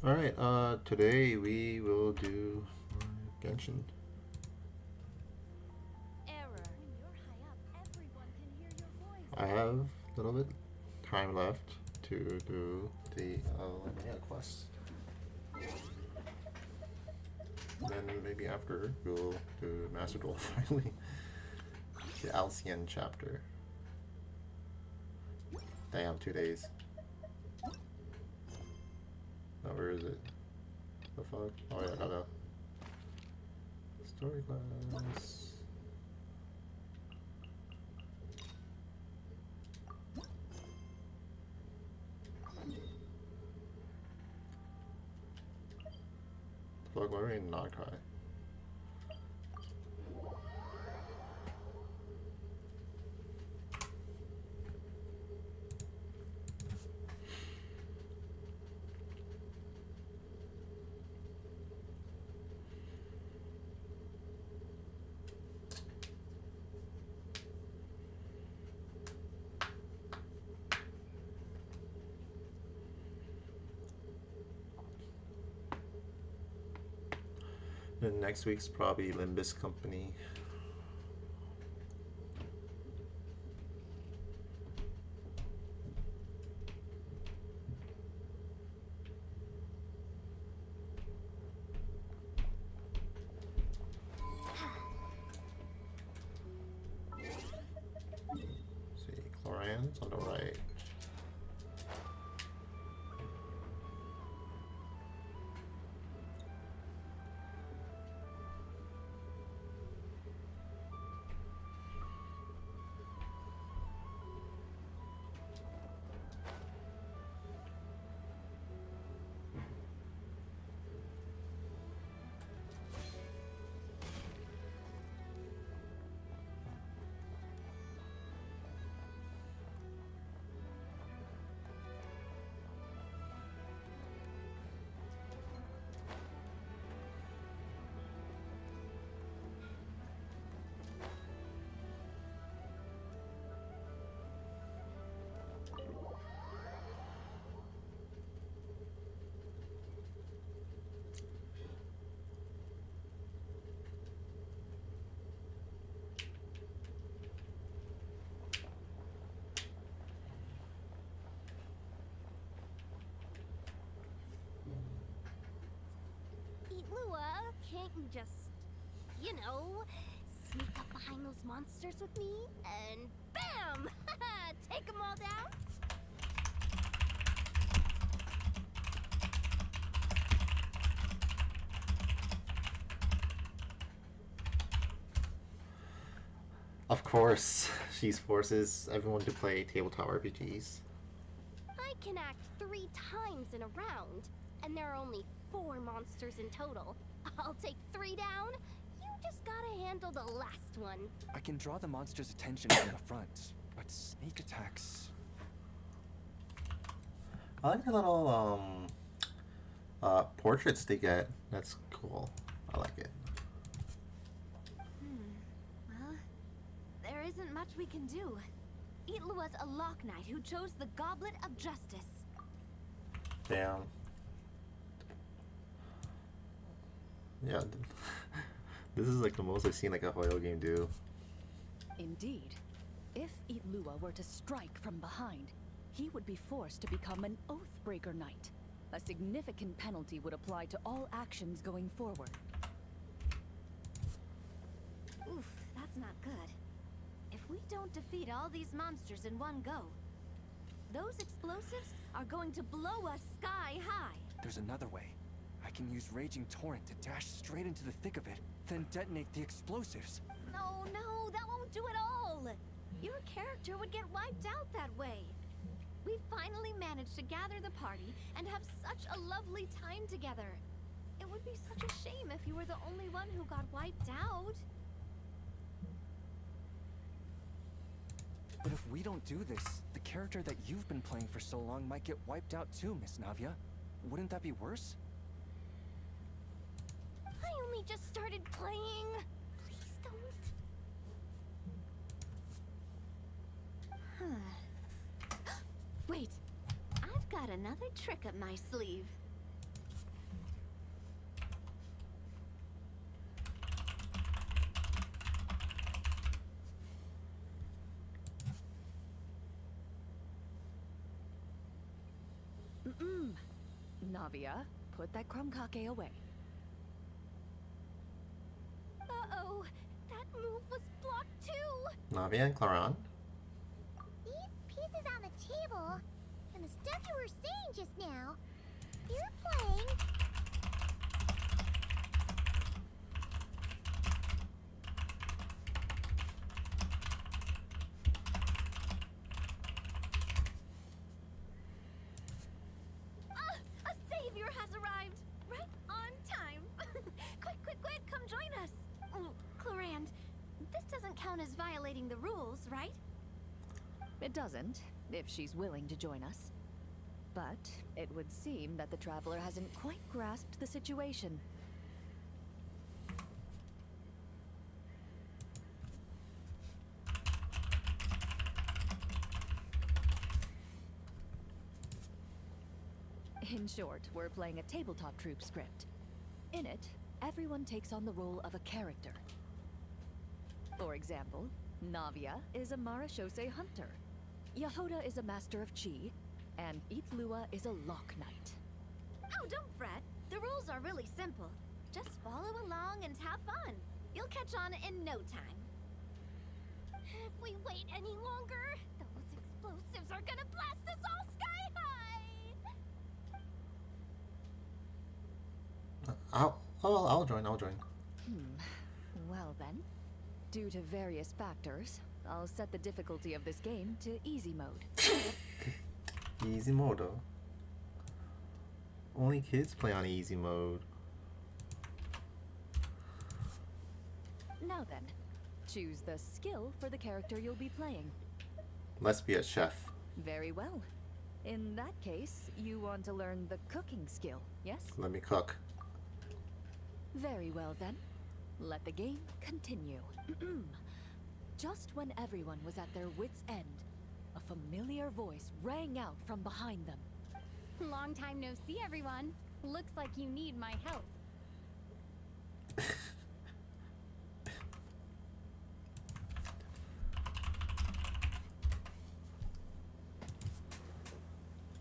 Alright, today we will do Genshin. Error. When you're high up, everyone can hear your voice. I have a little bit time left to do the Linnea quest. Then maybe after we'll do Master Duel finally. The Alcyon chapter. Damn, 2 days. Oh, where is it? The fuck? Oh yeah, gotta. Story class. Fuck, why are we in Nakai? Then next week's probably Limbus Company. See, Chlorian's on the right. Lua, can't you just, sneak up behind those monsters with me and BAM! Take them all down? Of course, she forces everyone to play tabletop RPGs. I can act 3 times in a round, and there are only 4 monsters in total. I'll take 3 down. You just gotta handle the last one. I can draw the monster's attention from the front, but sneak attacks... I like the little portraits they get. That's cool. I like it. Well, there isn't much we can do. Itlua's a Lock Knight who chose the Goblet of Justice. Damn. Yeah, this is like the most I've seen like a Hoyo game do. Indeed. If Itlua were to strike from behind, he would be forced to become an Oathbreaker Knight. A significant penalty would apply to all actions going forward. Oof, that's not good. If we don't defeat all these monsters in one go, those explosives are going to blow us sky high. There's another way. I can use Raging Torrent to dash straight into the thick of it, then detonate the explosives. No, that won't do it all. Your character would get wiped out that way. We finally managed to gather the party and have such a lovely time together. It would be such a shame if you were the only one who got wiped out. But if we don't do this, the character that you've been playing for so long might get wiped out too, Miss Navia. Wouldn't that be worse? I only just started playing. Please don't. Wait, I've got another trick up my sleeve. Navia, put that krumkake away. Uh-oh, that move was blocked too! Navia and Claran. These pieces on the table, and the stuff you were saying just now, you're playing. A savior has arrived! Right on time! Quick, come join us! Oh, Clarand, this doesn't count as violating the rules, right? It doesn't, if she's willing to join us. But it would seem that the Traveler hasn't quite grasped the situation. In short, we're playing a tabletop troop script. In it, everyone takes on the role of a character. For example, Navia is a Marashose hunter. Yehoda is a master of chi, and Itlua is a lock knight. Oh, don't fret. The rules are really simple. Just follow along and have fun. You'll catch on in no time. If we wait any longer, those explosives are gonna blast us all sky high! I'll join. Well then, due to various factors, I'll set the difficulty of this game to easy mode. Easy mode though. Only kids play on easy mode. Now then, choose the skill for the character you'll be playing. Let's be a chef. Very well. In that case, you want to learn the cooking skill, yes? Let me cook. Very well then. Let the game continue. Just when everyone was at their wits' end, a familiar voice rang out from behind them. Long time no see, everyone. Looks like you need my help.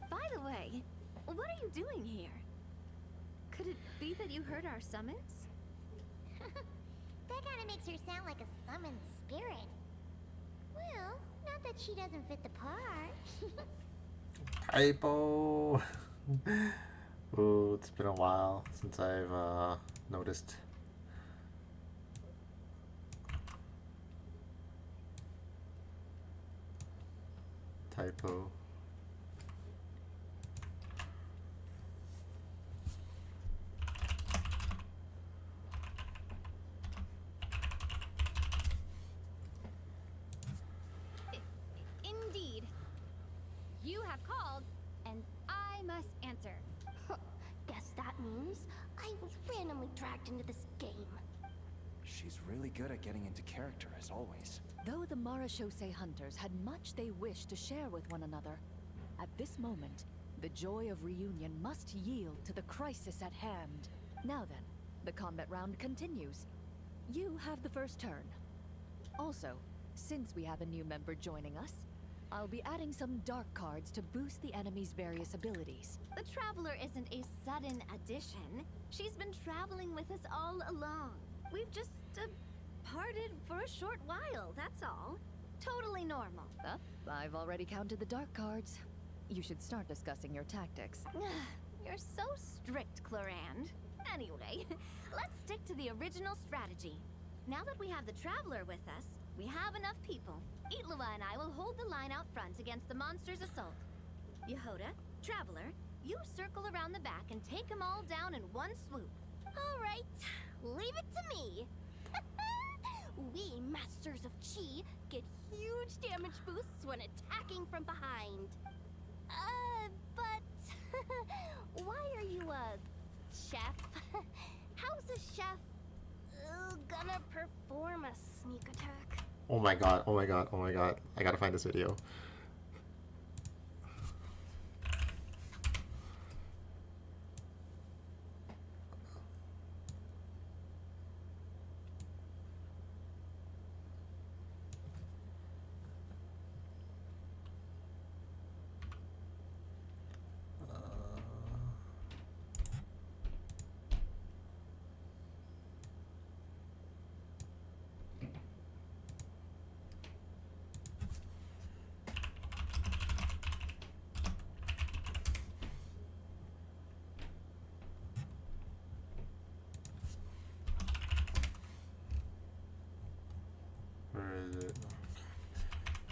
By the way, what are you doing here? Could it be that you heard our summons? That kind of makes her sound like a summoned spirit. Well, not that she doesn't fit the part. Typo. Ooh, it's been a while since I've noticed. Typo. Indeed. You have called, and I must answer. Guess that means I was randomly dragged into this game. She's really good at getting into character, as always. Though the Marashose hunters had much they wished to share with one another, at this moment, the joy of reunion must yield to the crisis at hand. Now then, the combat round continues. You have the first turn. Also, since we have a new member joining us, I'll be adding some dark cards to boost the enemy's various abilities. The Traveler isn't a sudden addition. She's been traveling with us all along. We've just parted for a short while, that's all. Totally normal. I've already counted the dark cards. You should start discussing your tactics. You're so strict, Clarand. Anyway, let's stick to the original strategy. Now that we have the Traveler with us, we have enough people. Itlua and I will hold the line out front against the monster's assault. Yehoda, Traveler, you circle around the back and take them all down in one swoop. All right, leave it to me. We Masters of Chi get huge damage boosts when attacking from behind. But why are you a chef? How's a chef gonna perform a sneak attack? Oh my god, oh my god, oh my god. I gotta find this video.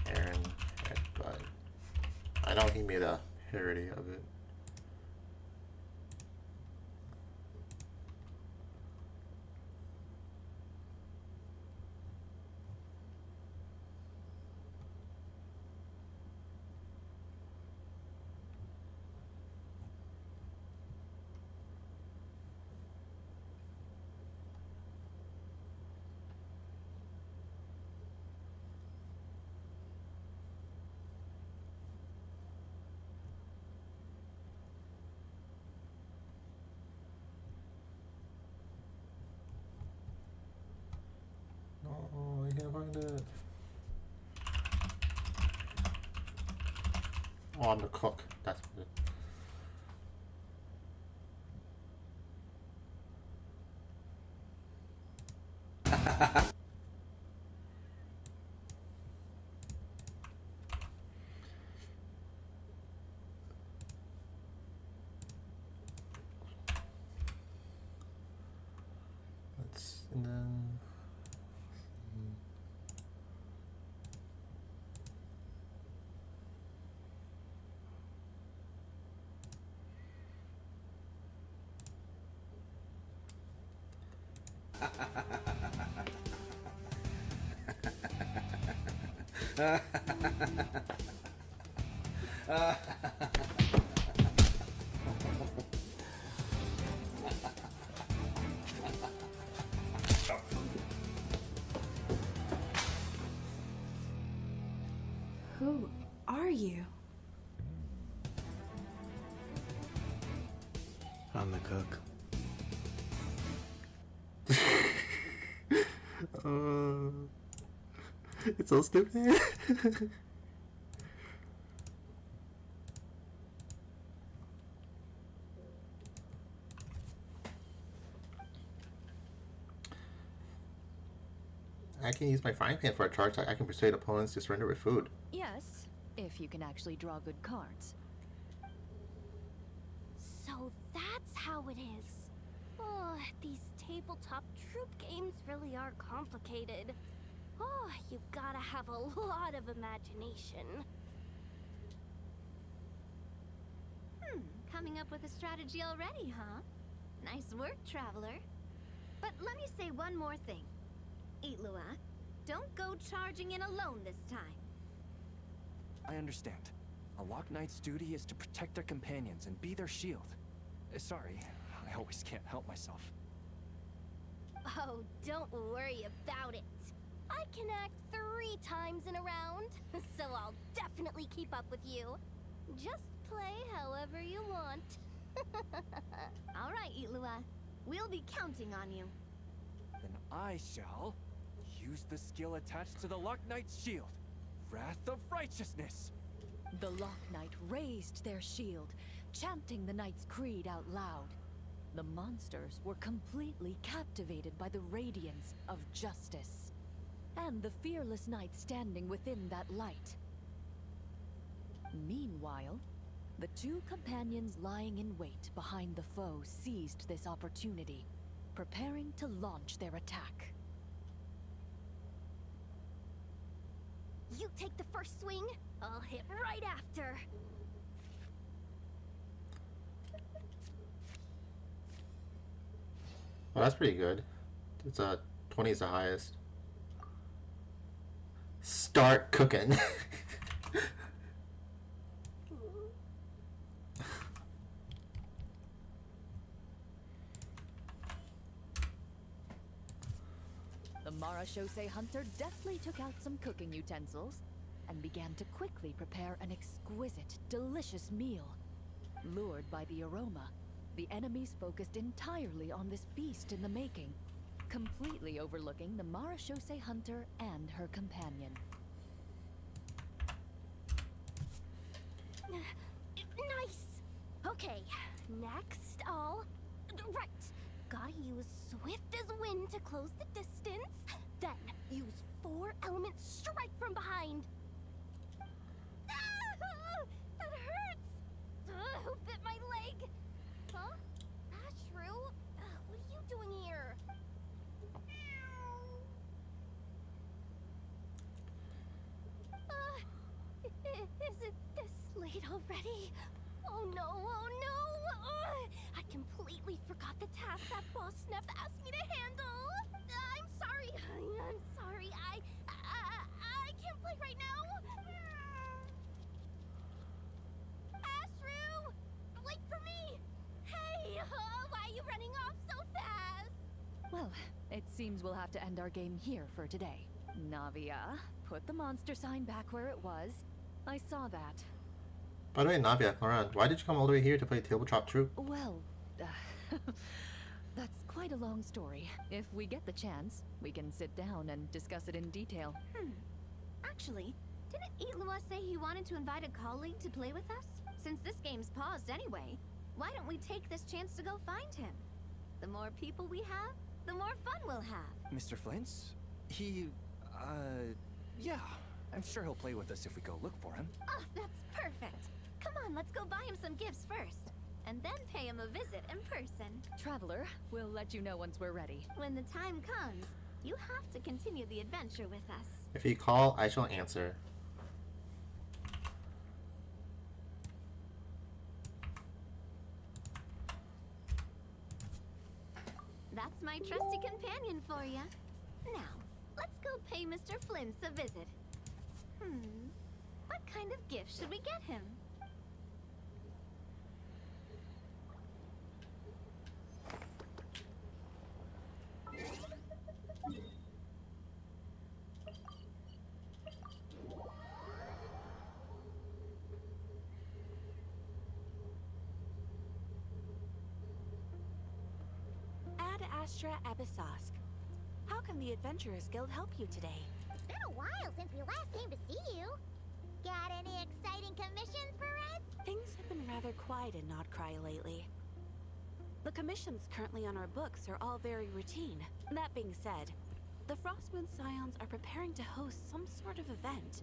Aaron, but I know he made a parody of it. No, I can't find it. Oh, I'm the cook. That's good. And then Who are you? I'm the cook. it's so stupid. I can use my frying pan for a charge. I can persuade opponents to surrender with food. Yes, if you can actually draw good cards. So that's how it is. Oh, these tabletop troop games really are complicated. Oh, you gotta have a lot of imagination. Coming up with a strategy already, huh? Nice work, Traveler. But let me say one more thing. Itlua, don't go charging in alone this time. I understand. A Lock Knight's duty is to protect their companions and be their shield. Sorry, I always can't help myself. Oh, don't worry about it. I can act 3 times in a round, so I'll definitely keep up with you. Just play however you want. All right, Itlua. We'll be counting on you. Then I shall use the skill attached to the Lock Knight's shield. Wrath of Righteousness! The Lock Knight raised their shield, chanting the Knight's creed out loud. The monsters were completely captivated by the radiance of justice, and the fearless knight standing within that light. Meanwhile, the 2 companions lying in wait behind the foe seized this opportunity, preparing to launch their attack. You take the first swing, I'll hit right after. Well, that's pretty good. It's 20 is the highest. Start cooking. The Marashose hunter deftly took out some cooking utensils and began to quickly prepare an exquisite, delicious meal. Lured by the aroma, the enemies focused entirely on this beast in the making, completely overlooking the Marashose hunter and her companion. Nice! Okay, next I'll... Right! Gotta use swift as wind to close the distance, then use 4 element strike from behind. Ah, that hurts! Who bit my leg? Huh? Ashru? What are you doing here? Is it this late already? Oh no, oh no! Ugh, I completely forgot the task that Boss Neff asked me to handle. I'm sorry. I'm sorry. I can't play right now. Ashru! Wait for me! Hey, why are you running off so fast? Well, it seems we'll have to end our game here for today. Navia, put the monster sign back where it was. I saw that. By the way, Navia, Laurent, why did you come all the way here to play Tabletop Troop? Well, that's quite a long story. If we get the chance, we can sit down and discuss it in detail. Actually, didn't Itlua say he wanted to invite a colleague to play with us? Since this game's paused anyway, why don't we take this chance to go find him? The more people we have, the more fun we'll have. Mr. Flint's? He, yeah. I'm sure he'll play with us if we go look for him. Oh, that's perfect. Come on, let's go buy him some gifts first, and then pay him a visit in person. Traveler, we'll let you know once we're ready. When the time comes, you have to continue the adventure with us. If you call, I shall answer. That's my trusty companion for you. Now, let's go pay Mr. Flint's a visit. What kind of gift should we get him? Ad Astra Abyssosque. How can the Adventurers Guild help you today? It's been a while since we last came to see you. Got any exciting commissions for us? Things have been rather quiet in Nodcry lately. The commissions currently on our books are all very routine. That being said, the Frostmoon Scions are preparing to host some sort of event.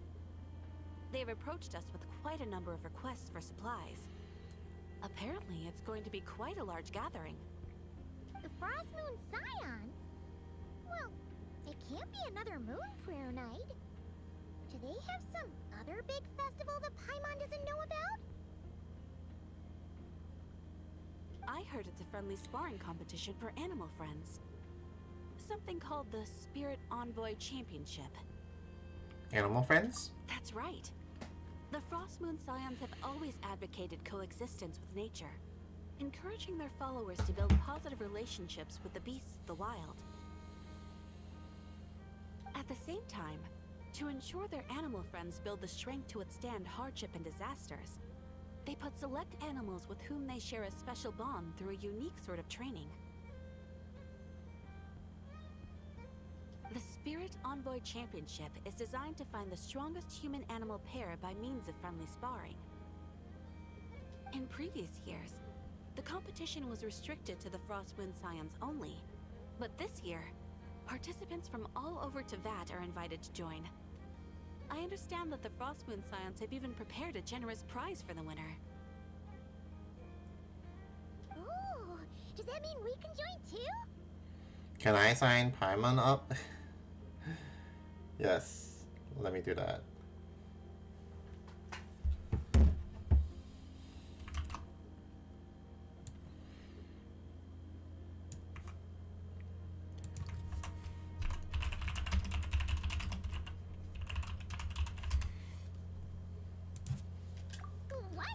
They've approached us with quite a number of requests for supplies. Apparently, it's going to be quite a large gathering. The Frostmoon Scions? Well, it can't be another Moon Prayer Night. Do they have some other big festival that Paimon doesn't know about? I heard it's a friendly sparring competition for animal friends. Something called the Spirit Envoy Championship. Animal friends? That's right. The Frostmoon Scions have always advocated coexistence with nature, encouraging their followers to build positive relationships with the beasts of the wild. At the same time, to ensure their animal friends build the strength to withstand hardship and disasters, they put select animals with whom they share a special bond through a unique sort of training. The Spirit Envoy Championship is designed to find the strongest human-animal pair by means of friendly sparring. In previous years, the competition was restricted to the Frostmoon Scions only, but this year, participants from all over Teyvat are invited to join. I understand that the Frostmoon Scions have even prepared a generous prize for the winner. Ooh, does that mean we can join too? Can I sign Paimon up? Yes, let me do that. What?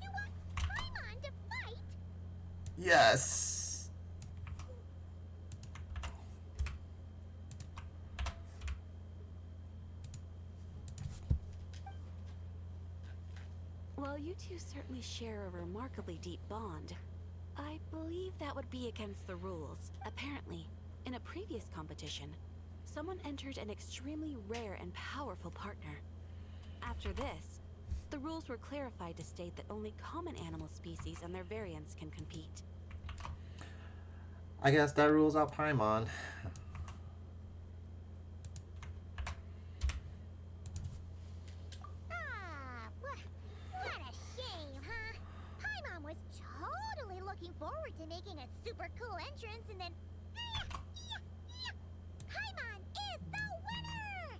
You want Paimon to fight? Yes! While you two certainly share a remarkably deep bond, I believe that would be against the rules. Apparently, in a previous competition, someone entered an extremely rare and powerful partner. After this, the rules were clarified to state that only common animal species and their variants can compete. I guess that rules out Paimon. What a shame, huh? Paimon was totally looking forward to making a super cool entrance and then... Paimon is the winner!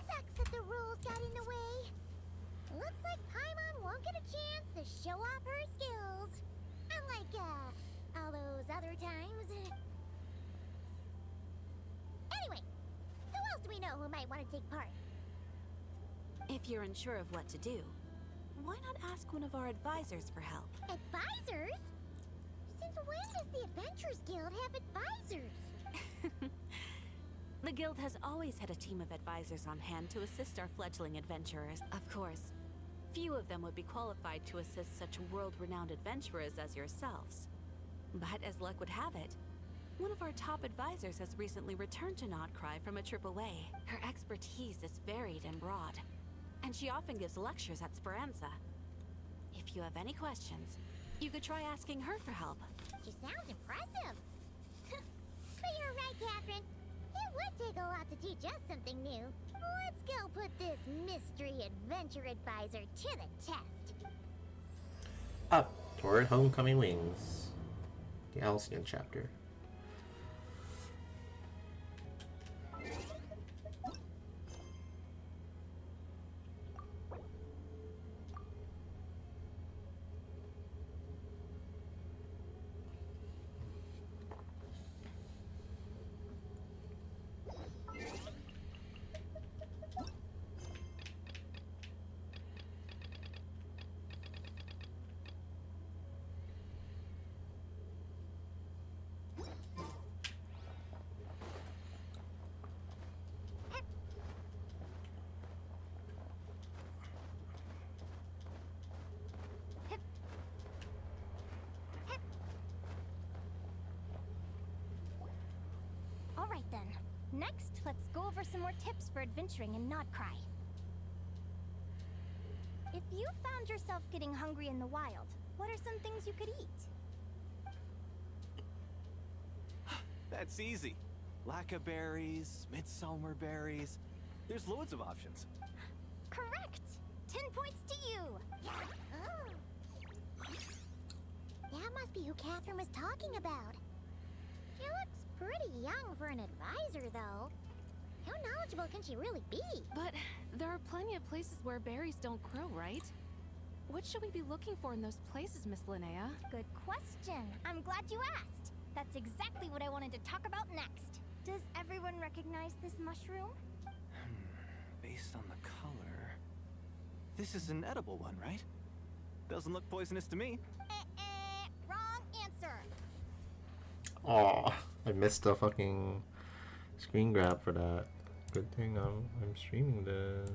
Sucks that the rules got in the way. show off her skills. Unlike, all those other times. Anyway, who else do we know who might want to take part? If you're unsure of what to do, why not ask one of our advisors for help? Advisors? Since when does the Adventurers Guild have advisors? The guild has always had a team of advisors on hand to assist our fledgling adventurers. Of course, few of them would be qualified to assist such world-renowned adventurers as yourselves. But as luck would have it, one of our top advisors has recently returned to Notcry from a trip away. Her expertise is varied and broad, and she often gives lectures at Speranza. If you have any questions, you could try asking her for help. She sounds impressive. But you're right, Catherine. It would take a lot to teach us something new. Let's go put this mystery adventure advisor to the test. Up toward Homecoming Wings. The Alcyon chapter. Alright then. Next, let's go over some more tips for adventuring in Notcry. If you found yourself getting hungry in the wild, what are some things you could eat? That's easy. Lacca berries, midsummer berries. There's loads of options. Correct! 10 points to you! Oh. That must be who Catherine was talking about. She looks pretty young for an advisor, though. How knowledgeable can she really be? But there are plenty of places where berries don't grow, right? What should we be looking for in those places, Miss Linnea? Good question. I'm glad you asked. That's exactly what I wanted to talk about next. Does everyone recognize this mushroom? Based on the color... This is an edible one, right? Doesn't look poisonous to me. Wrong answer. Aw, I missed the fucking screen grab for that. Good thing I'm streaming this.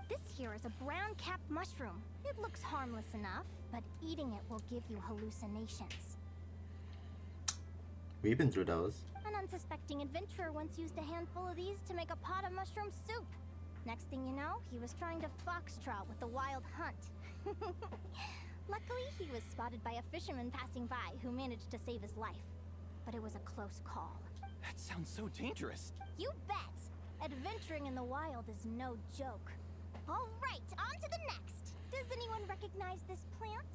This here is a brown-capped mushroom. It looks harmless enough, but eating it will give you hallucinations. We've been through those. An unsuspecting adventurer once used a handful of these to make a pot of mushroom soup. Next thing you know, he was trying to foxtrot with the wild hunt. Luckily, he was spotted by a fisherman passing by who managed to save his life. But it was a close call. That sounds so dangerous. You bet! Adventuring in the wild is no joke. All right, on to the next. Does anyone recognize this plant?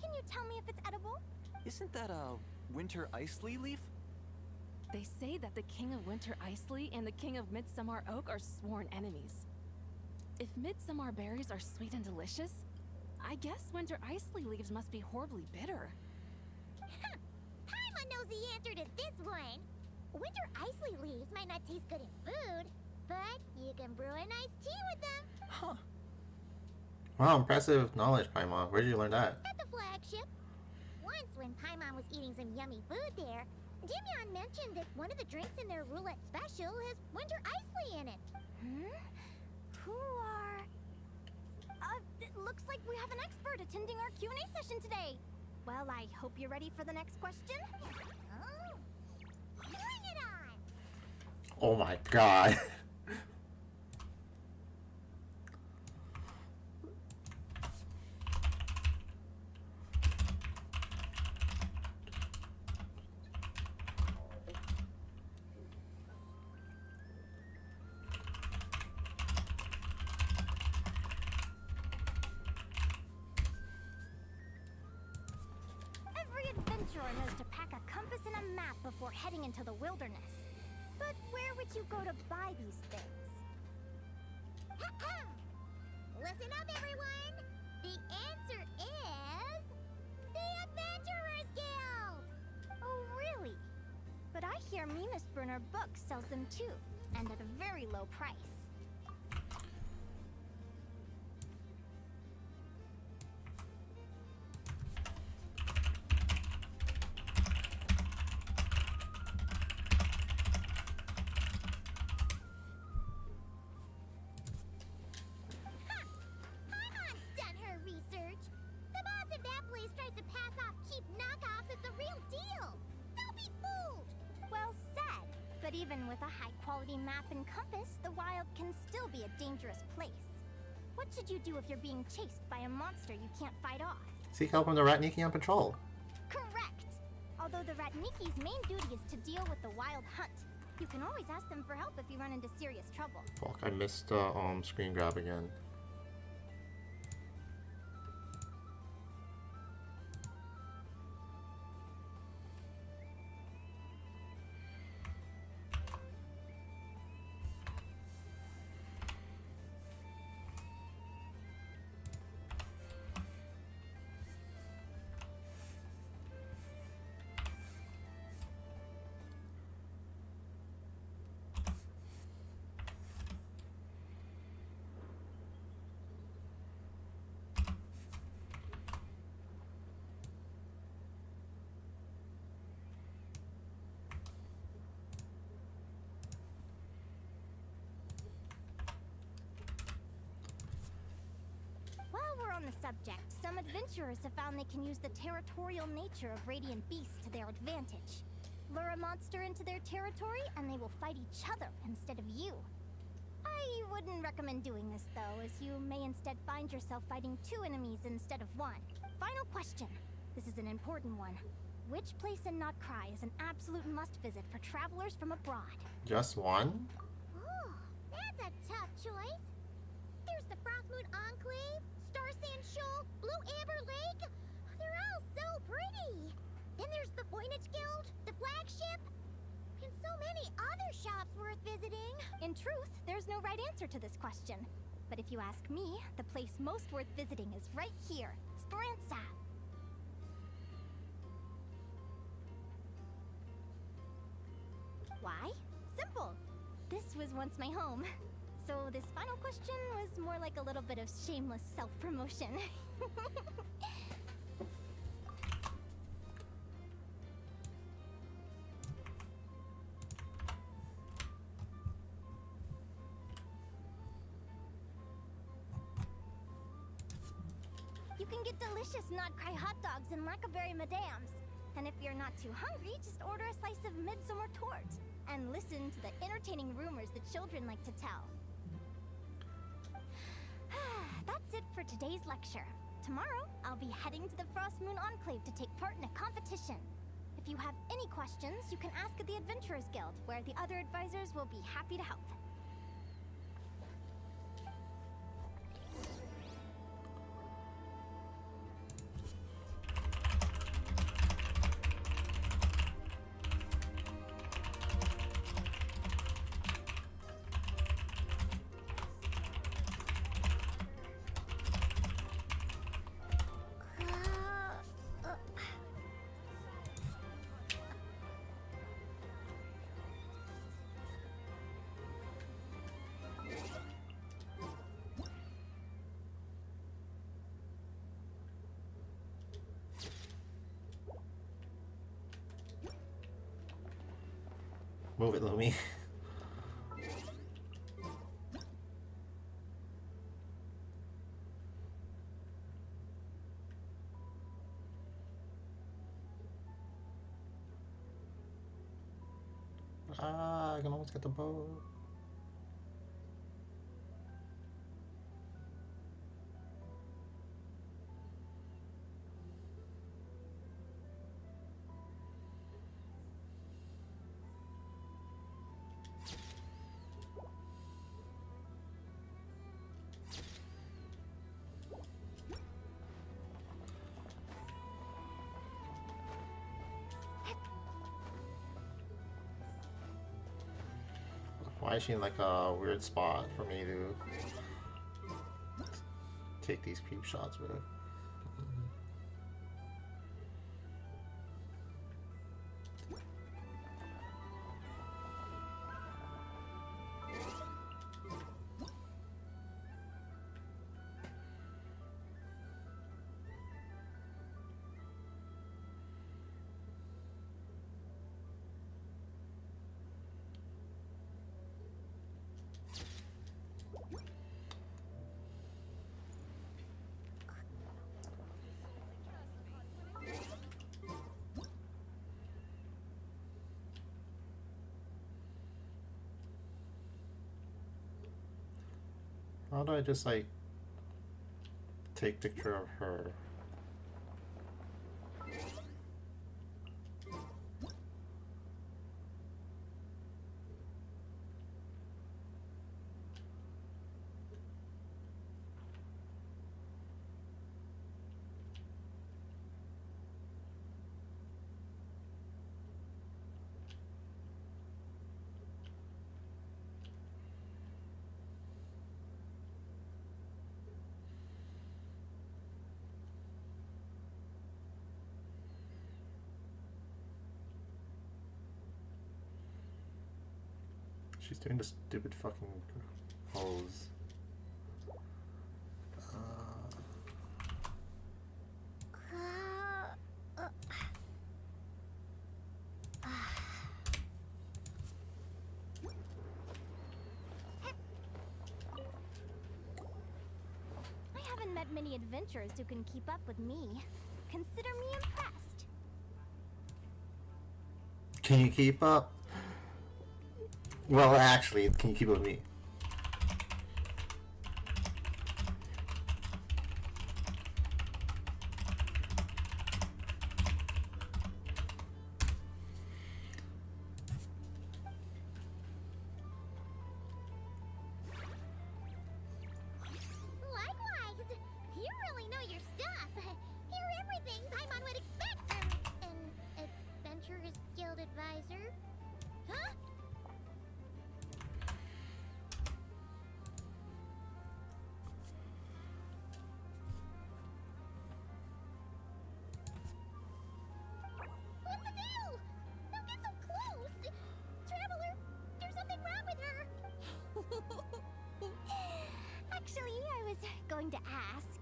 Can you tell me if it's edible? Isn't that a winter ice-lee leaf? They say that the King of Winter Isley and the King of Midsummer Oak are sworn enemies. If midsummer berries are sweet and delicious, I guess winter Isley leaves must be horribly bitter. Paimon knows the answer to this one. Winter Isley leaves might not taste good in food, but you can brew a nice tea with them. Huh. Wow, impressive knowledge, Paimon. Where did you learn that? At the flagship. Once when Paimon was eating some yummy food there, Dimyon mentioned that one of the drinks in their roulette special has winter Isley in it. Who are... it looks like we have an expert attending our Q&A session today. Well, I hope you're ready for the next question. Oh, bring it on! Oh my god. adventurer knows to pack a compass and a map before heading into the wilderness. But where would you go to buy these things? Listen up, everyone! The answer is... the Adventurers Guild! Oh, really? But I hear Mimas Brunner Books sells them too, and at a very low price. But even with a high-quality map and compass, the wild can still be a dangerous place. What should you do if you're being chased by a monster you can't fight off? Seek help from the Ratniki on patrol. Correct! Although the Ratniki's main duty is to deal with the wild hunt. You can always ask them for help if you run into serious trouble. Fuck, I missed screen grab again. On the subject, some adventurers have found they can use the territorial nature of radiant beasts to their advantage. Lure a monster into their territory and they will fight each other instead of you. I wouldn't recommend doing this though, as you may instead find yourself fighting two enemies instead of one. Final question. This is an important one. Which place in Notcry is an absolute must-visit for travelers from abroad? Just one? Oh, that's a tough choice. There's the Frostmoon Enclave, Star Sand Shoal, Blue Amber Lake. They're all so pretty. Then there's the Voynich Guild, the flagship, and so many other shops worth visiting. In truth, there's no right answer to this question. But if you ask me, the place most worth visiting is right here, Speranza. Why? Simple. This was once my home. So this final question was more like a little bit of shameless self-promotion. You can get delicious Notcry hot dogs and Lackaberry Madams. And if you're not too hungry, just order a slice of Midsummer Tort. And listen to the entertaining rumors the children like to tell. That's it for today's lecture. Tomorrow, I'll be heading to the Frostmoon Enclave to take part in a competition. If you have any questions, you can ask at the Adventurers Guild, where the other advisors will be happy to help. Move it, Lumi. Ah, I can almost get the boat. Why is she in like a weird spot for me to take these creep shots with? How do I just like take picture of her? She's doing the stupid fucking pose. I haven't met many adventurers who can keep up with me. Consider me impressed. Can you keep up? Well, actually, can you keep up with me? Likewise. You really know your stuff. You're everything Paimon would expect from an Adventurers Guild advisor. Huh? What's the deal? Don't get so close! Traveler, there's something wrong with her! Actually, I was going to ask.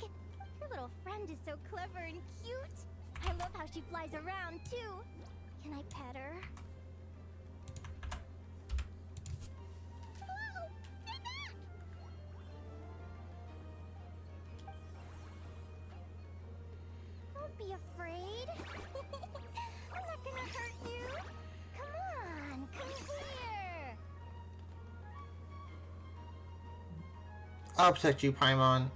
Her little friend is so clever and cute. I love how she flies around, too. Can I pet her? Whoa! Stand back! Don't be afraid. I'm not gonna hurt you. Come on, come here. I'll protect you, Paimon.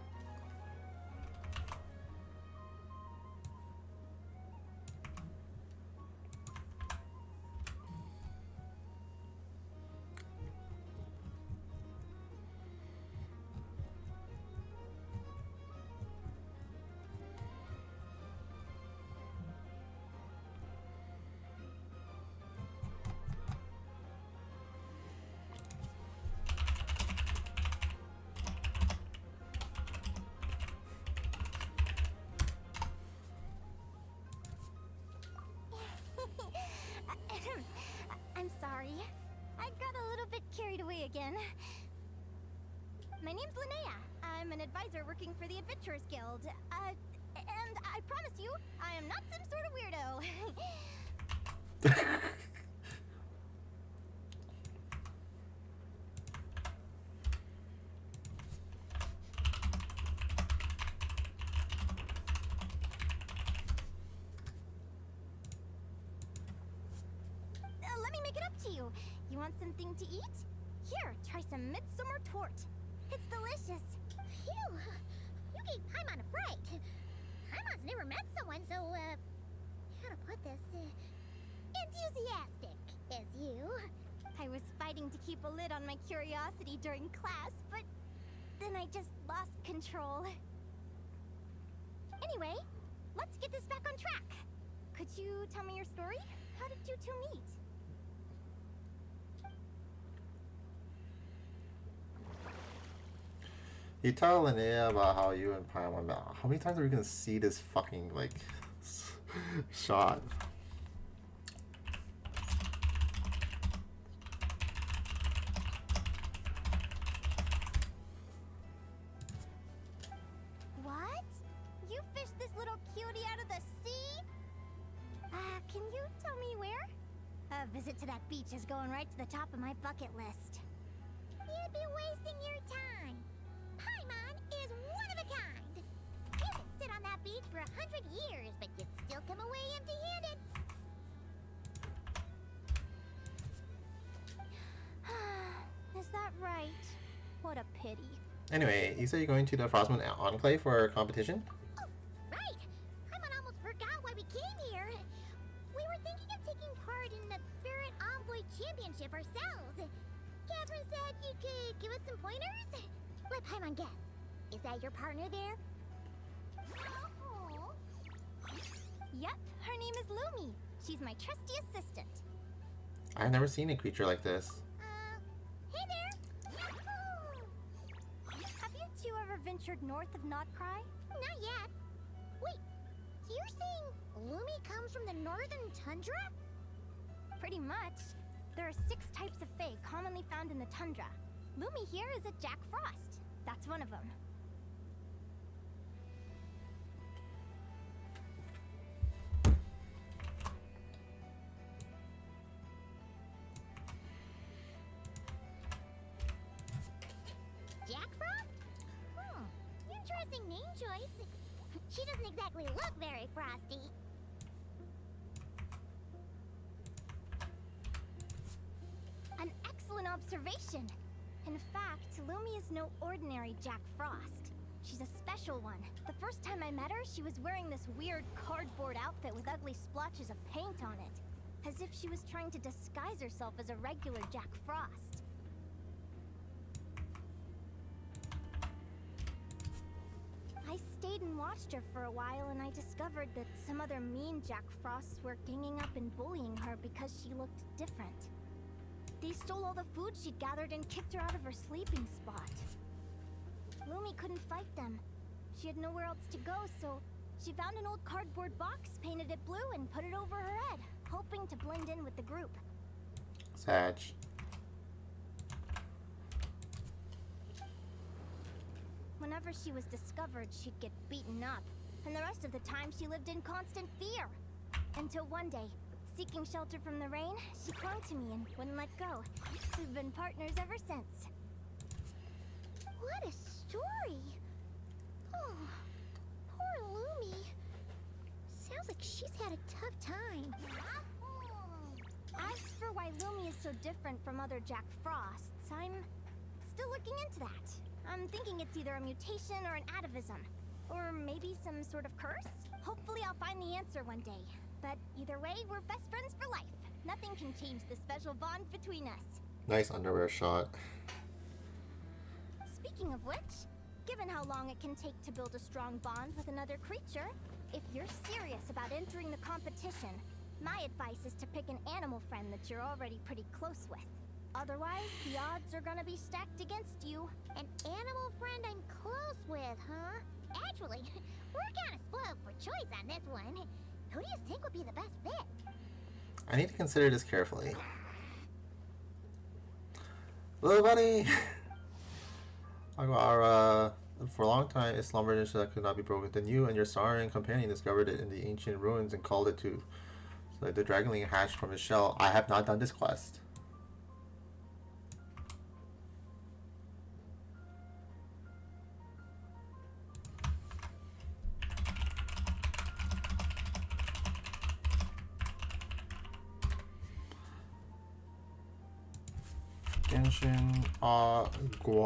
I'm sorry. I got a little bit carried away again. My name's Linnea. I'm an advisor working for the Adventurers Guild. And I promise you, I am not some sort of weirdo. Let me make it up to you. You want something to eat? Here, try some midsummer tort. It's delicious. Phew! You gave Paimon a fright. Paimon's never met someone so, how to put this, enthusiastic as you. I was fighting to keep a lid on my curiosity during class, but then I just lost control. Anyway, let's get this back on track. Could you tell me your story? How did you two meet? You tell Linnea about how you and Paimon met. How many times are we gonna see this fucking like shot? What? You fished this little cutie out of the sea? Can you tell me where? A visit to that beach is going right to the top of my bucket list. You'd be wasting your time. Paimon is one of a kind. You could sit on that beach for 100 years, but you'd still come away empty-handed. Is that right? What a pity. Anyway, you said you're going to the Frostmoon Enclave for a competition? Oh, right! Paimon almost forgot why we came here. We were thinking of taking part in the Spirit Envoy Championship ourselves. Catherine said you could give us some pointers. Let Paimon guess. Is that your partner there? Oh. Yep, her name is Lumi. She's my trusty assistant. I've never seen a creature like this. Hey there! Yahoo! Have you two ever ventured north of Notcry? Not yet. Wait, so you're saying Lumi comes from the northern tundra? Pretty much. There are 6 types of fae commonly found in the tundra. Lumi here is a Jack Frost. That's one of them. Jack Frost? Interesting name choice. She doesn't exactly look very frosty. An excellent observation. In fact, Lumi is no ordinary Jack Frost. She's a special one. The first time I met her, she was wearing this weird cardboard outfit with ugly splotches of paint on it. As if she was trying to disguise herself as a regular Jack Frost. I stayed and watched her for a while, and I discovered that some other mean Jack Frosts were ganging up and bullying her because she looked different. They stole all the food she'd gathered and kicked her out of her sleeping spot. Lumi couldn't fight them. She had nowhere else to go, so she found an old cardboard box, painted it blue, and put it over her head, hoping to blend in with the group. Sag. Whenever she was discovered, she'd get beaten up, and the rest of the time she lived in constant fear. Until one day, seeking shelter from the rain, she clung to me and wouldn't let go. We've been partners ever since. What a story! Oh, poor Lumi. Sounds like she's had a tough time. As for why Lumi is so different from other Jack Frosts, I'm still looking into that. I'm thinking it's either a mutation or an atavism. Or maybe some sort of curse? Hopefully I'll find the answer one day. But either way, we're best friends for life. Nothing can change the special bond between us. Nice underwear shot. Speaking of which, given how long it can take to build a strong bond with another creature, if you're serious about entering the competition, my advice is to pick an animal friend that you're already pretty close with. Otherwise, the odds are gonna be stacked against you. An animal friend I'm close with, huh? Actually, we're kind of spoiled for choice on this one. Who do you think would be the best fit? I need to consider this carefully. Little buddy! Agara, for a long time, it slumbered and that could not be broken. Then you and your Saurian companion discovered it in the ancient ruins and called it to. So the dragonling hatched from its shell. I have not done this quest. Genshin Aguara.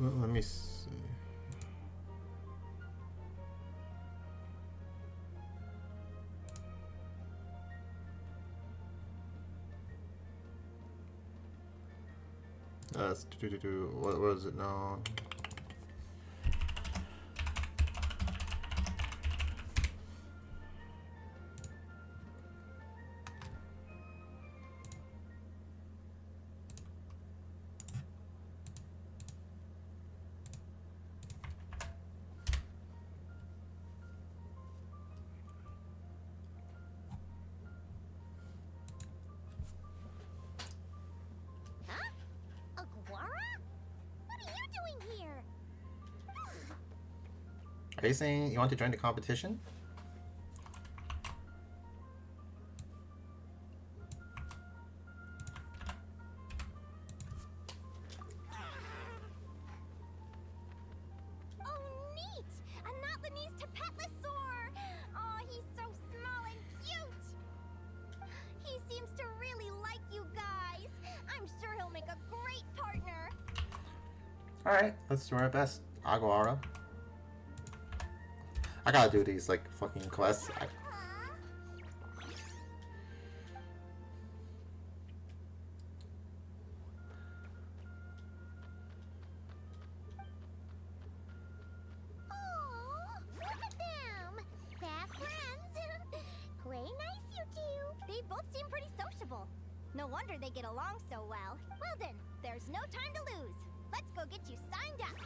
Let me see. What was it now? Are you saying you want to join the competition? Oh, neat! A Notlanese Tapetlosaur! Oh, he's so small and cute! He seems to really like you guys. I'm sure he'll make a great partner. Alright, let's do our best. Aguara. I gotta do these like fucking quests. Oh, look at them! Fast friends! Play nice, you two! They both seem pretty sociable. No wonder they get along so well. Well then, there's no time to lose. Let's go get you signed up.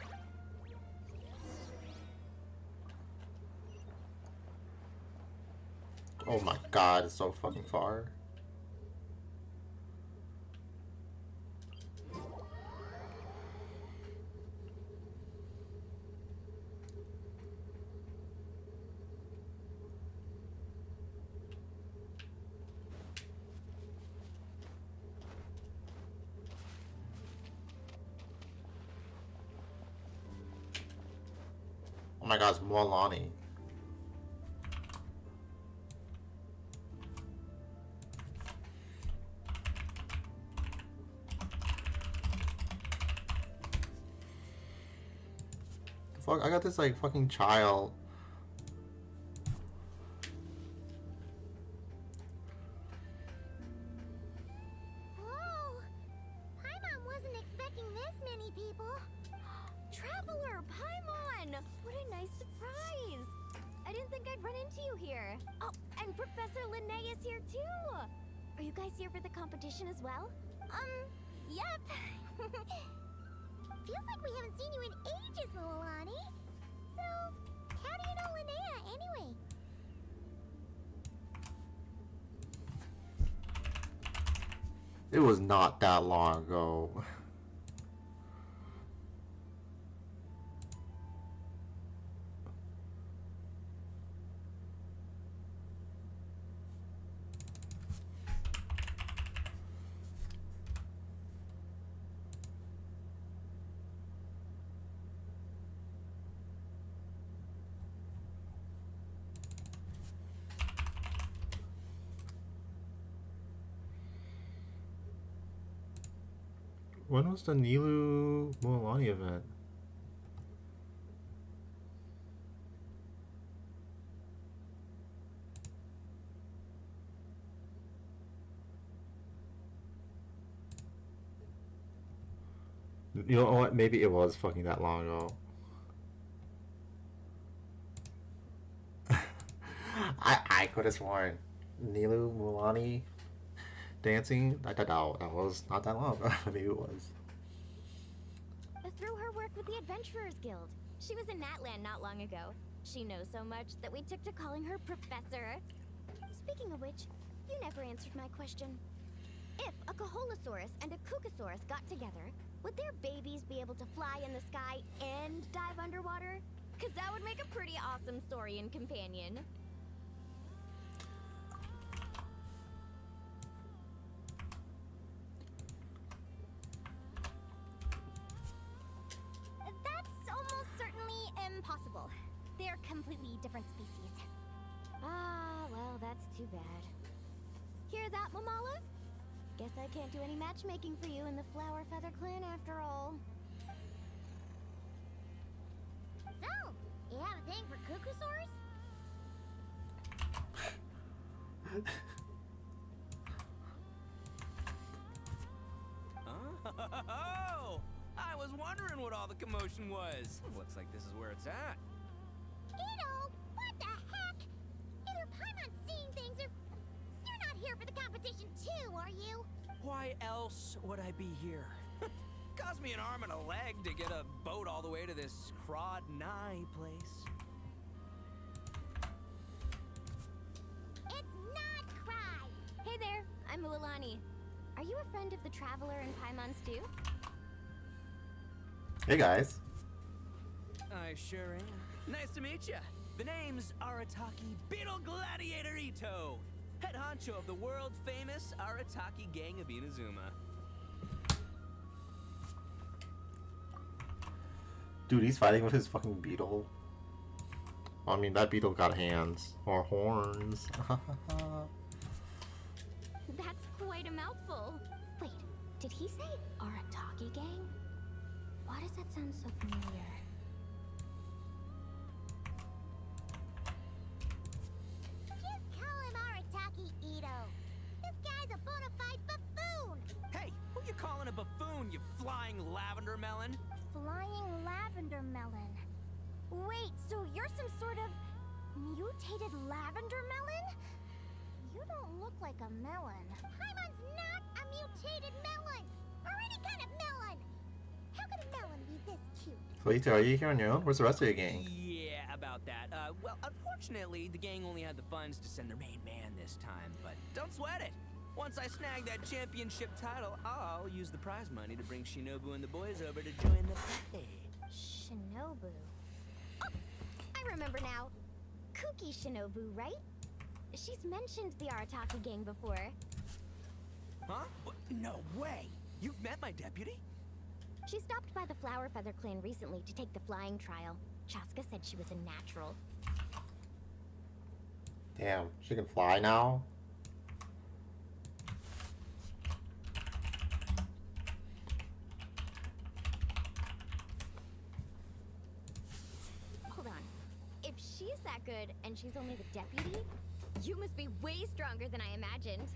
Oh my god, it's so fucking far. Oh my god, it's Mualani. Fuck, I got this like fucking child. Whoa! Paimon wasn't expecting this many people. Traveler, Paimon! What a nice surprise! I didn't think I'd run into you here. Oh, and Professor Linnea is here too! Are you guys here for the competition as well? Yep. Feels like we haven't seen you in ages, Mualani. So, how do you know Linnea anyway? It was not that long ago. When was the Nilu Mualani event? You know what? Maybe it was fucking that long ago. I could have sworn Nilu Mualani dancing. That was not that long ago. Maybe it was. Through her work with the Adventurers Guild. She was in Natland not long ago. She knows so much that we took to calling her Professor. Speaking of which, you never answered my question. If a Kaholosaurus and a Kukasaurus got together, would their babies be able to fly in the sky and dive underwater? Cause that would make a pretty awesome Saurian companion. That's almost certainly impossible. They're completely different species. Ah, well, that's too bad. Hear that, Mamala? Guess I can't do any matchmaking for you in the Flower Feather clan after all. So, you have a thing for cuckoosaurs? Oh, I was wondering what all the commotion was. Looks like this is where it's at. Ito, what the heck? Either Paimon's seeing things or you're not here for the competition too, are you? Why else would I be here? Cost me an arm and a leg to get a boat all the way to this Crod Nye place. It's not Cry. Hey there, I'm Ualani. Are you a friend of the Traveler and Paimon Stew? Hey guys. I sure am. Nice to meet ya. The name's Arataki Beetle Gladiator Ito, head honcho of the world-famous Arataki gang of Inazuma. Dude, he's fighting with his fucking beetle. I mean, that beetle got hands. Or horns. That's quite a mouthful. Wait, did he say Arataki gang? Why does that sound so familiar? Just call him Arataki Ito. This guy's a bona fide buffoon. Hey, who you calling a buffoon, you flying lavender melon? Flying lavender melon. Wait, so you're some sort of mutated lavender melon? You don't look like a melon. Paimon's not a mutated melon, or any kind of melon. How could a melon be this cute? Cleito, are you here on your own? Where's the rest of your gang? Yeah, about that. Well, unfortunately, the gang only had the funds to send their main man this time, but don't sweat it. Once I snag that championship title, I'll use the prize money to bring Shinobu and the boys over to join the party. Shinobu. Oh, I remember now. Kuki Shinobu, right? She's mentioned the Arataki gang before. Huh? No way! You've met my deputy? She stopped by the Flower Feather clan recently to take the flying trial. Chaska said she was a natural. Damn, she can fly now? Hold on. If she's that good and she's only the deputy, you must be way stronger than I imagined.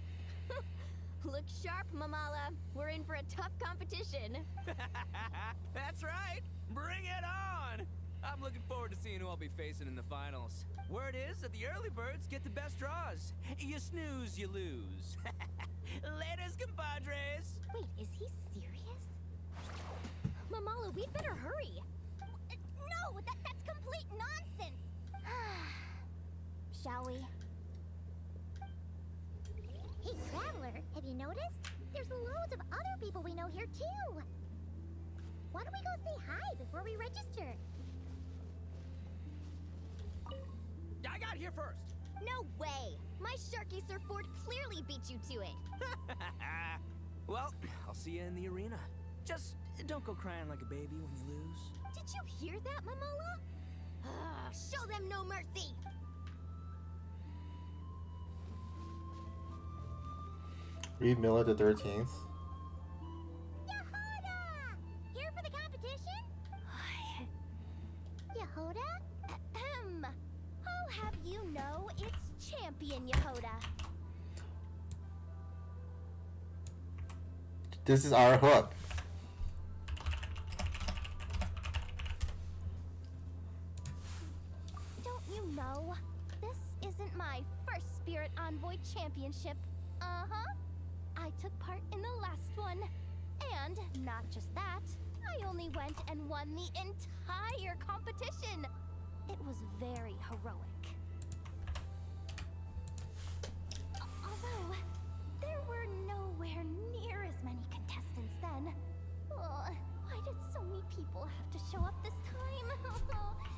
Look sharp, Mamala. We're in for a tough competition. That's right! Bring it on! I'm looking forward to seeing who I'll be facing in the finals. Word is that the early birds get the best draws. You snooze, you lose. Laters, compadres! Wait, is he serious? Mamala, we'd better hurry. No, that's complete nonsense! Shall we? Hey, Traveler, have you noticed? There's loads of other people we know here, too! Why don't we go say hi before we register? I got here first! No way! My Sharky surfboard clearly beat you to it. Well, I'll see you in the arena. Just don't go crying like a baby when you lose. Did you hear that, Mamala? Show them no mercy! Read Miller the 13th. Yehoda! Here for the competition? Yehoda? Ahem. I'll have you know it's Champion Yehoda. This is our hook. Don't you know? This isn't my first Spirit Envoy Championship. Uh-huh. I took part in the last one. And not just that, I only went and won the entire competition. It was very heroic. Although, there were nowhere near as many contestants then. Why did so many people have to show up this time?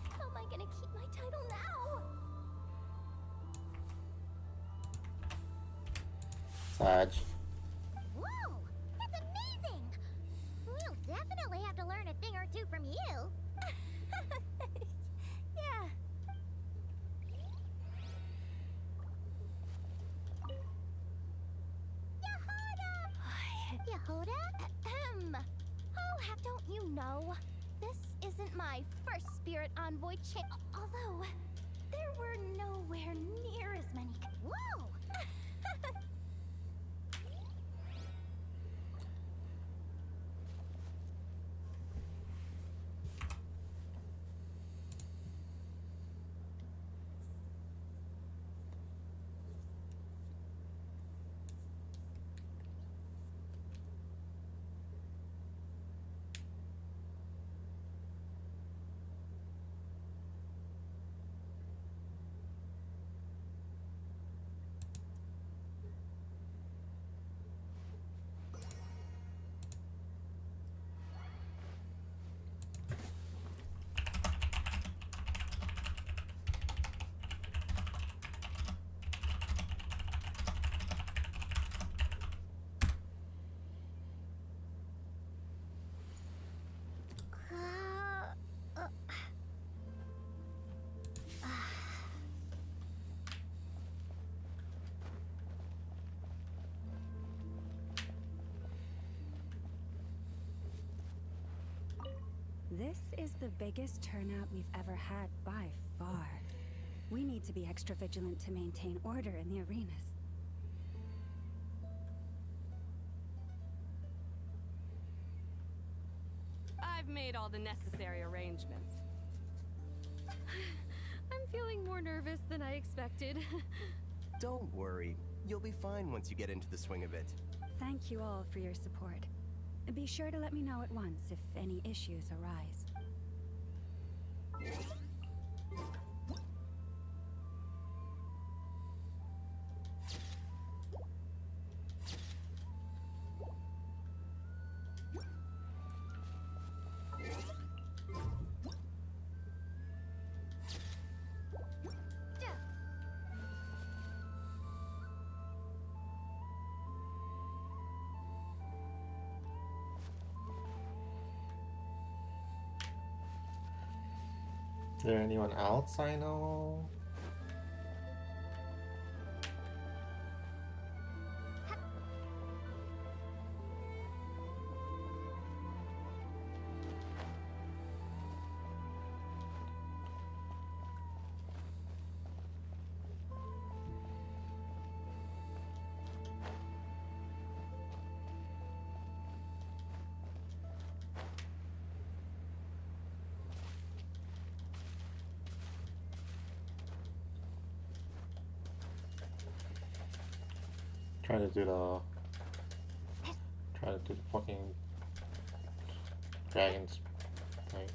How am I gonna keep my title now? Sag. Whoa! That's amazing! We'll definitely have to learn a thing or two from you. Yeah. Yehoda? Yehoda? Ahem. Oh, don't you know? This isn't my first Spirit Envoy although, there were nowhere near as many. Whoa! This is the biggest turnout we've ever had by far. We need to be extra vigilant to maintain order in the arenas. I've made all the necessary arrangements. I'm feeling more nervous than I expected. Don't worry. You'll be fine once you get into the swing of it. Thank you all for your support. Be sure to let me know at once if any issues arise. Is there anyone else I know? Try to do the fucking dragons, right?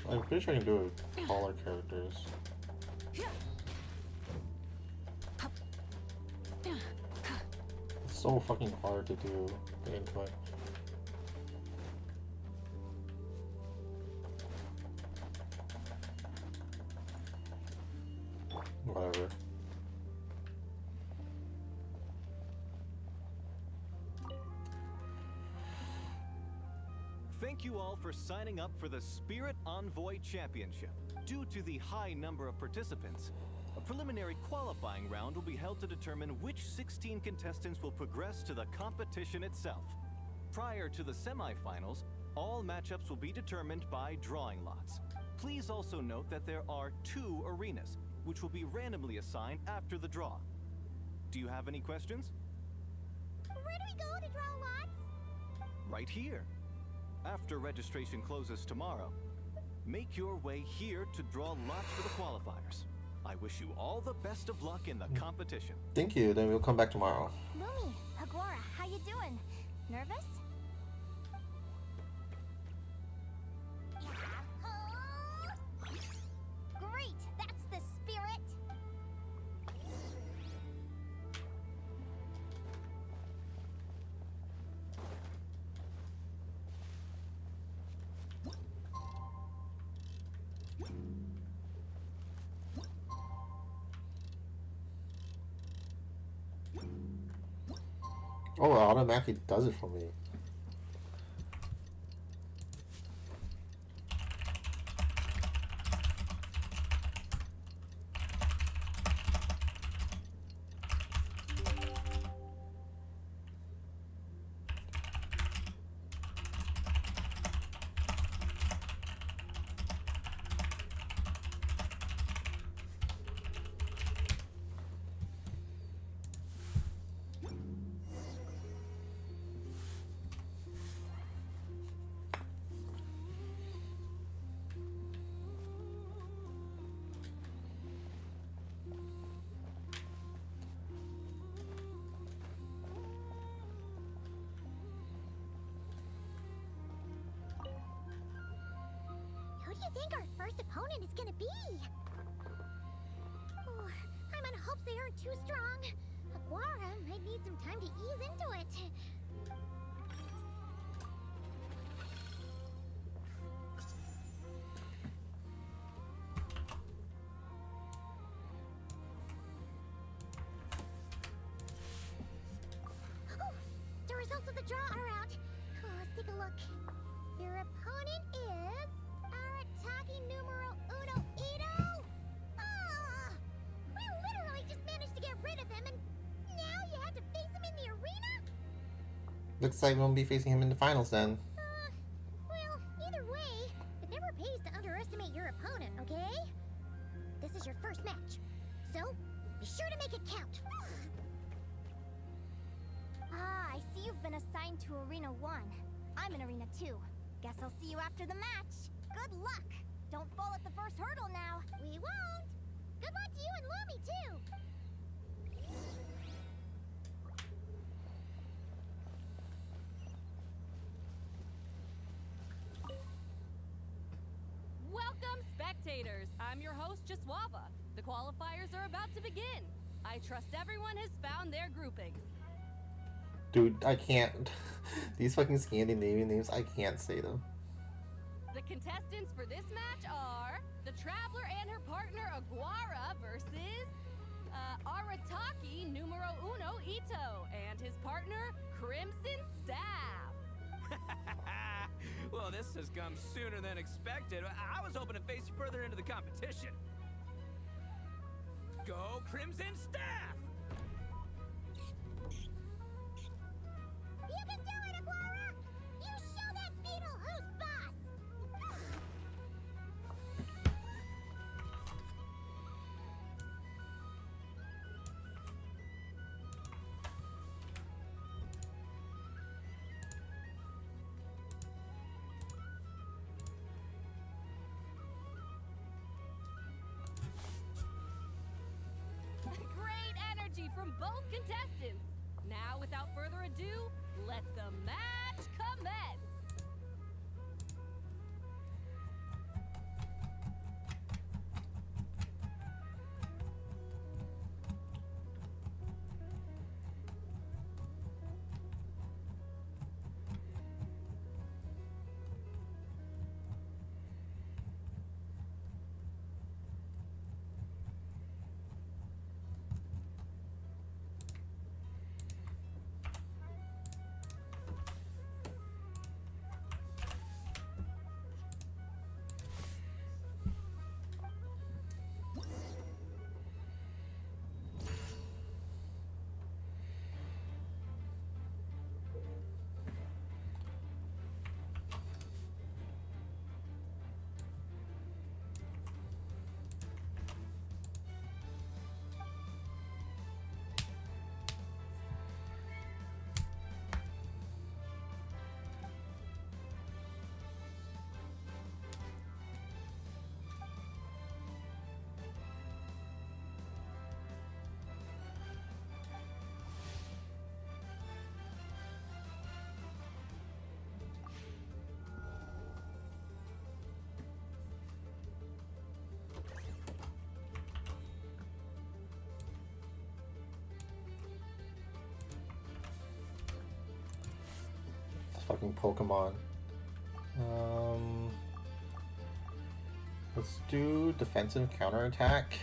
I'm pretty sure I can do it with taller characters. It's so fucking hard to do the input. Whatever. Thank you all for signing up for the Spirit Envoy Championship. Due to the high number of participants, a preliminary qualifying round will be held to determine which 16 contestants will progress to the competition itself. Prior to the semifinals, all matchups will be determined by drawing lots. Please also note that there are 2 arenas, which will be randomly assigned after the draw. Do you have any questions? Where do we go to draw lots? Right here. After registration closes tomorrow, make your way here to draw lots for the qualifiers. I wish you all the best of luck in the competition. Thank you, then we'll come back tomorrow. Lumi, Agora, how you doing? Nervous? Great, that's the spirit. Oh, it automatically does it for me. you think our first opponent is gonna be? Oh, I'm in hopes they aren't too strong. Aguara might need some time to ease into it. Oh, the results of the draw are out. Oh, let's take a look. Your opponent is Arataki numero uno Ito. Ah, we literally just managed to get rid of him, and now you have to face him in the arena? Looks like we won't be facing him in the finals then. Well, either way, it never pays to underestimate your opponent, okay? This is your first match, so be sure to make it count. Ah, I see you've been assigned to Arena 1. I'm in Arena 2. Guess I'll see you after the match. Good luck! Don't fall at the first hurdle now. We won't. Good luck to you and Lumi, too. Welcome, spectators. I'm your host, Jaswava. The qualifiers are about to begin. I trust everyone has found their groupings. Dude, I can't. These fucking Scandinavian names, I can't say them. The contestants for this match are the Traveler and her partner Aguara versus Arataki numero uno Ito and his partner Crimson Staff. Well, this has come sooner than expected. I was hoping to face you further into the competition. Go Crimson Staff! You can do it, Aguara! You show that beetle who's boss! Great energy from both contestants. Now, without further ado, let the match commence. Fucking Pokemon. Let's do defensive counterattack.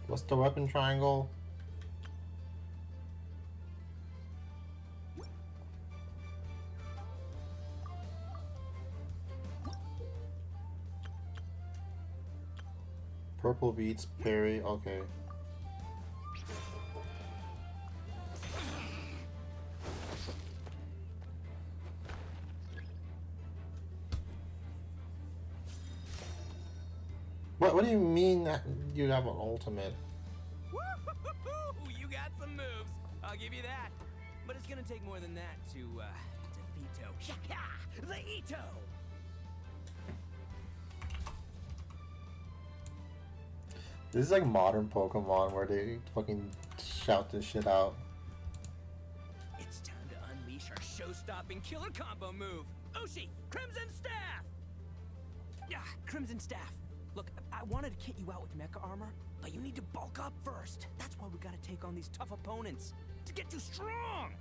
What's the weapon triangle? Purple beats parry. Okay. What do you mean that you have an ultimate? Woo-hoo-hoo-hoo! You got some moves. I'll give you that. But it's gonna take more than that to defeat the Ito. This is like modern Pokemon where they fucking shout this shit out. It's time to unleash our show-stopping killer combo move. Ushi, Crimson Staff! Yeah, Crimson Staff. Look, I wanted to kit you out with mecha armor, but you need to bulk up first. That's why we gotta take on these tough opponents, to get you strong!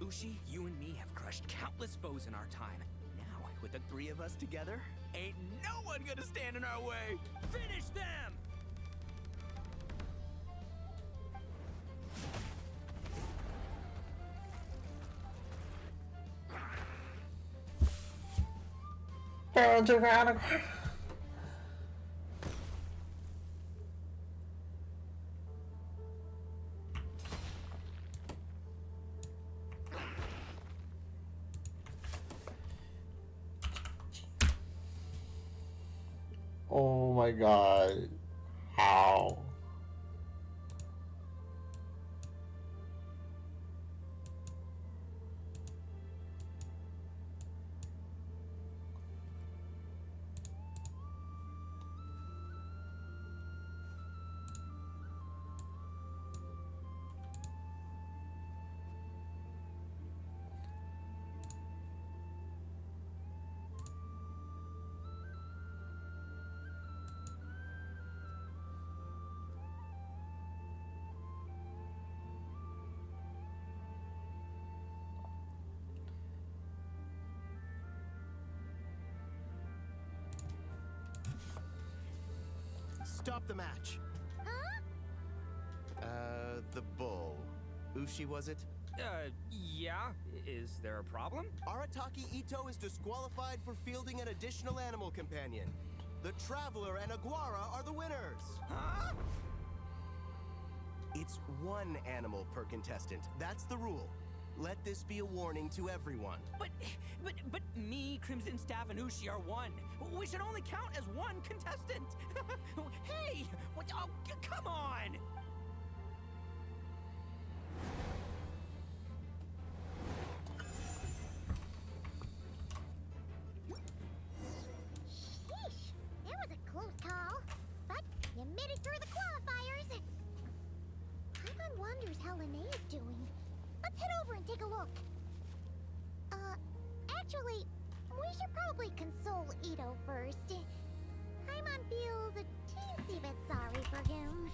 Ushi, you and me have crushed countless foes in our time. Now, with the three of us together, ain't no one gonna stand in our way! Finish them! Oh my god. How? Stop the match. The bull. Ushi, was it? Yeah? Is there a problem? Arataki Ito is disqualified for fielding an additional animal companion. The Traveler and Aguara are the winners. Huh? It's one animal per contestant. That's the rule. Let this be a warning to everyone. But me, Crimson Staff, and Ushi are one. We should only count as one contestant. Hey! What? Oh, come on! Sheesh, that was a close call. But you made it through the qualifiers. Paimon wonders how Linnea's doing. Let's head over and take a look. Actually, we should probably console Ito first. Paimon feels a teensy bit sorry for him.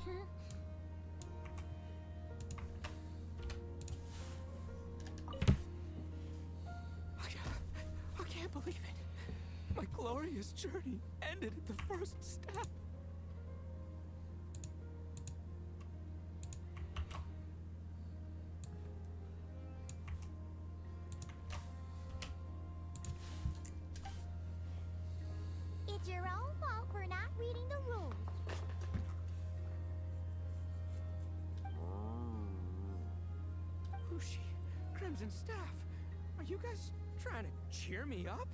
I can't believe it. My glorious journey ended at the first step. It's your own fault for not reading the rules. Ushi, Crimson Staff, are you guys trying to cheer me up?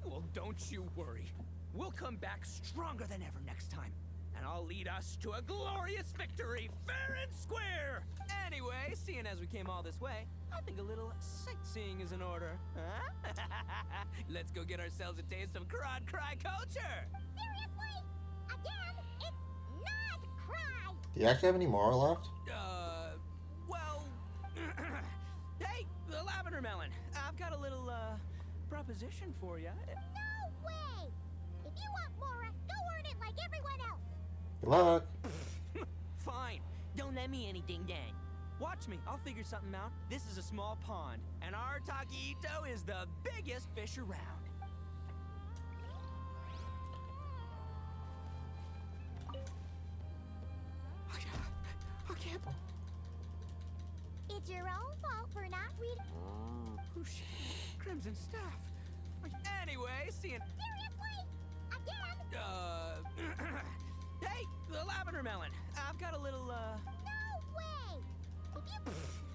Well, don't you worry. We'll come back stronger than ever next time. And I'll lead us to a glorious victory, fair and square! Anyway, seeing as we came all this way, I think a little sightseeing is in order. Huh? Let's go get ourselves a taste of Crod Cry culture! Seriously? Again, it's not cry! Do you actually have any more left? Well... Hey, the Lavender Melon, I've got a little, proposition for you. No way! If you want Mora, go earn it like everyone else! Good luck. Fine. Don't let me anything then. Watch me. I'll figure something out. This is a small pond, and Arataki Ito is the biggest fish around. It's your own fault for not reading. Who's she? Crimson Staff. Anyway, seeing. Seriously? Again? Hey, the lavender melon. I've got a little, No way! If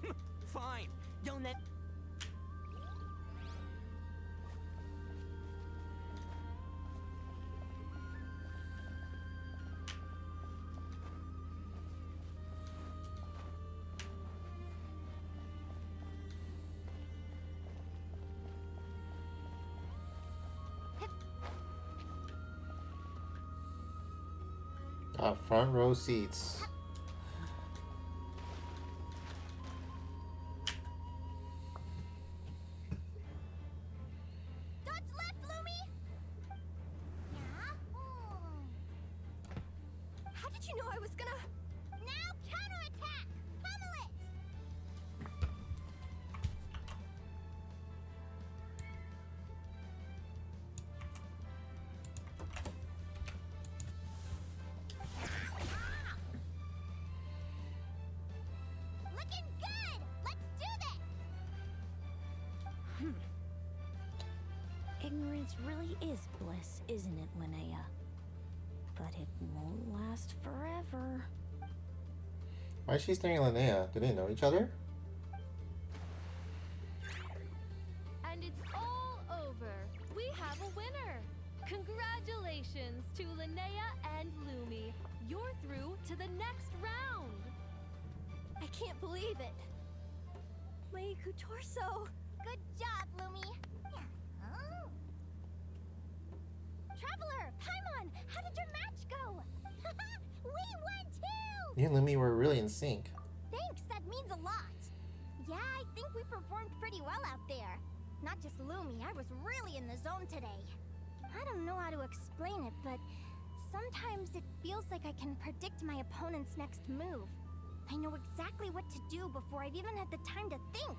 you... Fine. Don't let. Front row seats. Dodge left, Lumi! Yeah? How did you know I was gonna... Now counterattack! Pummel it! Looking good! Let's do this! Ignorance really is bliss, isn't it, Linnea? But it won't last forever. Why is she staring at Linnea? Do they know each other? And it's all over. We have a winner. Congratulations to Linnea and Lumi. You're through to the next round. I can't believe it. My torso. Good job, Lumi. Oh. Traveler, Paimon, how did your match go? We won too! You and Lumi were really in sync. Thanks, that means a lot. Yeah, I think we performed pretty well out there. Not just Lumi, I was really in the zone today. I don't know how to explain it, but sometimes it feels like I can predict my opponent's next move. I know exactly what to do before I've even had the time to think.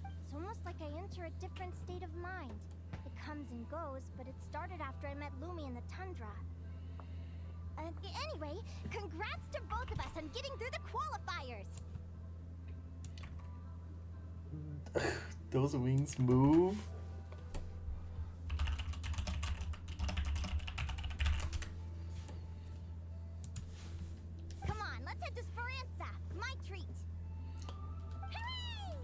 It's almost like I enter a different state of mind. It comes and goes, but it started after I met Lumi in the tundra. Anyway, congrats to both of us on getting through the qualifiers! Those wings move. Come on, let's head to Speranza! My treat! Hooray!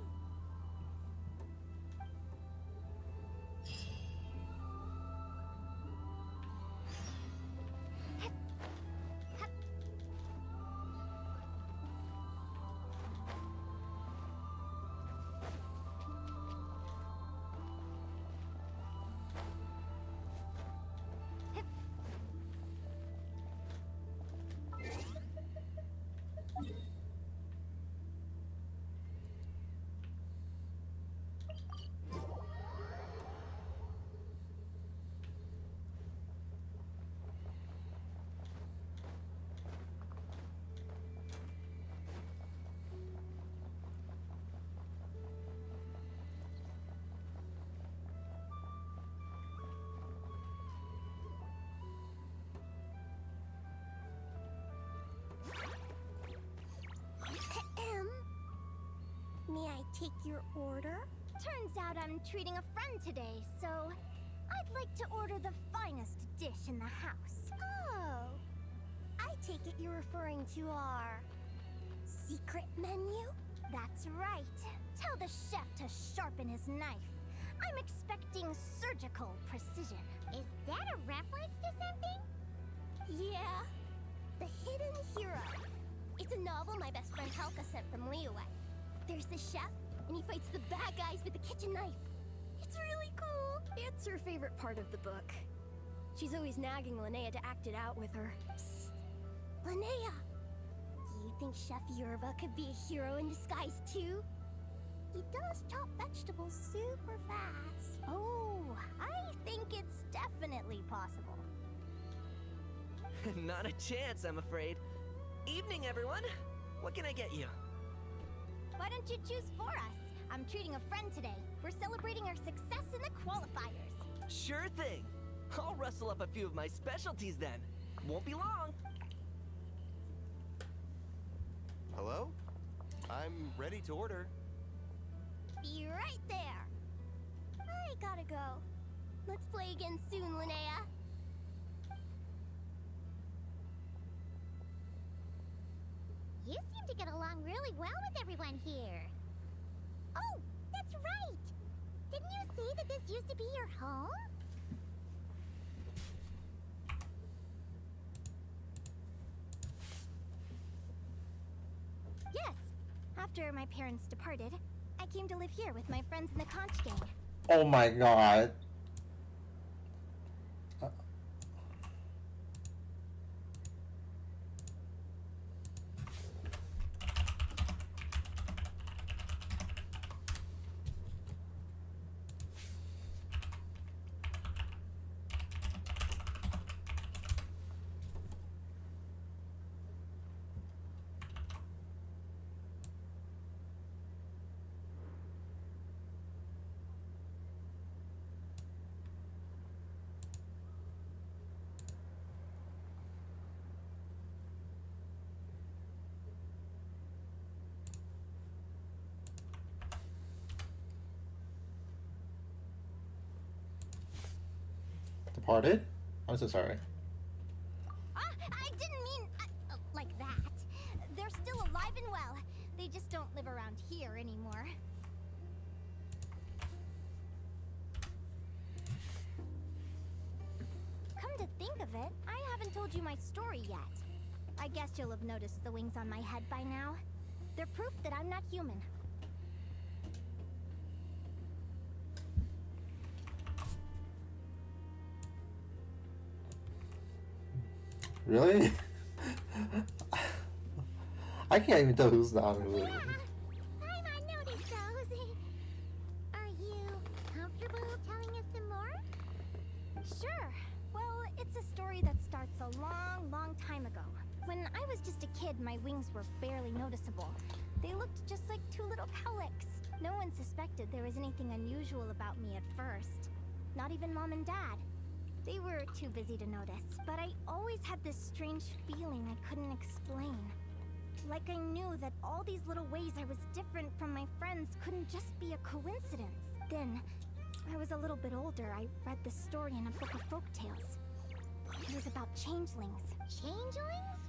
May I take your order? Turns out I'm treating a friend today, so I'd like to order the finest dish in the house. Oh, I take it you're referring to our secret menu? That's right. Tell the chef to sharpen his knife. I'm expecting surgical precision. Is that a reference to something? Yeah. The Hidden Hero. It's a novel my best friend Helka sent from Liyue. There's the chef, and he fights the bad guys with the kitchen knife. It's really cool. It's her favorite part of the book. She's always nagging Linnea to act it out with her. Psst. Linnea! Do you think Chef Yerba could be a hero in disguise too? He does chop vegetables super fast. Oh, I think it's definitely possible. Not a chance, I'm afraid. Evening, everyone. What can I get you? Why don't you choose for us? I'm treating a friend today. We're celebrating our success in the qualifiers. Sure thing. I'll rustle up a few of my specialties then. Won't be long. Hello? I'm ready to order. Be right there. I gotta go. Let's play again soon, Linnea. You seem to get along really well with everyone here. Oh, that's right! Didn't you say that this used to be your home? Yes. After my parents departed, I came to live here with my friends in the conch gang. Oh my god. Departed? I'm so sorry. I didn't mean like that. They're still alive and well. They just don't live around here anymore. Come to think of it, I haven't told you my story yet. I guess you'll have noticed the wings on my head by now. They're proof that I'm not human. Really? I can't even tell who's not who is. I'm on notice, those. Are you comfortable telling us some more? Sure. Well, it's a story that starts a long, long time ago. When I was just a kid, my wings were barely noticeable. They looked just like two little cowlicks. No one suspected there was anything unusual about me at first. Not even Mom and Dad. They were too busy to notice, but I always had this strange feeling I couldn't explain. Like I knew that all these little ways I was different from my friends couldn't just be a coincidence. Then, I was a little bit older, I read this story in a book of folktales. It was about changelings. Changelings?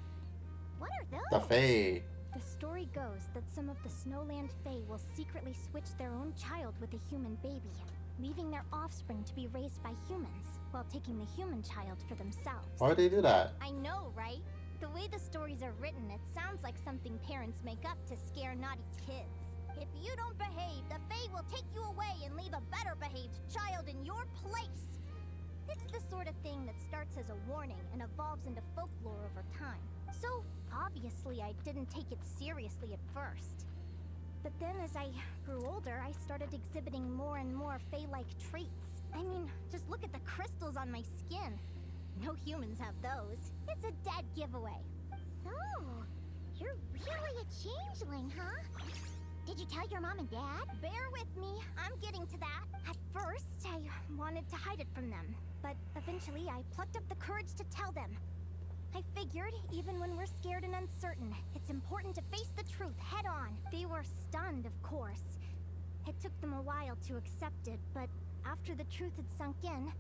What are those? The Fae. The story goes that some of the Snowland Fae will secretly switch their own child with a human baby, leaving their offspring to be raised by humans, while taking the human child for themselves. Why would they do that? I know, right? The way the stories are written, it sounds like something parents make up to scare naughty kids. If you don't behave, the Fae will take you away and leave a better behaved child in your place. It's the sort of thing that starts as a warning and evolves into folklore over time. So, obviously I didn't take it seriously at first. But then as I grew older, I started exhibiting more and more Fae-like traits. I mean, just look at the crystals on my skin. No humans have those. It's a dead giveaway. So, you're really a changeling, huh? Did you tell your mom and dad? Bear with me, I'm getting to that. At first, I wanted to hide it from them. But eventually, I plucked up the courage to tell them. I figured, even when we're scared and uncertain, it's important to face the truth head on. They were stunned, of course. It took them a while to accept it, but after the truth had sunk in,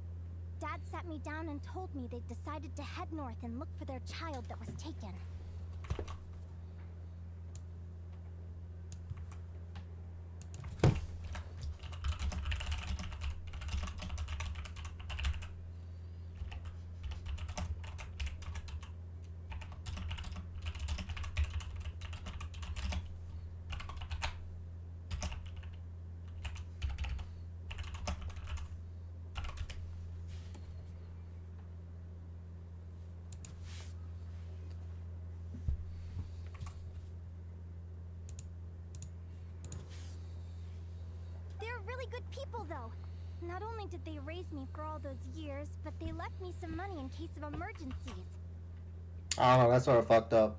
Dad sat me down and told me they'd decided to head north and look for their child that was taken. Really good people, though. Not only did they raise me for all those years, but they left me some money in case of emergencies. I don't know, that's sort of fucked up.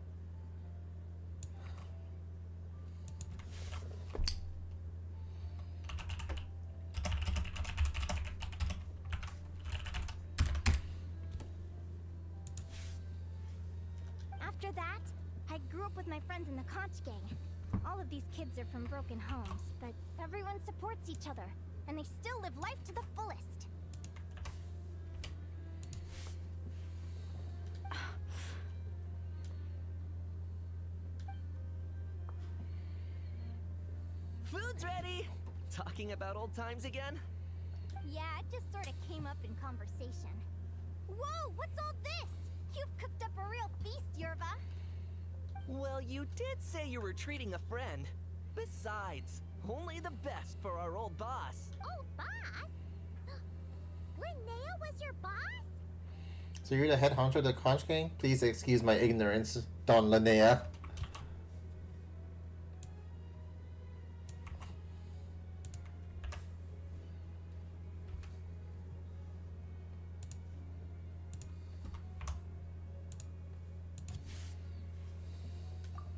grew up with my friends in the Conch gang. All of these kids are from broken homes, but everyone supports each other, and they still live life to the fullest. Food's ready! Talking about old times again? Yeah, it just sort of came up in conversation. Whoa, what's all this? You've cooked up a real feast, Yerva. Well, you did say you were treating a friend. Besides, only the best for our old boss. Oh, boss? Linnea was your boss? So you're the head honcho of the Conch Gang? Please excuse my ignorance, Don Linnea.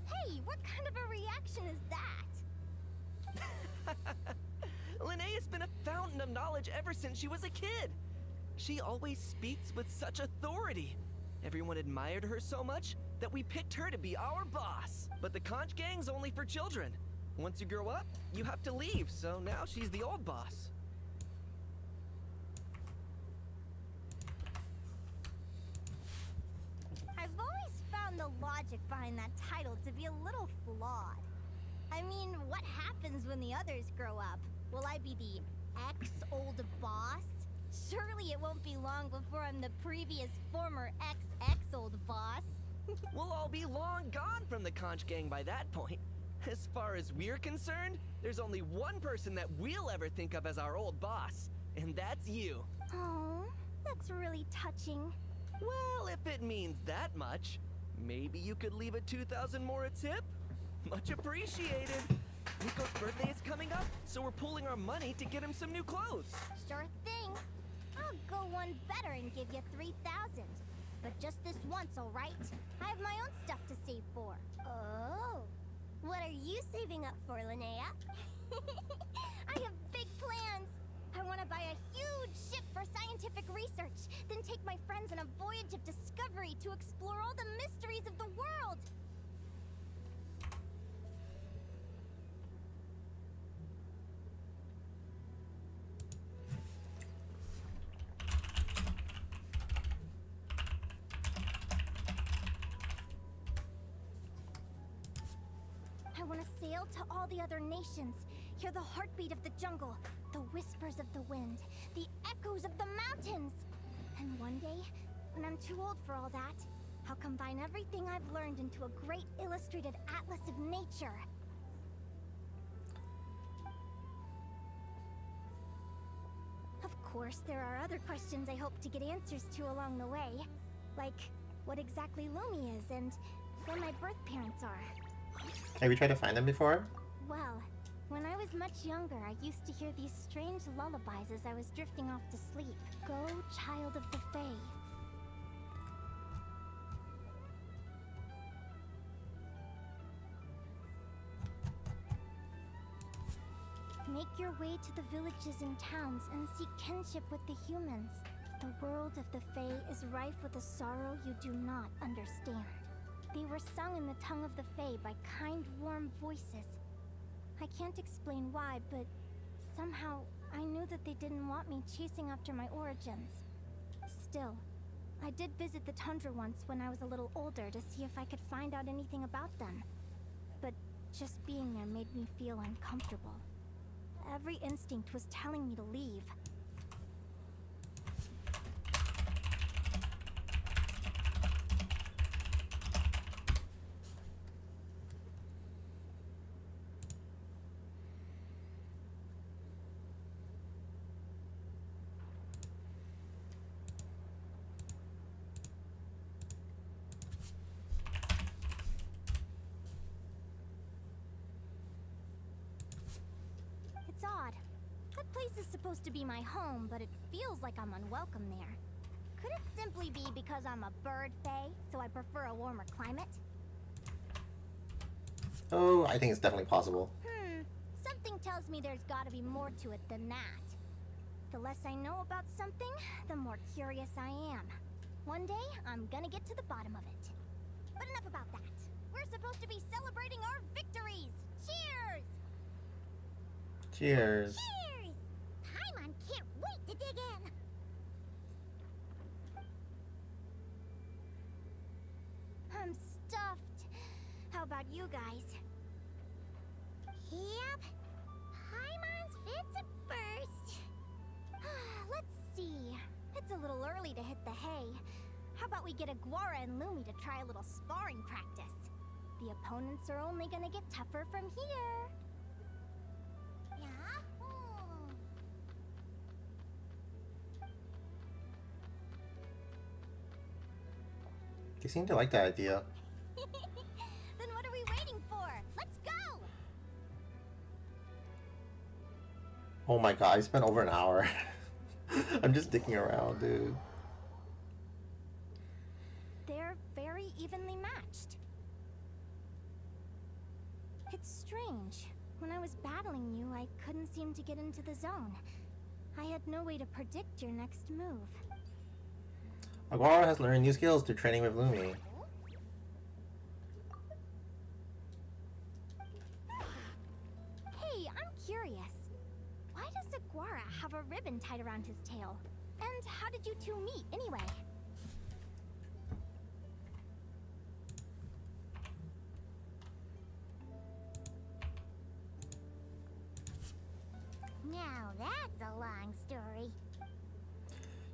Hey, what kind of a reaction is that? Linnea's been a fountain of knowledge ever since she was a kid. She always speaks with such authority. Everyone admired her so much that we picked her to be our boss. But the Conch Gang's only for children. Once you grow up, you have to leave, so now she's the old boss. I've always found the logic behind that title to be a little flawed. I mean, what happens when the others grow up? Will I be the ex-old boss? Surely it won't be long before I'm the previous former ex-old boss. We'll all be long gone from the Conch Gang by that point. As far as we're concerned, there's only one person that we'll ever think of as our old boss, and that's you. Oh, that's really touching. Well, if it means that much, maybe you could leave a 2,000 more a tip? Much appreciated. Nico's birthday is coming up, so we're pooling our money to get him some new clothes. Sure thing. I'll go one better and give you 3,000. But just this once, all right? I have my own stuff to save for. Oh. What are you saving up for, Linnea? I have big plans. I want to buy a huge ship for scientific research, then take my friends on a voyage of discovery to explore all the mysteries of the world. I want to sail to all the other nations, hear the heartbeat of the jungle, the whispers of the wind, the echoes of the mountains. And one day, when I'm too old for all that, I'll combine everything I've learned into a great illustrated atlas of nature. Of course, there are other questions I hope to get answers to along the way. Like, what exactly Lumi is and where my birth parents are. Have you tried to find them before? Well, when I was much younger, I used to hear these strange lullabies as I was drifting off to sleep. Go, child of the Fae. Make your way to the villages and towns and seek kinship with the humans. The world of the Fae is rife with a sorrow you do not understand. They were sung in the tongue of the Fae by kind, warm voices. I can't explain why, but somehow I knew that they didn't want me chasing after my origins. Still, I did visit the tundra once when I was a little older to see if I could find out anything about them. But just being there made me feel uncomfortable. Every instinct was telling me to leave. It's odd. That place is supposed to be my home, but it feels like I'm unwelcome there. Could it simply be because I'm a bird fae, so I prefer a warmer climate? Oh, I think it's definitely possible. Something tells me there's gotta be more to it than that. The less I know about something, the more curious I am. One day, I'm gonna get to the bottom of it. But enough about that. We're supposed to be celebrating our victories! Cheers! Cheers. Cheers! Paimon can't wait to dig in! I'm stuffed. How about you guys? Yep. Paimon's fit to burst. Let's see. It's a little early to hit the hay. How about we get Aguara and Lumi to try a little sparring practice? The opponents are only gonna get tougher from here. Yahoo! They seem to like that idea. Then what are we waiting for? Let's go! Oh my god, I spent over an hour. I'm just dicking around, dude. They're very evenly matched. It's strange. When I was battling you, I couldn't seem to get into the zone. I had no way to predict your next move. Aguara has learned new skills through training with Lumi. Hey, I'm curious. Why does Aguara have a ribbon tied around his tail? And how did you two meet, anyway? Now that's a long story.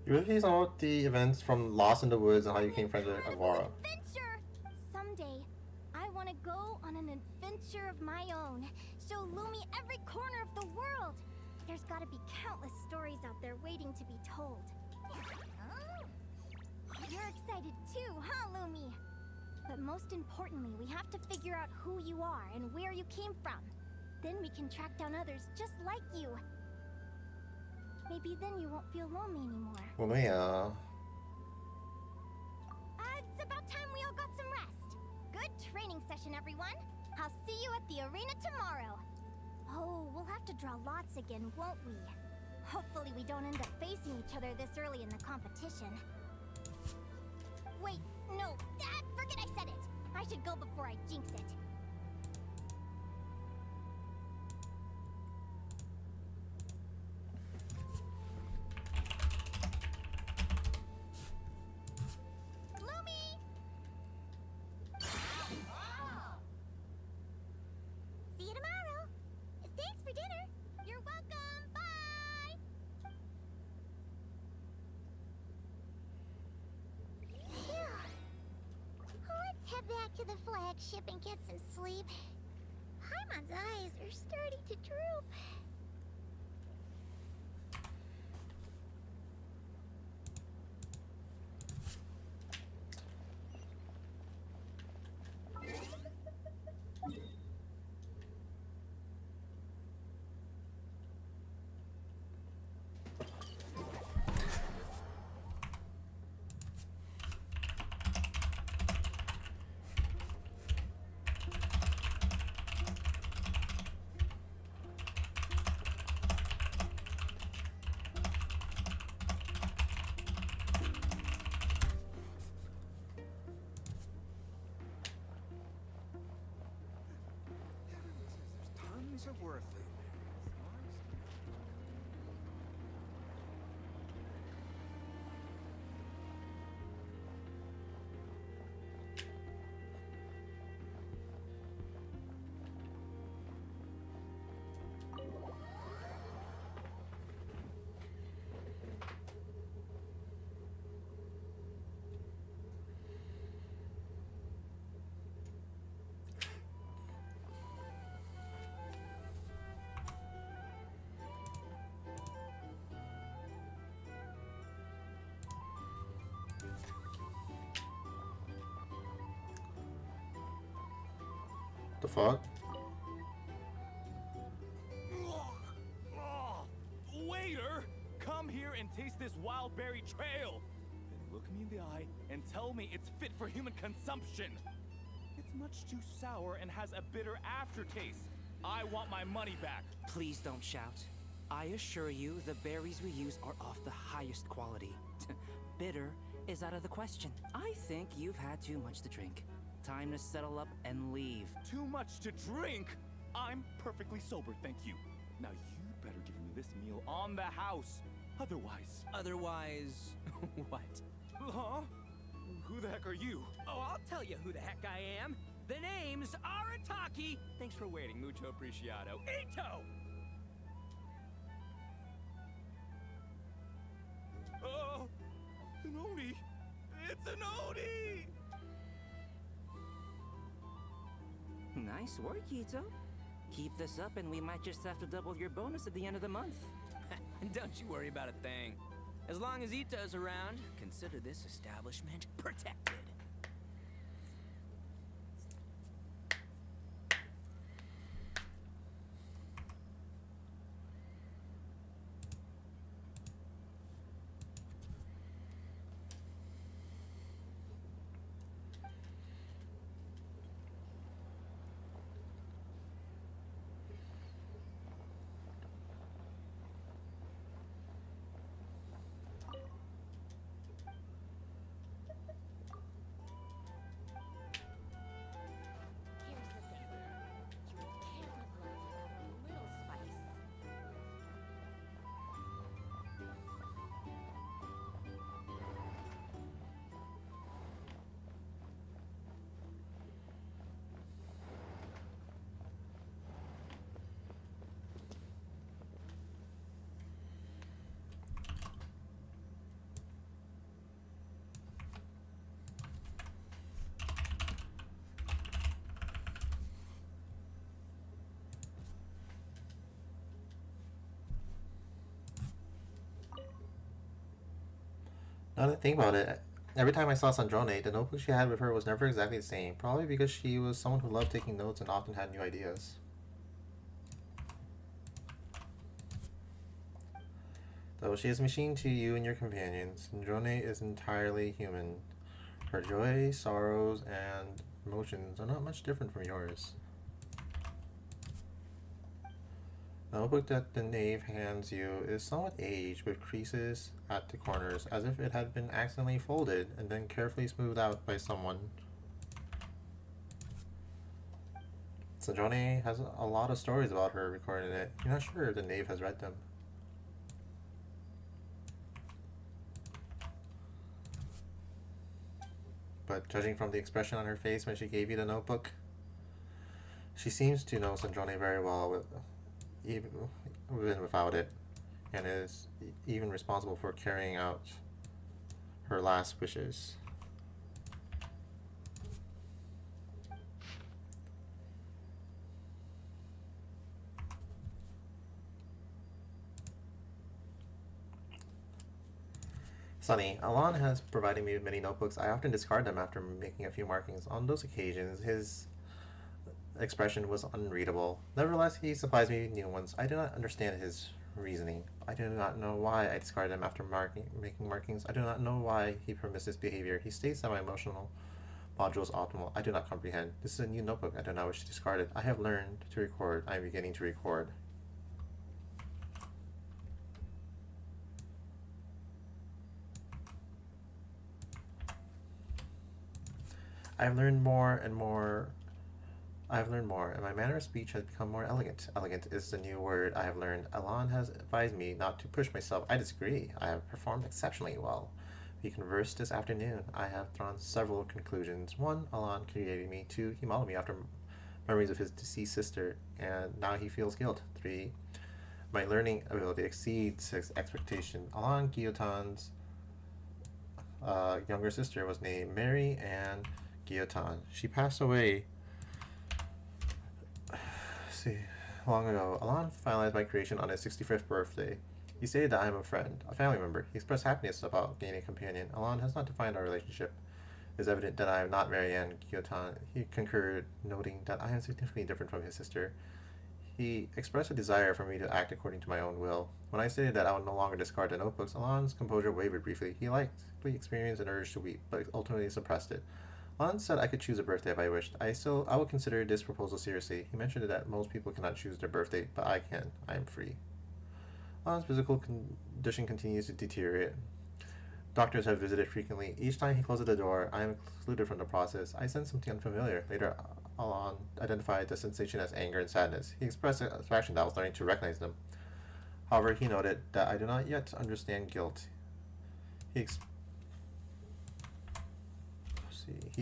You really saw the events from Lost in the Woods and how you became friends with Aguara. Adventure! Someday, I want to go on an adventure of my own. Show Lumi every corner of the world. There's got to be countless stories out there waiting to be told. You're excited too, huh, Lumi? But most importantly, we have to figure out who you are and where you came from. Then we can track down others just like you. Maybe then you won't feel lonely anymore. Linnea. It's about time we all got some rest. Good training session, everyone. I'll see you at the arena tomorrow. Oh, we'll have to draw lots again, won't we? Hopefully we don't end up facing each other this early in the competition. Wait, no, forget I said it. I should go before I jinx it. See you tomorrow. Thanks for dinner. You're welcome. Bye. Phew. Let's head back to the flagship and get some sleep. Paimon's eyes are starting to droop. Tons of work. The fuck? Waiter! Come here and taste this wild berry trail! Then look me in the eye and tell me it's fit for human consumption! It's much too sour and has a bitter aftertaste. I want my money back. Please don't shout. I assure you, the berries we use are of the highest quality. Bitter is out of the question. I think you've had too much to drink. Time to settle up and leave. Too much to drink? I'm perfectly sober, thank you. Now you better give me this meal on the house. Otherwise... Otherwise... what? Huh? Who the heck are you? Oh, I'll tell you who the heck I am. The name's Arataki. Thanks for waiting, mucho apreciado. Ito! Oh, an Oni! It's an Oni! Nice work, Ito. Keep this up and we might just have to double your bonus at the end of the month. Don't you worry about a thing. As long as Ito's around, consider this establishment protected. Now that I think about it, every time I saw Sandrone, the notebook she had with her was never exactly the same, probably because she was someone who loved taking notes and often had new ideas. Though she is a machine to you and your companions, Sandrone is entirely human. Her joy, sorrows, and emotions are not much different from yours. The notebook that the knave hands you is somewhat aged, with creases at the corners, as if it had been accidentally folded and then carefully smoothed out by someone. Sandrone has a lot of stories about her recorded in it. You're not sure if the knave has read them. But judging from the expression on her face when she gave you the notebook, she seems to know Sandrone very well, even without it, and is even responsible for carrying out her last wishes. Sunny, Alon has provided me with many notebooks. I often discard them after making a few markings. On those occasions, his expression was unreadable. Nevertheless, he supplies me with new ones. I do not understand his reasoning. I do not know why I discard them after making markings. I do not know why he permits this behavior. He states that my emotional module is optimal. I do not comprehend. This is a new notebook. I do not wish to discard it. I have learned to record. I am beginning to record. I have learned more, and my manner of speech has become more elegant. Elegant is the new word I have learned. Alon has advised me not to push myself. I disagree. I have performed exceptionally well. We conversed this afternoon. I have drawn several conclusions. 1, Alon created me. 2, he modeled me after memories of his deceased sister, and now he feels guilt. 3, my learning ability exceeds his expectation. Alon Guillotin's younger sister was named Mary Ann Guillotin. She passed away long ago. Alon finalized my creation on his 65th birthday. He stated that I am a friend, a family member. He expressed happiness about gaining a companion. Alon has not defined our relationship. It is evident that I am not Marianne Guillotin. He concurred, noting that I am significantly different from his sister. He expressed a desire for me to act according to my own will. When I stated that I would no longer discard the notebooks, Alon's composure wavered briefly. He likely experienced an urge to weep, but ultimately suppressed it. Alon said I could choose a birthday if I wished. I will consider this proposal seriously. He mentioned that most people cannot choose their birthday, but I can. I am free. Alon's physical condition continues to deteriorate. Doctors have visited frequently. Each time he closes the door, I am excluded from the process. I sense something unfamiliar. Later, Alon identified the sensation as anger and sadness. He expressed satisfaction that I was starting to recognize them. However, he noted that I do not yet understand guilt. He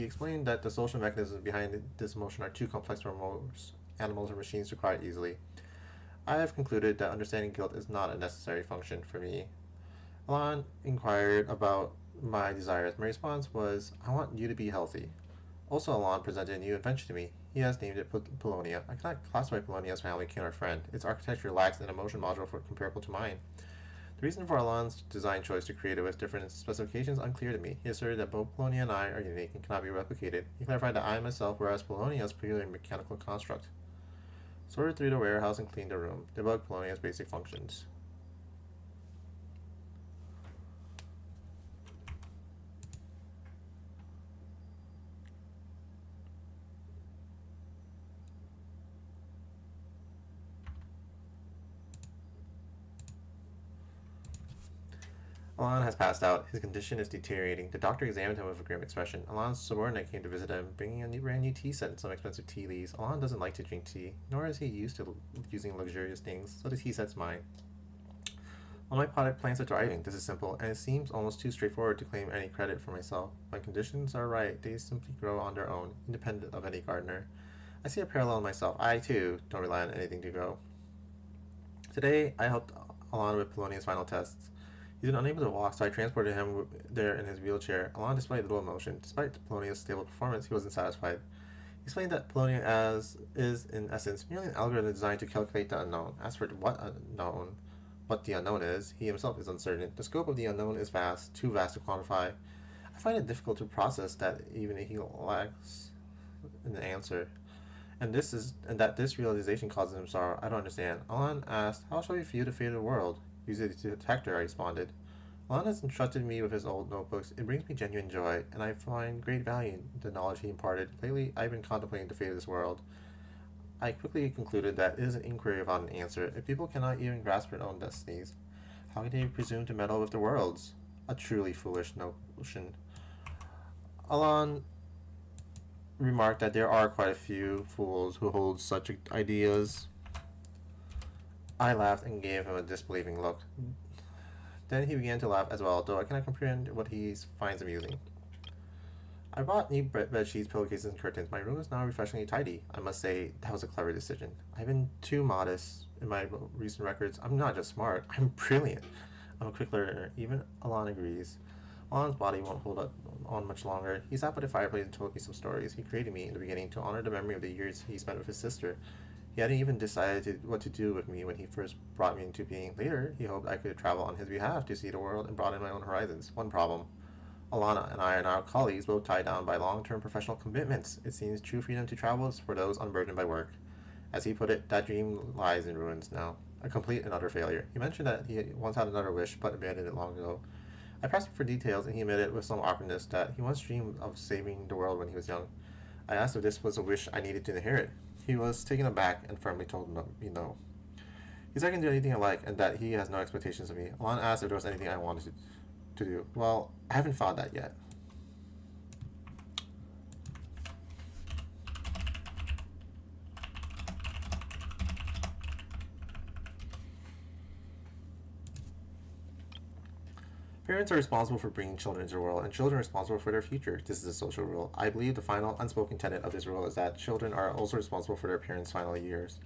explained that the social mechanisms behind this emotion are too complex for most animals or machines to acquire easily. I have concluded that understanding guilt is not a necessary function for me. Alon inquired about my desires. My response was, I want you to be healthy. Also, Alon presented a new invention to me. He has named it Polonia. I cannot classify Polonia as family, kin, or friend. Its architecture lacks an emotion module comparable to mine. The reason for Alon's design choice to create it with different specifications is unclear to me. He asserted that both Polonia and I are unique and cannot be replicated. He clarified that I am myself, whereas Polonia is purely a mechanical construct. Sorted through the warehouse and cleaned the room. Debugged Polonia's basic functions. Alon has passed out. His condition is deteriorating. The doctor examined him with a grim expression. Alon's subordinate came to visit him, bringing a brand new tea set and some expensive tea leaves. Alon doesn't like to drink tea, nor is he used to using luxurious things, so the tea set's mine. All my potted plants are thriving. This is simple, and it seems almost too straightforward to claim any credit for myself. When conditions are right, they simply grow on their own, independent of any gardener. I see a parallel in myself. I, too, don't rely on anything to grow. Today, I helped Alon with Polonia's final tests. He's been unable to walk, so I transported him there in his wheelchair. Alon displayed little emotion. Despite Polonia's stable performance, he wasn't satisfied. He explained that Polonia is, in essence, merely an algorithm designed to calculate the unknown. As for what the unknown is, he himself is uncertain. The scope of the unknown is vast, too vast to quantify. I find it difficult to process that even if he lacks an answer. And that this realization causes him sorrow. I don't understand. Alon asked, how shall we view the fate of the world? Use the detector, I responded. Alon has entrusted me with his old notebooks. It brings me genuine joy, and I find great value in the knowledge he imparted. Lately, I've been contemplating the fate of this world. I quickly concluded that it is an inquiry without an answer. If people cannot even grasp their own destinies, how can they presume to meddle with the world's? A truly foolish notion. Alon remarked that there are quite a few fools who hold such ideas. I laughed and gave him a disbelieving look. Then he began to laugh as well, though I cannot comprehend what he finds amusing. I bought new bed sheets, pillowcases, and curtains. My room is now refreshingly tidy. I must say, that was a clever decision. I've been too modest in my recent records. I'm not just smart, I'm brilliant. I'm a quick learner. Even Alon agrees. Alon's body won't hold up on much longer. He sat by the fireplace and told me some stories. He created me in the beginning to honor the memory of the years he spent with his sister. He hadn't even decided what to do with me when he first brought me into being. Later, he hoped I could travel on his behalf to see the world and broaden my own horizons. One problem. Alana and I are now colleagues, both tied down by long-term professional commitments. It seems true freedom to travel is for those unburdened by work. As he put it, that dream lies in ruins now. A complete and utter failure. He mentioned that he once had another wish, but abandoned it long ago. I pressed him for details, and he admitted with some awkwardness that he once dreamed of saving the world when he was young. I asked if this was a wish I needed to inherit. He was taken aback and firmly told me no. He said I can do anything I like, and that he has no expectations of me. Alon asked if there was anything I wanted to do. Well, I haven't found that yet. Parents are responsible for bringing children into the world, and children are responsible for their future. This is a social rule. I believe the final unspoken tenet of this rule is that children are also responsible for their parents' final years.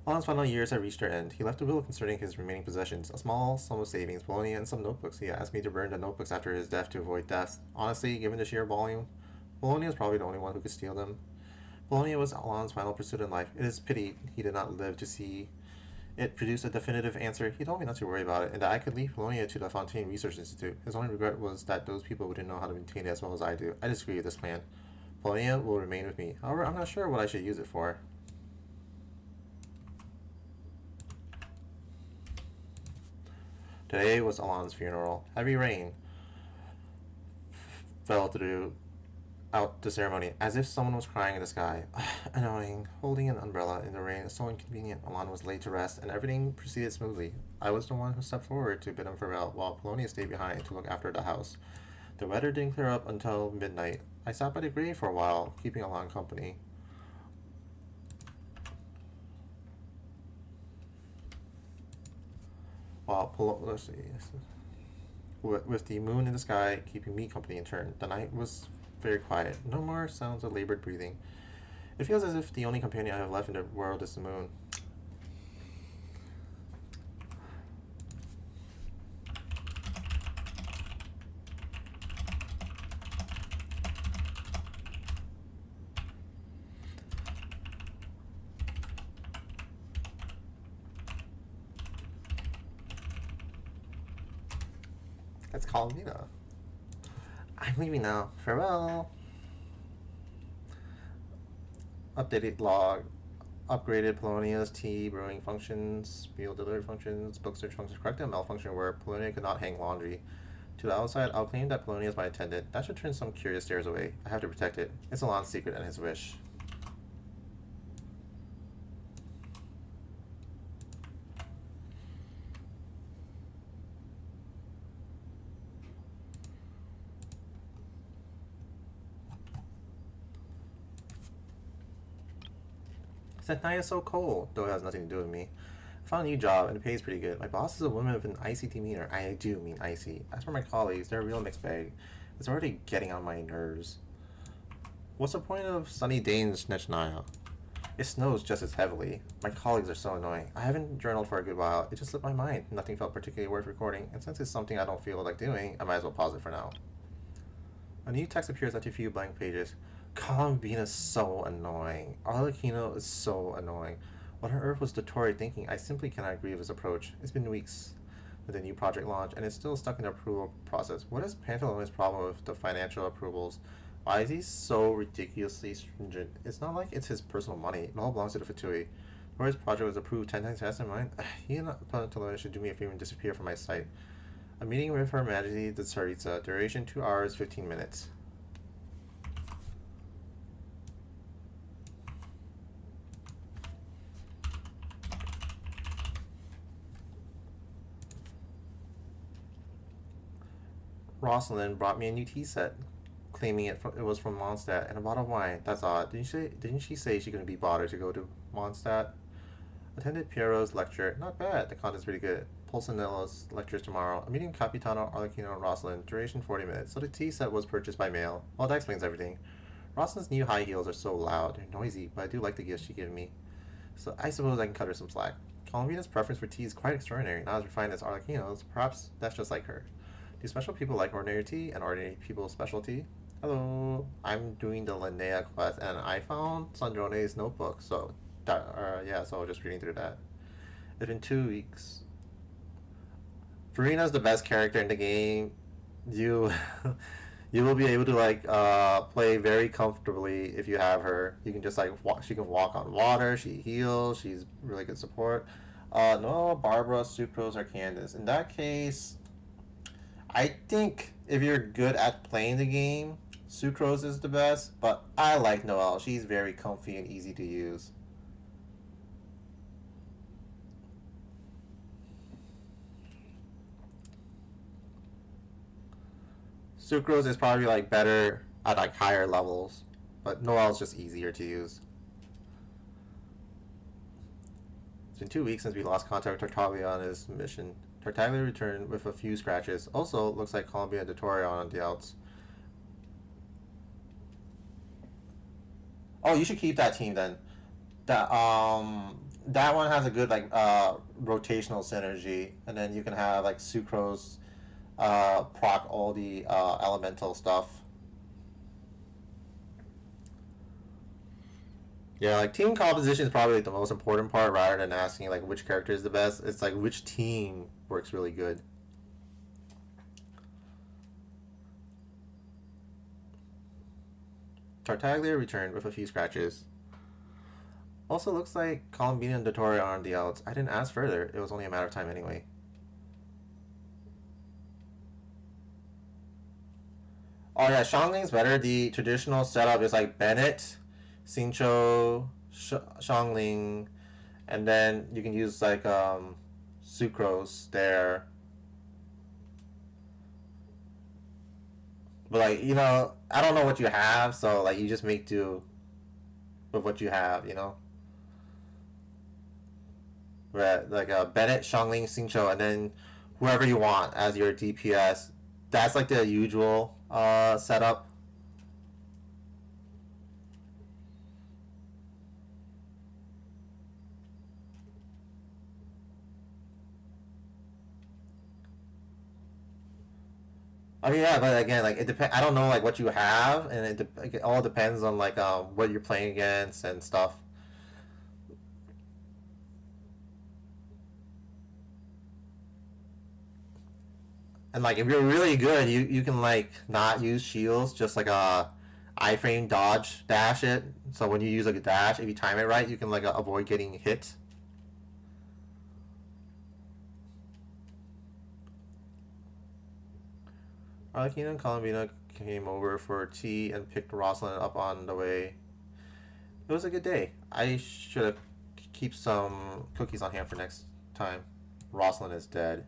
Alon's final years had reached their end. He left a will concerning his remaining possessions, a small sum of savings, Bologna, and some notebooks. He asked me to burn the notebooks after his death to avoid theft. Honestly, given the sheer volume, Bologna was probably the only one who could steal them. Bologna was Alon's final pursuit in life. It is pity he did not live to see it produce a definitive answer. He told me not to worry about it, and that I could leave Bologna to the Fontaine Research Institute. His only regret was that those people wouldn't know how to maintain it as well as I do. I disagree with this plan. Bologna will remain with me. However, I'm not sure what I should use it for. Today was Alon's funeral. Heavy rain fell through out the ceremony, as if someone was crying in the sky. Annoying. Holding an umbrella in the rain is so inconvenient. Alon was laid to rest, and everything proceeded smoothly. I was the one who stepped forward to bid him farewell, while Polonius stayed behind to look after the house. The weather didn't clear up until midnight. I sat by the grave for a while, keeping Alon company. Let's see. With the moon in the sky keeping me company in turn, the night was very quiet. No more sounds of labored breathing. It feels as if the only companion I have left in the world is the moon. Let's call Nina. I'm leaving now. Farewell. Updated log. Upgraded Polonia's tea brewing functions, meal delivery functions, book search functions corrected, malfunction where Polonia could not hang laundry. To the outside, I'll claim that Polonia is my attendant. That should turn some curious stares away. I have to protect it. It's Alon's secret and his wish. Sentnaya is so cold, though it has nothing to do with me. I found a new job, and the pay is pretty good. My boss is a woman with an icy demeanor. I do mean icy. As for my colleagues, they're a real mixed bag. It's already getting on my nerves. What's the point of sunny day in Snechnaya? It snows just as heavily. My colleagues are so annoying. I haven't journaled for a good while. It just slipped my mind. Nothing felt particularly worth recording, and since it's something I don't feel like doing, I might as well pause it for now. A new text appears after a few blank pages. Columbine is so annoying. Arlecchino is so annoying. What on earth was Dottore thinking? I simply cannot agree with his approach. It's been weeks with the new project launch, and it's still stuck in the approval process. What is Pantalone's problem with the financial approvals? Why is he so ridiculously stringent? It's not like it's his personal money. It all belongs to the Fatui. Dottore's project was approved 10 times faster than mine. He and Pantalone should do me a favor and disappear from my sight. A meeting with Her Majesty the Tsaritsa. Duration 2 hours, 15 minutes. Rosalind brought me a new tea set, claiming it was from Mondstadt, and a bottle of wine. That's odd. Didn't she say she couldn't be bothered to go to Mondstadt? Attended Piero's lecture. Not bad. The content's pretty good. Pulcinella's lectures tomorrow. A meeting Capitano, Arlecchino, and Rosalind. Duration 40 minutes. So the tea set was purchased by mail. Well, that explains everything. Rosalind's new high heels are so loud. They're noisy, but I do like the gifts she gave me. So I suppose I can cut her some slack. Columbina's preference for tea is quite extraordinary. Not as refined as Arlecchino's. Perhaps that's just like her. Do special people like ordinary tea and ordinary people special tea? Hello, I'm doing the Linnea quest and I found Sandrone's notebook, so so just reading through that. It's been 2 weeks. Farina's the best character in the game. You will be able to play very comfortably if you have her. You can just walk. She can walk on water. She heals. She's really good support. No, Barbara, Sucrose, or Candace. In that case, I think if you're good at playing the game, Sucrose is the best, but I like Noelle. She's very comfy and easy to use. Sucrose is probably better at higher levels, but Noelle's just easier to use. It's been 2 weeks since we lost contact with Tartaglia on his mission. Tartaglia returned with a few scratches. Also, looks like Columbia and Dottore on the outs. Oh, you should keep that team then. That one has a good rotational synergy, and then you can have Sucrose proc all the elemental stuff. Yeah, team composition is probably the most important part rather than asking which character is the best. It's which team works really good. Tartaglia returned with a few scratches. Also looks like Columbina and Dottore are on the outs. I didn't ask further. It was only a matter of time anyway. Oh yeah, Xiangling's better. The traditional setup is like Bennett, Xingqiu, Xiangling, and then you can use like sucrose there. But like, you know, I don't know what you have, so like you just make do with what you have, you know. Right, like Bennett, Xiangling, Xingqiu, and then whoever you want as your DPS. That's like the usual setup. I mean, yeah, but again, like it depends. I don't know like what you have, and it all depends on like what you're playing against and stuff. And like if you're really good, you can like not use shields, just like iframe dodge dash it. So when you use like a dash, if you time it right, you can like avoid getting hit. Arlecchino and Columbina came over for tea and picked Rosalind up on the way. It was a good day. I should have keep some cookies on hand for next time. Rosalind is dead.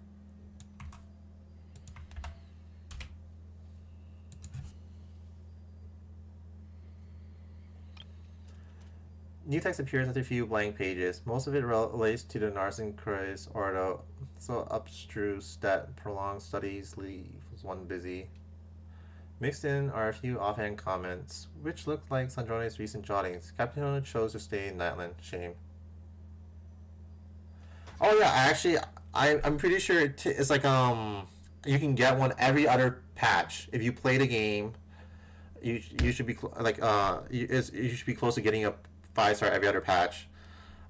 New text appears after a few blank pages. Most of it relates to the Narsenkreuz Ordo, so abstruse that prolonged studies leaves one busy. Mixed in are a few offhand comments, which look like Sandrone's recent jottings. Capitano chose to stay in Natlan. Shame. Oh yeah, I'm pretty sure it's like you can get one every other patch if you play the game. You should be you should be close to getting a 5-star every other patch.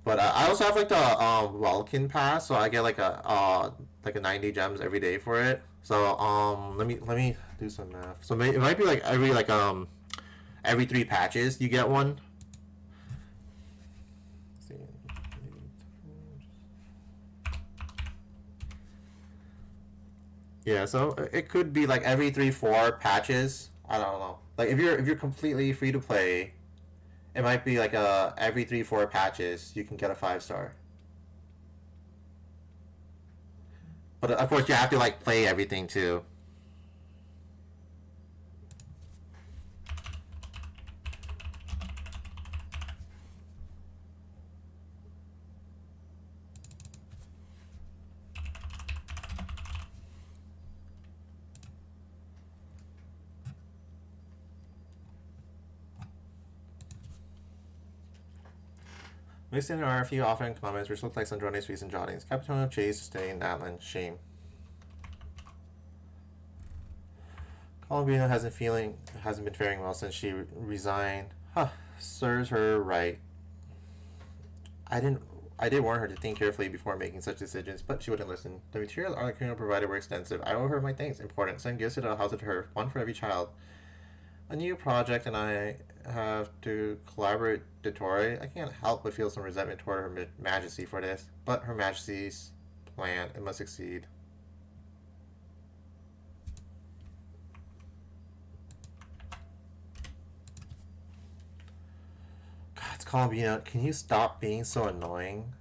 But I also have like the Welkin pass, so I get like a 90 gems every day for it. So let me do some math. So it might be like every 3 patches you get one. Yeah, so it could be like every 3-4 patches. I don't know. Like if you're completely free to play, it might be like every 3-4 patches you can get a 5-star. But of course you have to like play everything too. Mixed in are a few offhand comments which look like Sandrone's recent jottings. Capitano chased to stay in Natlan. Shame. Columbina hasn't been faring well since she resigned. Huh, serves her right. I did warn her to think carefully before making such decisions, but she wouldn't listen. The materials Arlecchino provided were extensive. I owe her my thanks. Important. Send gifts to the house to her, one for every child. A new project, and I have to collaborate with Dottore. I can't help but feel some resentment toward Her Majesty for this, but Her Majesty's plan, it must succeed. God, it's Columbina. Can you stop being so annoying?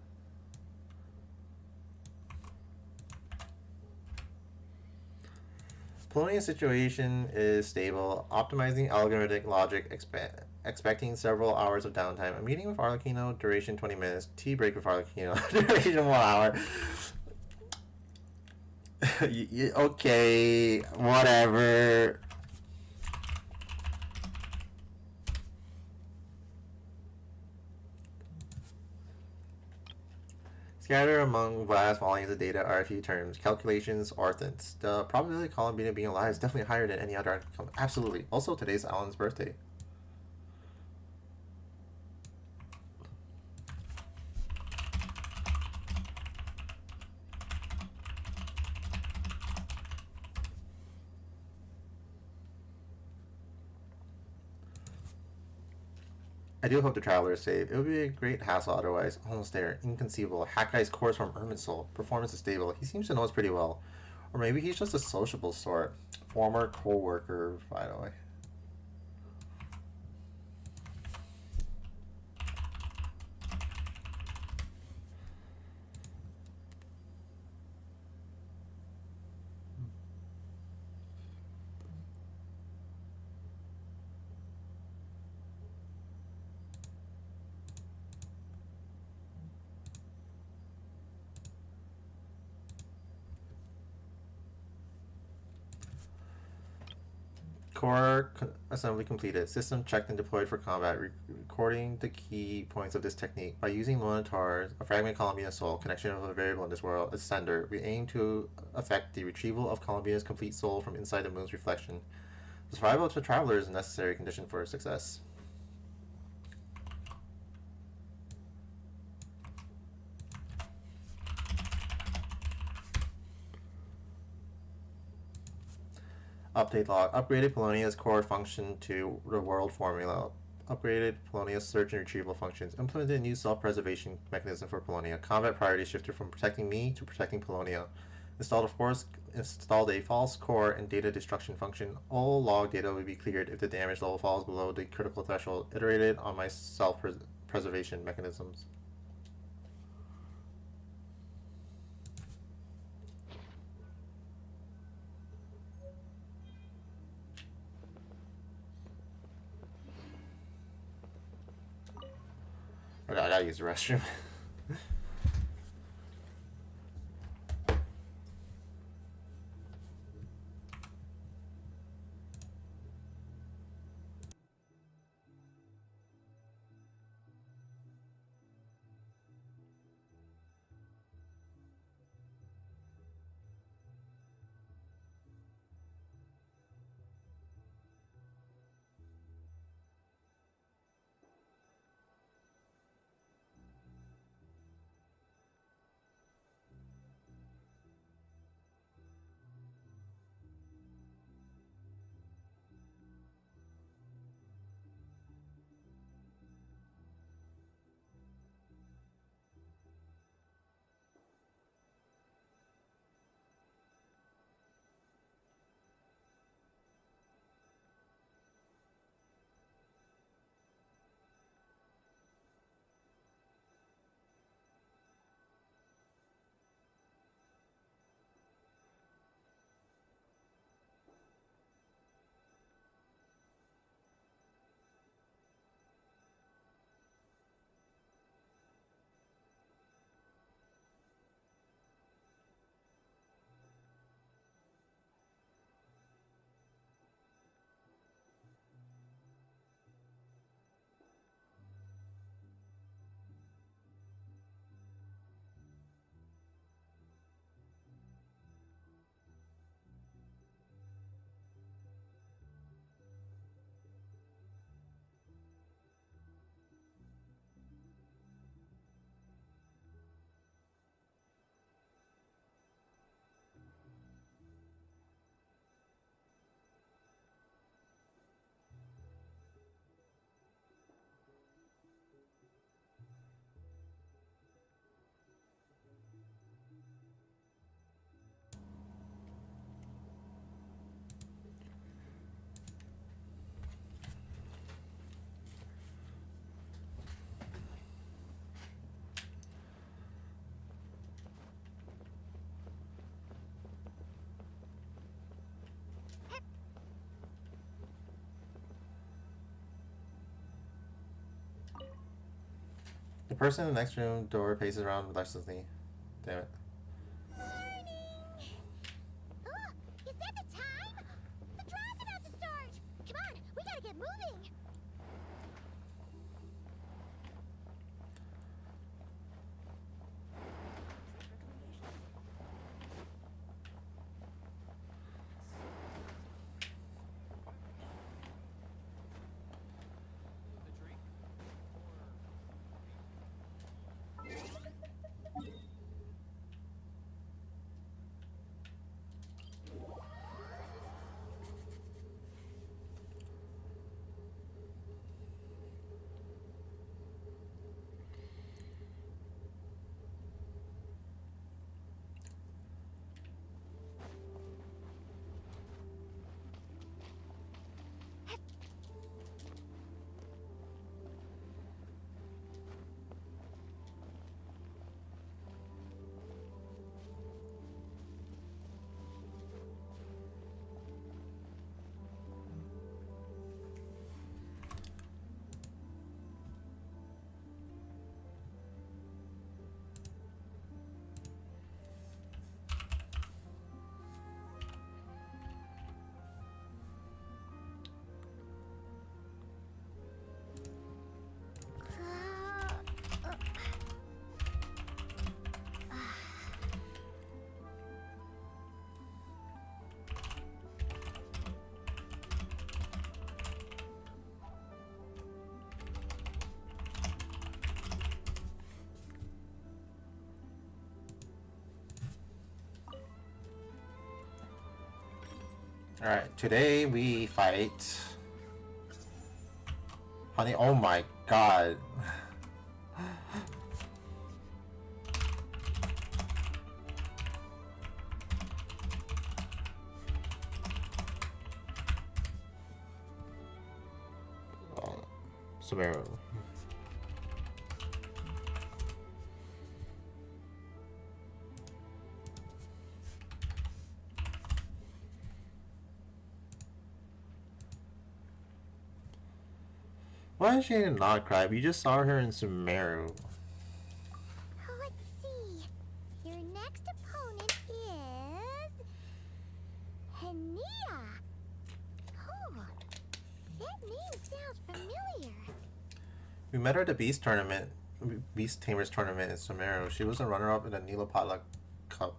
Polonia's situation is stable, optimizing algorithmic logic, expecting several hours of downtime. A meeting with Arlecchino, duration 20 minutes. Tea break with Arlecchino, duration 1 hour. Okay, whatever. Scattered among vast volumes of data are a few terms, calculations, orthants. The probability of Columbina being alive is definitely higher than any other outcome. Absolutely. Also, today's Alan's birthday. I do hope the traveler is safe. It would be a great hassle otherwise. Almost there. Inconceivable. Hackguy's course from Irminsul. Performance is stable. He seems to know us pretty well. Or maybe he's just a sociable sort. Former co-worker, by the way. Core assembly completed. System checked and deployed for combat. Recording the key points of this technique. By using Lunatar, a fragment Columbia's soul, connection of a variable in this world, as sender, we aim to affect the retrieval of Columbia's complete soul from inside the moon's reflection. The survival of the traveler is a necessary condition for success. Update log. Upgraded Polonia's core function to the world formula. Upgraded Polonia's search and retrieval functions. Implemented a new self-preservation mechanism for Polonia. Combat priority shifted from protecting me to protecting Polonia. Installed a false core and data destruction function. All log data will be cleared if the damage level falls below the critical threshold. Iterated on my self-preservation mechanisms. Okay, I gotta use the restroom. The person in the next room door paces around restlessly. Damn it. Oh, is that the time? The draw's about to start. Come on, we gotta get moving. Alright, today we fight Honey. Oh my god. Sumeru. Why is she not cry? We just saw her in Sumeru. Let's see. Your next opponent is Linnea. Oh, that name sounds familiar. We met her at the Beast Tamers tournament in Sumeru. She was a runner-up in the Nila Potluck Cup.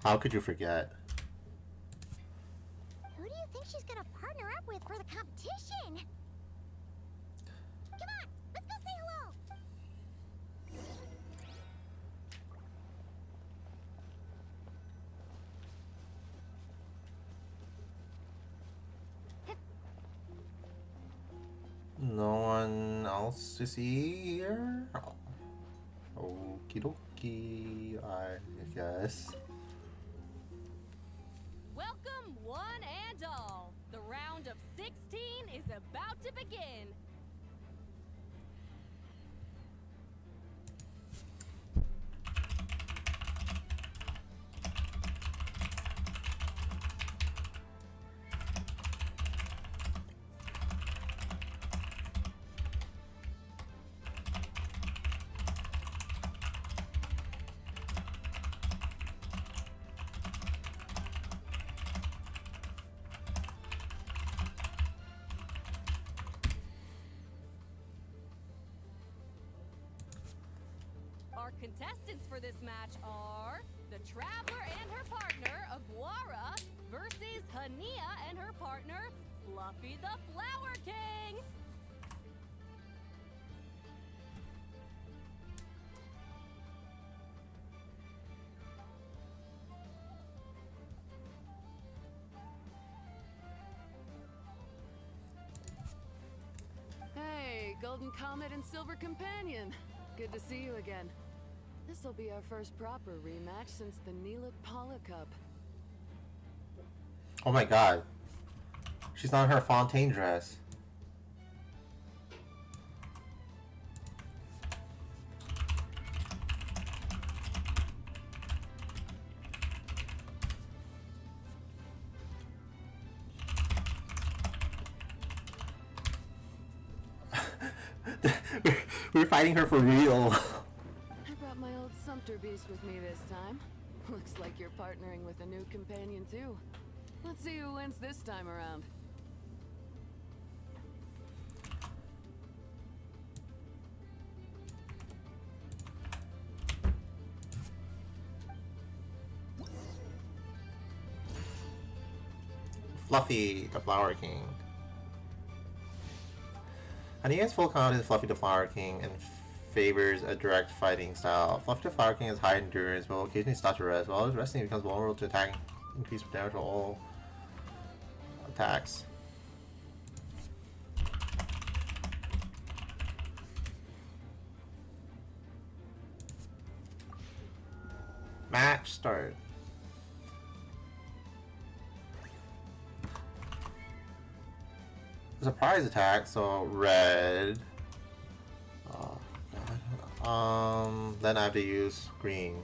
How could you forget? Who do you think she's gonna partner up with for the competition? Come on, let's go say hello. No one else to see here? Oh. Okie dokie, I guess. Welcome, one and all. The round of 16 is about to begin. Our contestants for this match are the Traveler and her partner, Aguara, versus Linnea and her partner, Fluffy the Flower King. Hey, Golden Comet and Silver Companion. Good to see you again. This'll be our first proper rematch since the Nila Pala Cup. Oh my god. She's not in her Fontaine dress. We're fighting her for real. I brought my old Sumpter Beast with me this time. Looks like you're partnering with a new companion too. Let's see who wins this time around. Fluffy the Flower King. Linea's full count is Fluffy the Flower King and favors a direct fighting style. Fluffy the Flower King has high endurance but will occasionally stop to rest. While his resting, he becomes vulnerable to attack, increase damage to all attacks. Match start. Surprise attack, so red. Oh, God. Then I have to use green.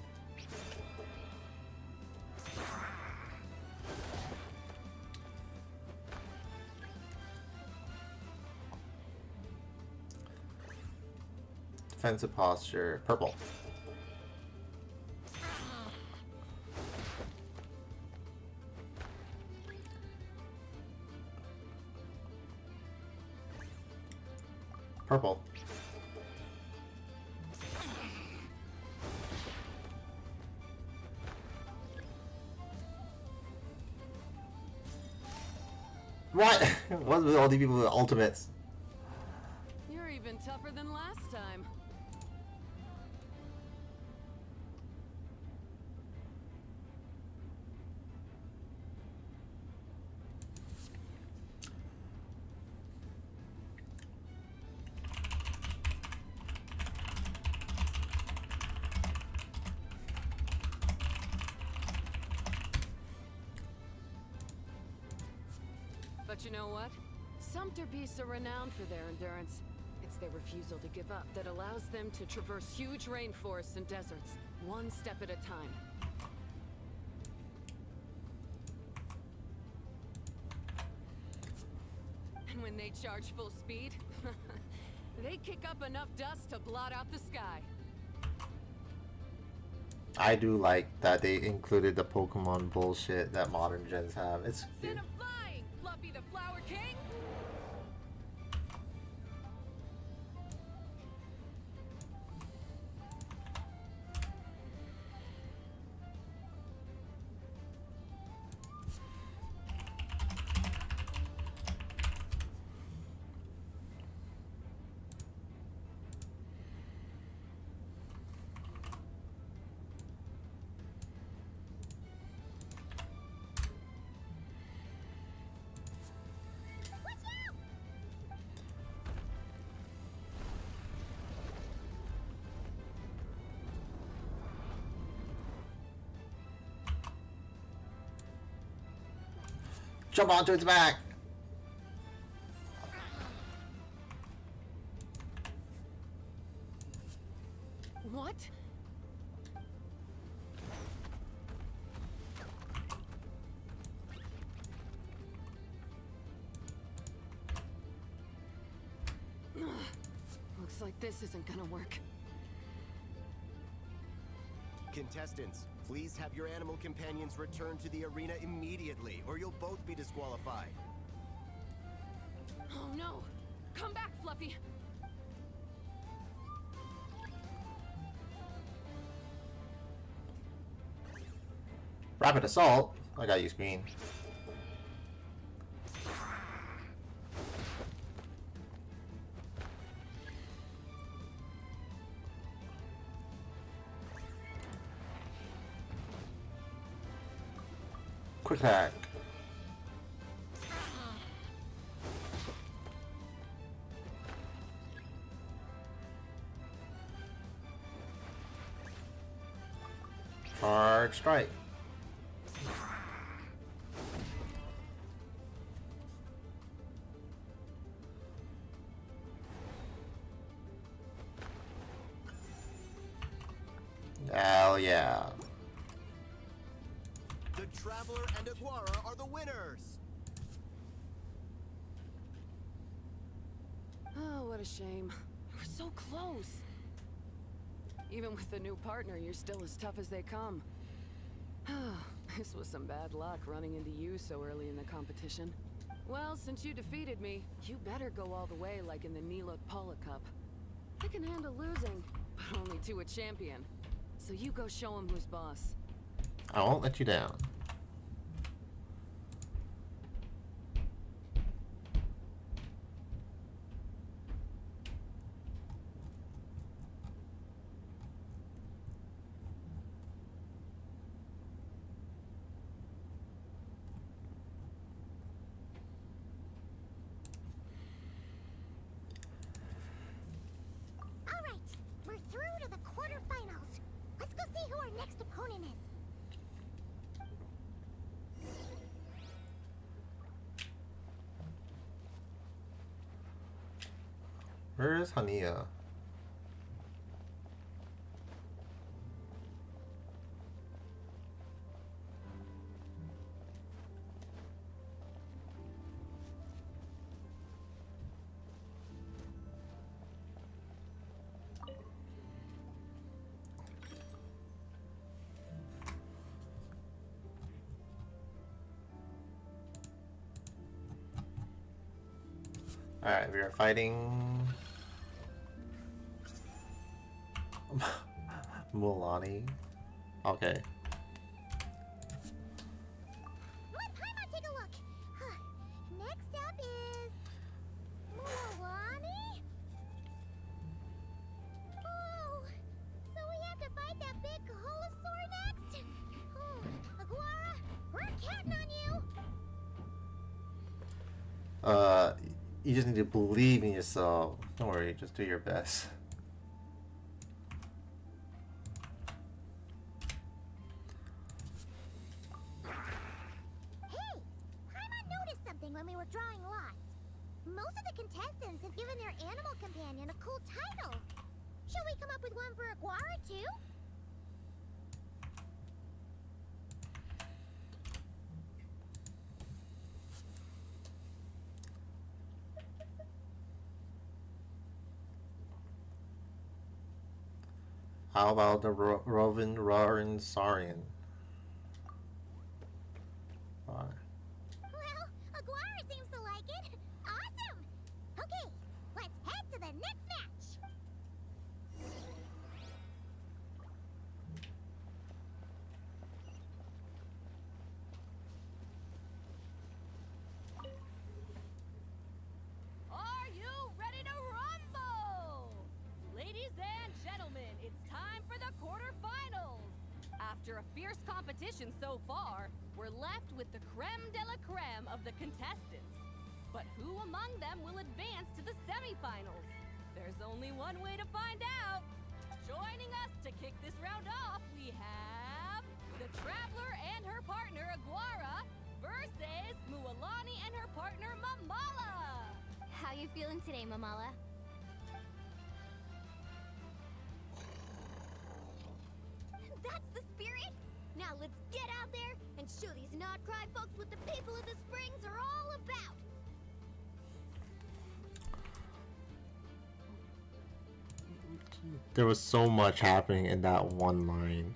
Defensive posture, purple. Purple. What? What's with all these people with ultimates? You're even tougher than last time. But you know what? Sumpter beasts are renowned for their endurance. It's their refusal to give up that allows them to traverse huge rainforests and deserts, one step at a time. And when they charge full speed, they kick up enough dust to blot out the sky. I do like that they included the Pokemon bullshit that modern gens have. It's cute. Send 'em flying, Fluffy the Flower King! Jump onto its back! What? Looks like this isn't gonna work. Contestants, please have your animal companions return to the arena immediately, or you'll both be disqualified. Oh no! Come back, Fluffy! Rapid assault? I got you, screen. Quick attack. Charge strike. Hell yeah. The Traveler and Aguara are the winners! Oh, what a shame. We're so close. Even with the new partner, you're still as tough as they come. This was some bad luck running into you so early in the competition. Well, since you defeated me, you better go all the way like in the Niluk Paula Cup. I can handle losing, but only to a champion. So you go show him who's boss. I won't let you down. All right, we're through to the quarterfinals. Let's go see who our next opponent is. Where is Hania? Alright, we are fighting Mulani. Okay. Let Paimon take a look. Next You just need to believe in yourself. Don't worry, just do your best. Hey, Paimon noticed something when we were drawing lots. Most of the contestants have given their animal companion a cool title. Should we come up with one for Aguara too? How about the Rovin Roarin Saurian? Well, Aguara seems to like it. Awesome! Okay, let's head to the next match. Are you ready to rumble? Ladies and gentlemen, it's time for the quarterfinals. After a fierce competition so far, we're left with the creme de la creme of the contestants. But who among them will advance to the semifinals? There's only one way to find out. Joining us to kick this round off, we have the Traveler and her partner Aguara versus Mualani and her partner Mamala. How you feeling today, Mamala? That's the spirit! Now let's get out there and show these not-cry folks what the people of the Springs are all about! There was so much happening in that one line.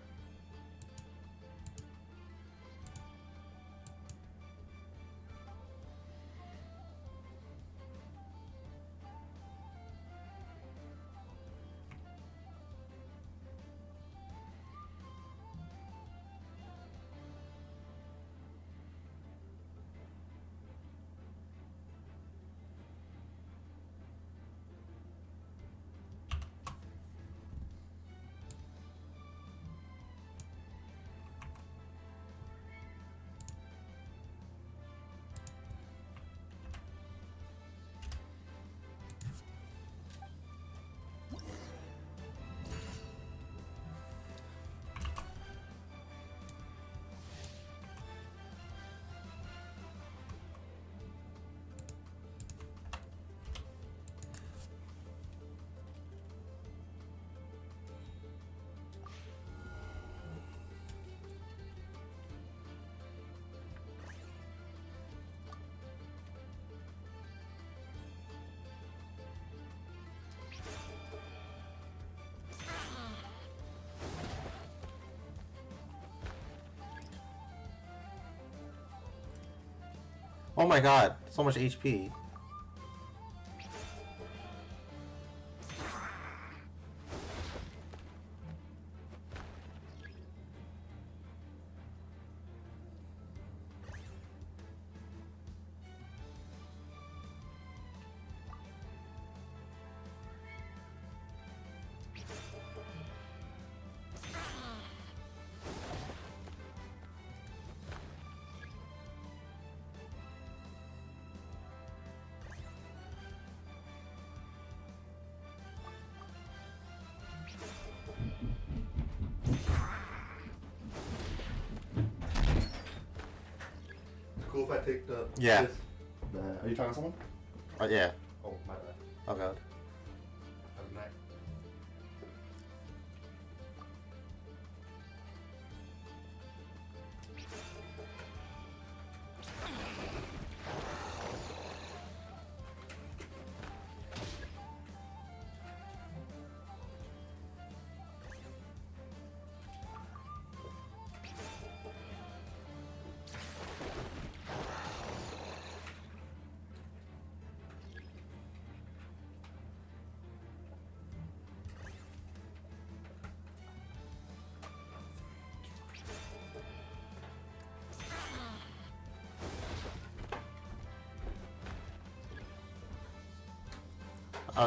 Oh my god, so much HP. Cool if I take the... Yeah. Are you talking to someone? Yeah. Oh, my bad. Oh god. Have a night.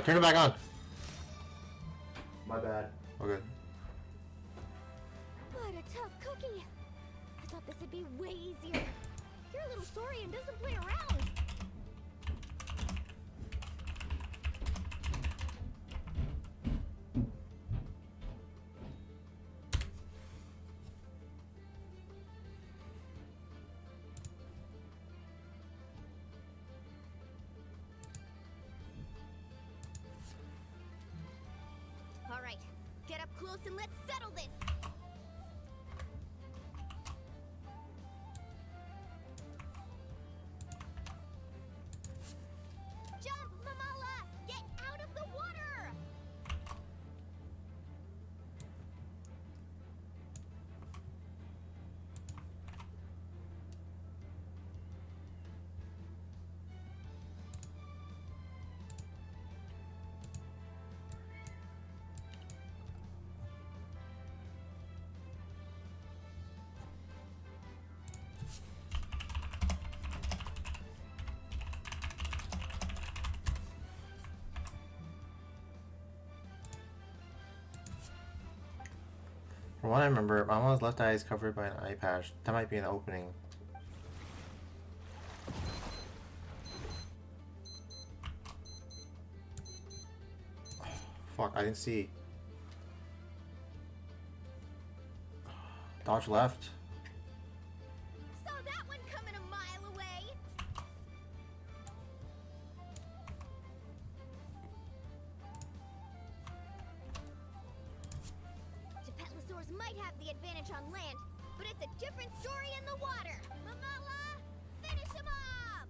Turn it back on. My bad. Okay. What a tough cookie! I thought this would be way easier. Your little Saurian doesn't play around. close and let's settle this! Jump, Mamala! Get out of the water! From what I remember, Mama's left eye is covered by an eye patch. That might be an opening. Fuck, I didn't see. Dodge left. Saw that one coming a mile away! Gepetlosaurs might have the advantage on land, but it's a different story in the water! Mamala! Finish him off!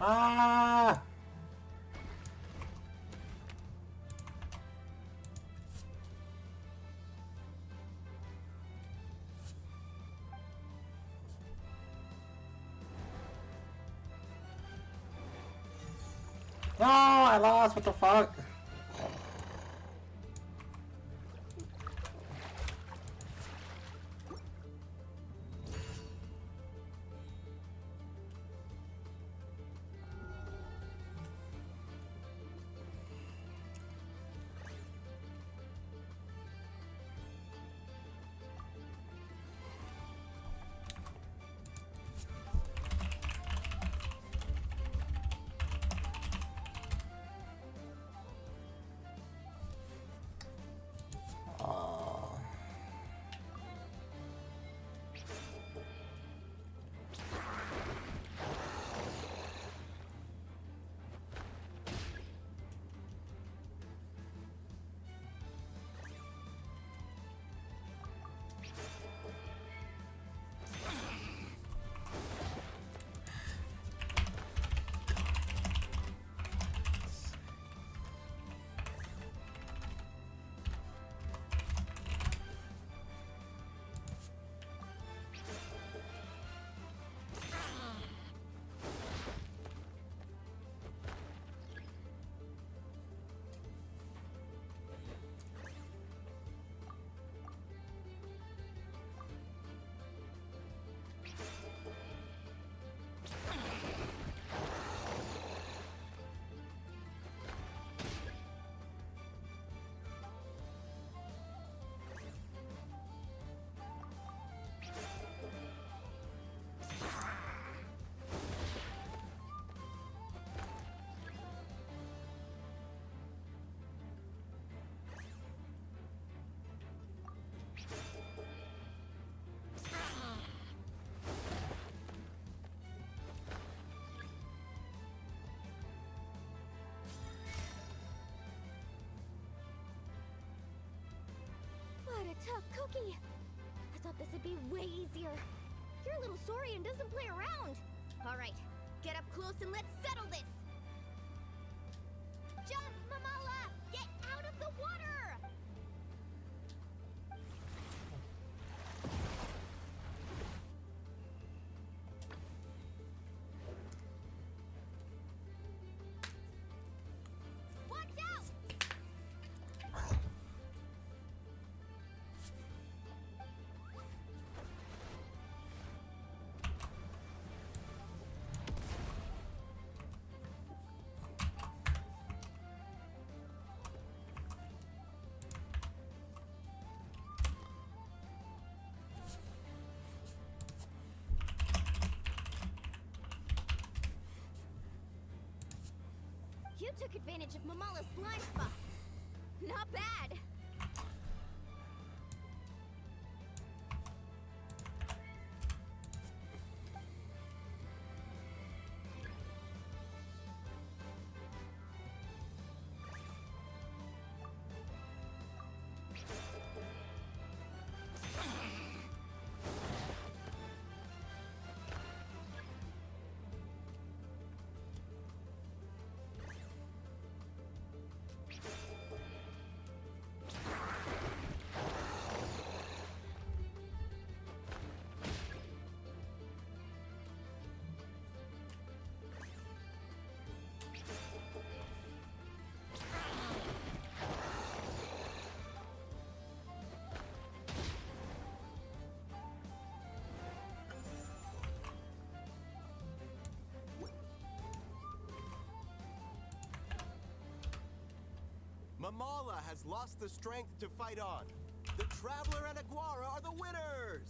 Ah! No, I lost. What the fuck? What a tough cookie! I thought this would be way easier. Your little Saurian doesn't play around. Alright, get up close and let's settle this! Jump, Mamala! Get out of the water! Watch out! You took advantage of Mamala's blind spot. Not bad. Mamala has lost the strength to fight on. The Traveler and Aguara are the winners!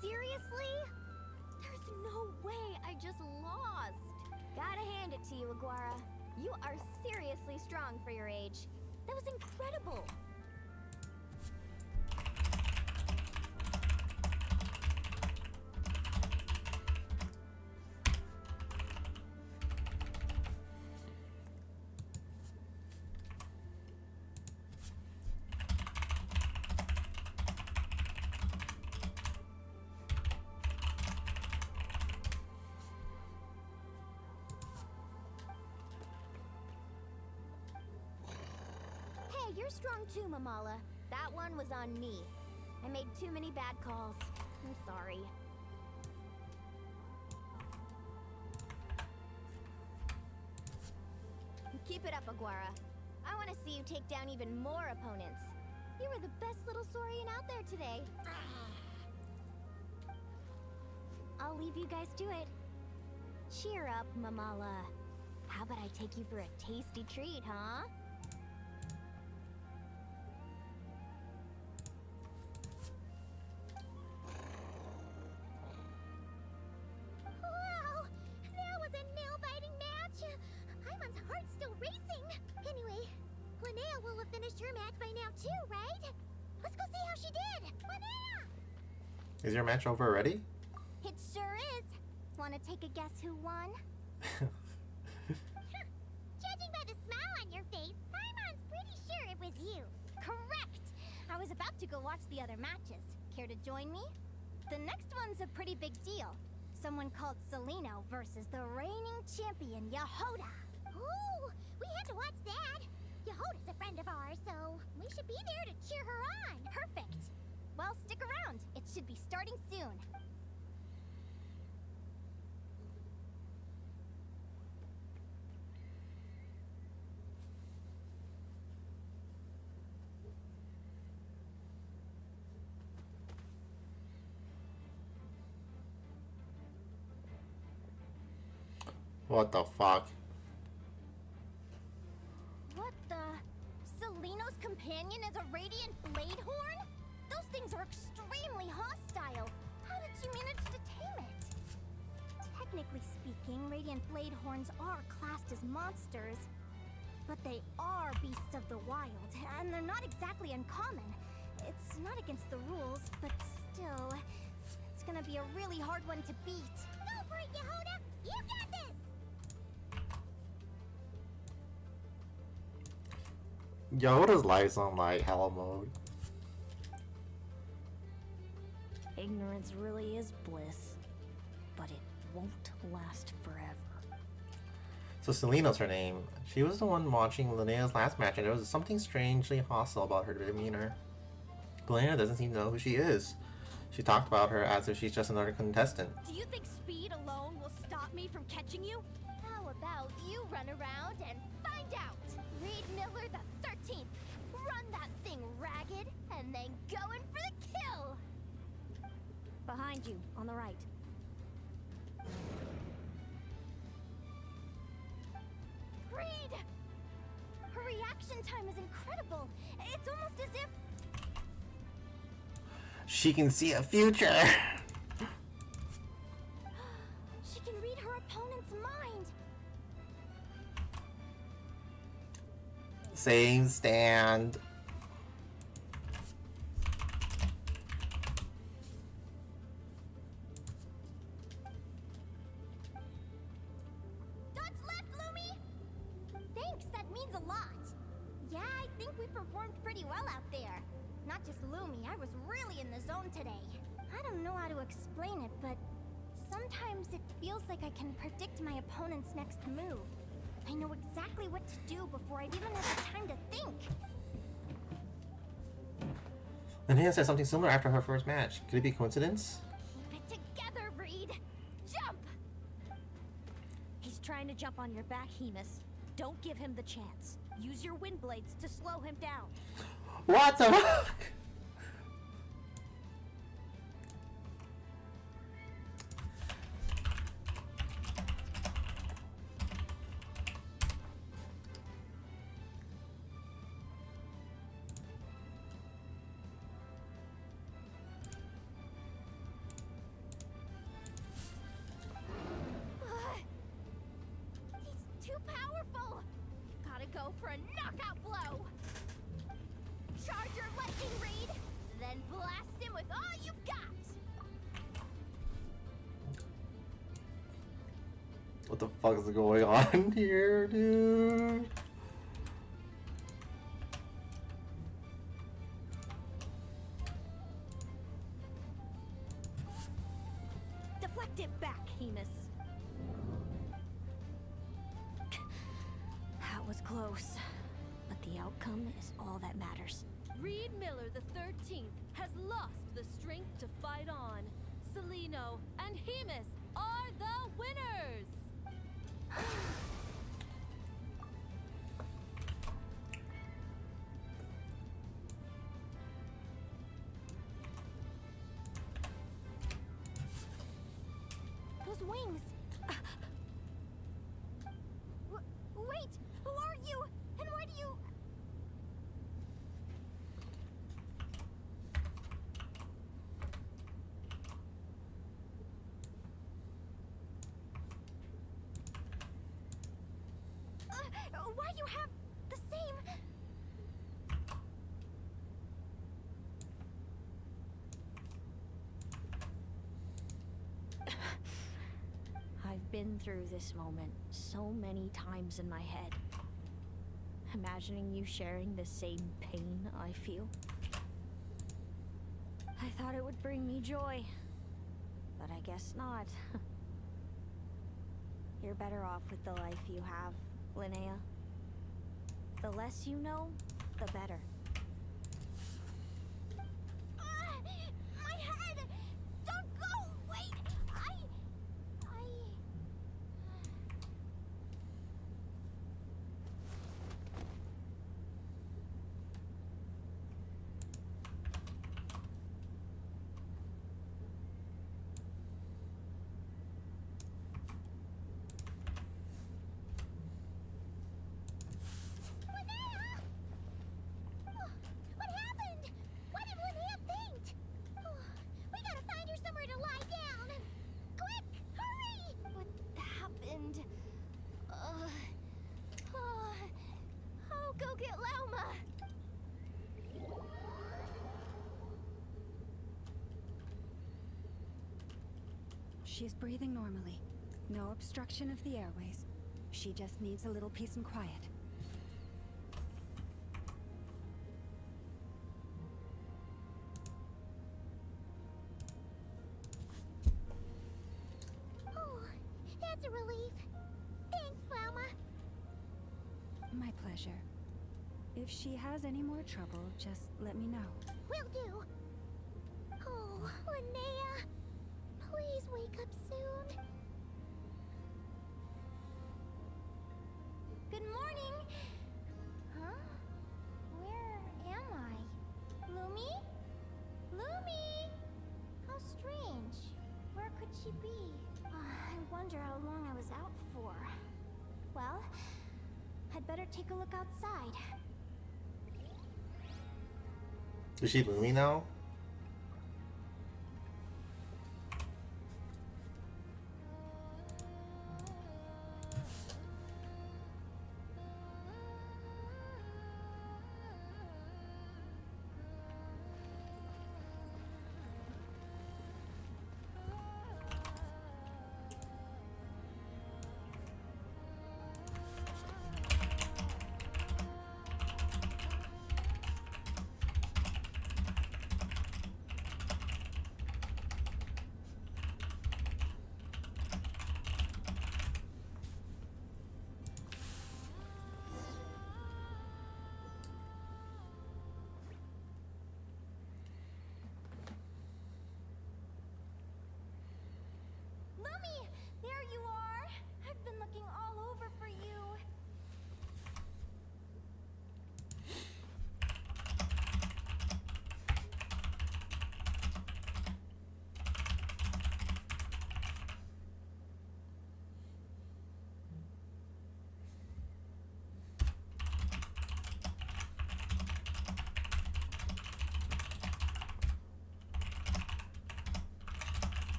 Seriously? There's no way I just lost. Gotta hand it to you, Aguara. You are seriously strong for your age. That was incredible. Hey, you're strong too, Mamala. That one was on me. I made too many bad calls. I'm sorry. Keep it up, Aguara. I want to see you take down even more opponents. You were the best little Saurian out there today. I'll leave you guys to it. Cheer up, Mamala. How about I take you for a tasty treat, huh? Wow! That was a nail-biting match! Hyman's heart's still racing! Anyway, Linnea will have finished her match by now too, right? Let's go see how she did! Linnea! Is your match over already? It sure is! Wanna take a guess who won? Judging by the smile on your face, Hyman's pretty sure it was you. Correct! I was about to go watch the other matches. Care to join me? The next one's a pretty big deal. Someone called Seleno versus the reigning champion, Yahoda. Ooh, we had to watch that. Yehoda's a friend of ours, so we should be there to cheer her on. Perfect. Well, stick around. It should be starting soon. What the fuck? What the? Seleno's companion is a radiant blade horn? Those things are extremely hostile. How did you manage to tame it? Technically speaking, radiant blade horns are classed as monsters. But they are beasts of the wild, and they're not exactly uncommon. It's not against the rules, but still, it's gonna be a really hard one to beat. Go for it, Yehoda! You got this! Yoda's life's on like hell mode. Ignorance really is bliss, but it won't last forever. So Seleno's her name. She was the one watching Linnea's last match, and there was something strangely hostile about her demeanor. Linnea doesn't seem to know who she is. She talked about her as if she's just another contestant. Do you think speed alone will stop me from catching you? How about you run around and find out? Reed Miller the 13th. Run that thing ragged, and then go in for the kill! Behind you, on the right. Reed! Her reaction time is incredible. It's almost as if... She can see a future! she can read her opponent's mind. Same stand. Dodge left, Lumi! Thanks, that means a lot. Yeah, I think we performed pretty well out there. Not just Lumi, I was really in the zone today. I don't know how to explain it, but Sometimes it feels like I can predict my opponent's next move. I know exactly what to do before I've even had the time to think. Linnea said something similar after her first match. Could it be coincidence? Keep it together, Reed! Jump! He's trying to jump on your back, Hemus. Don't give him the chance. Use your wind blades to slow him down. What the fuck? He's too powerful! You've gotta go for a knockout blow! Charge your lightning, Reed! Then blast him with all you've got! What the fuck is going on here, dude? Deflect it back, Hemus. That was close. But the outcome is all that matters. Reed Miller the 13th has lost the strength to fight on. Celino and Hemus are the winners! Those wings! Wait! Who are you? And why do you... why you have the same... I've been through this moment so many times in my head. Imagining you sharing the same pain I feel. I thought it would bring me joy, but I guess not. You're better off with the life you have, Linnea. The less you know, the better. My head! Don't go! Wait! What happened? Why did Linnea faint? We gotta find her somewhere to lie down. Quick, hurry! What happened? I'll go get Lauma. She's breathing normally. No obstruction of the airways. She just needs a little peace and quiet. Oh, that's a relief. Thanks, Lauma. My pleasure. If she has any more trouble, just let me know. Will do. Oh, Linnea. Please wake up soon. Good morning. Huh? Where am I? Lumi? Lumi! How strange. Where could she be? I wonder how long I was out for. Well, I'd better take a look outside. Is she Lumi now?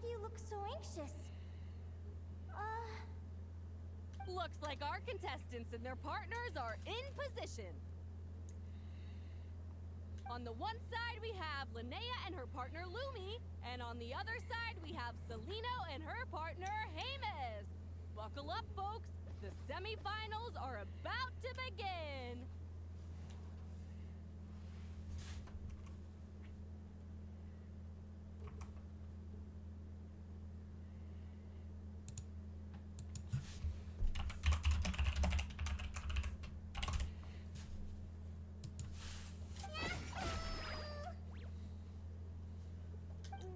do you look so anxious? Looks like our contestants and their partners are in position. On the one side, we have Linnea and her partner Lumi, and on the other side, we have Celino and her partner Hamus. Buckle up, folks. The semifinals are about to begin.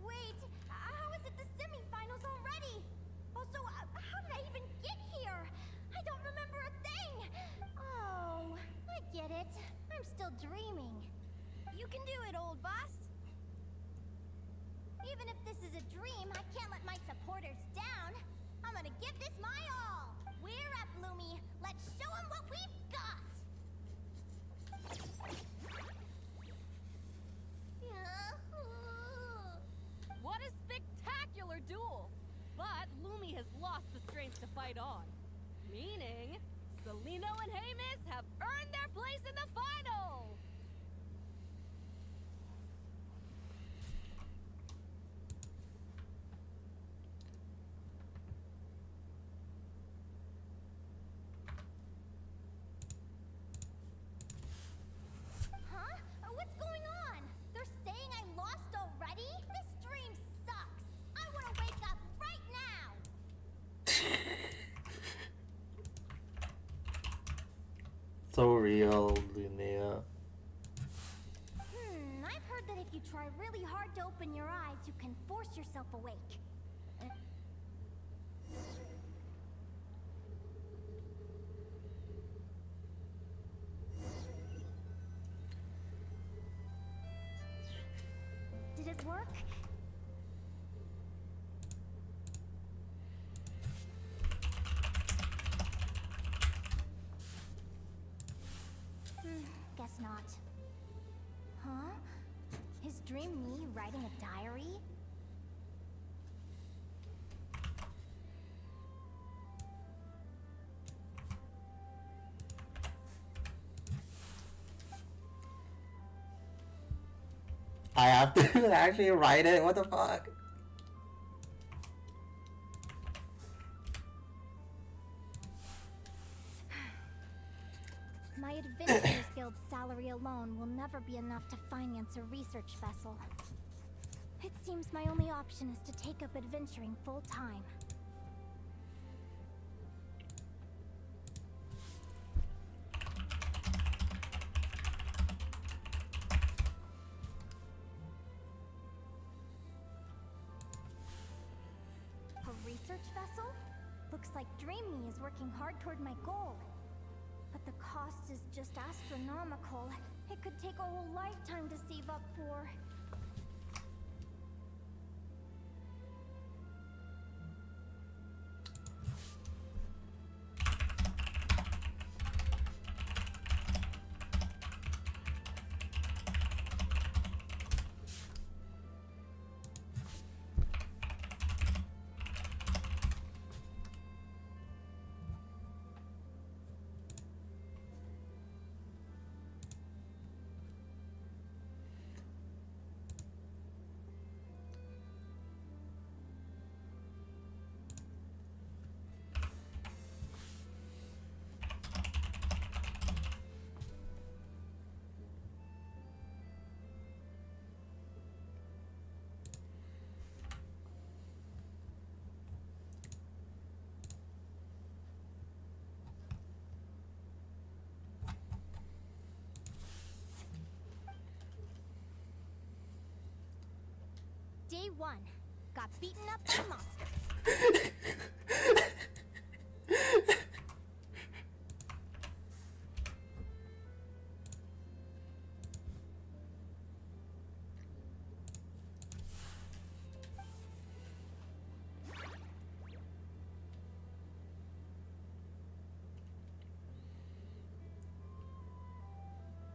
Wait, how is it the semifinals already? Also, how did I even get here? I don't remember a thing. Oh, I get it. I'm still dreaming. You can do it, old boss. Even if this is a dream, I can't let my supporters down. I'm gonna give this my all. We're up, Lumi. Let's show them what we've got. What a spectacular duel! But Lumi has lost the strength to fight on. Meaning, Celino and Hamus have earned their place in the final! Huh? What's going on? They're saying I lost already? This dream sucks. I want to wake up right now. So real, Linnea. I've heard that if you try really hard to open your eyes, you can force yourself awake. Did it work? Guess not. Huh? Is dream me writing a diary? I have to actually write it? What the fuck? My Adventurers Guild salary alone will never be enough to finance a research vessel. It seems my only option is to take up adventuring full time. A research vessel? Looks like Dream Me is working hard toward my goal. But the cost is just astronomical. It could take a whole lifetime to save up for. Day 1. Got beaten up by monsters.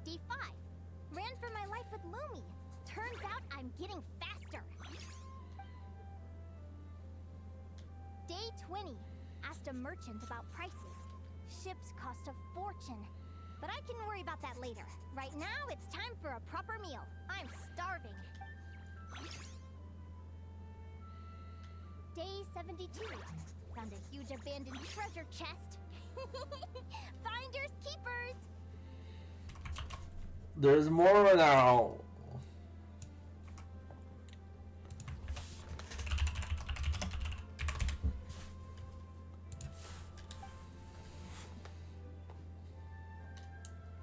Day 5. Ran for my life with Lumi. Turns out I'm getting faster. Day 20. Asked a merchant about prices. Ships cost a fortune. But I can worry about that later. Right now, it's time for a proper meal. I'm starving. Day 72. Found a huge abandoned treasure chest. Finders keepers. There's more now.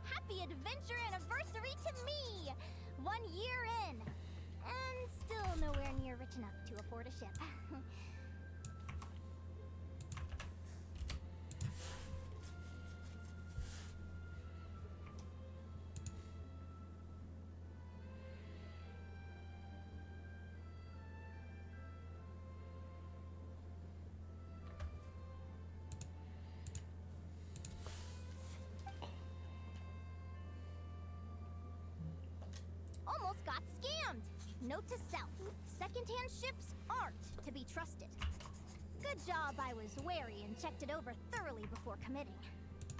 Happy adventure anniversary to me! 1 year in. And still nowhere near rich enough to afford a ship. Almost got scammed! Note to self, secondhand ships aren't to be trusted. Good job I was wary and checked it over thoroughly before committing.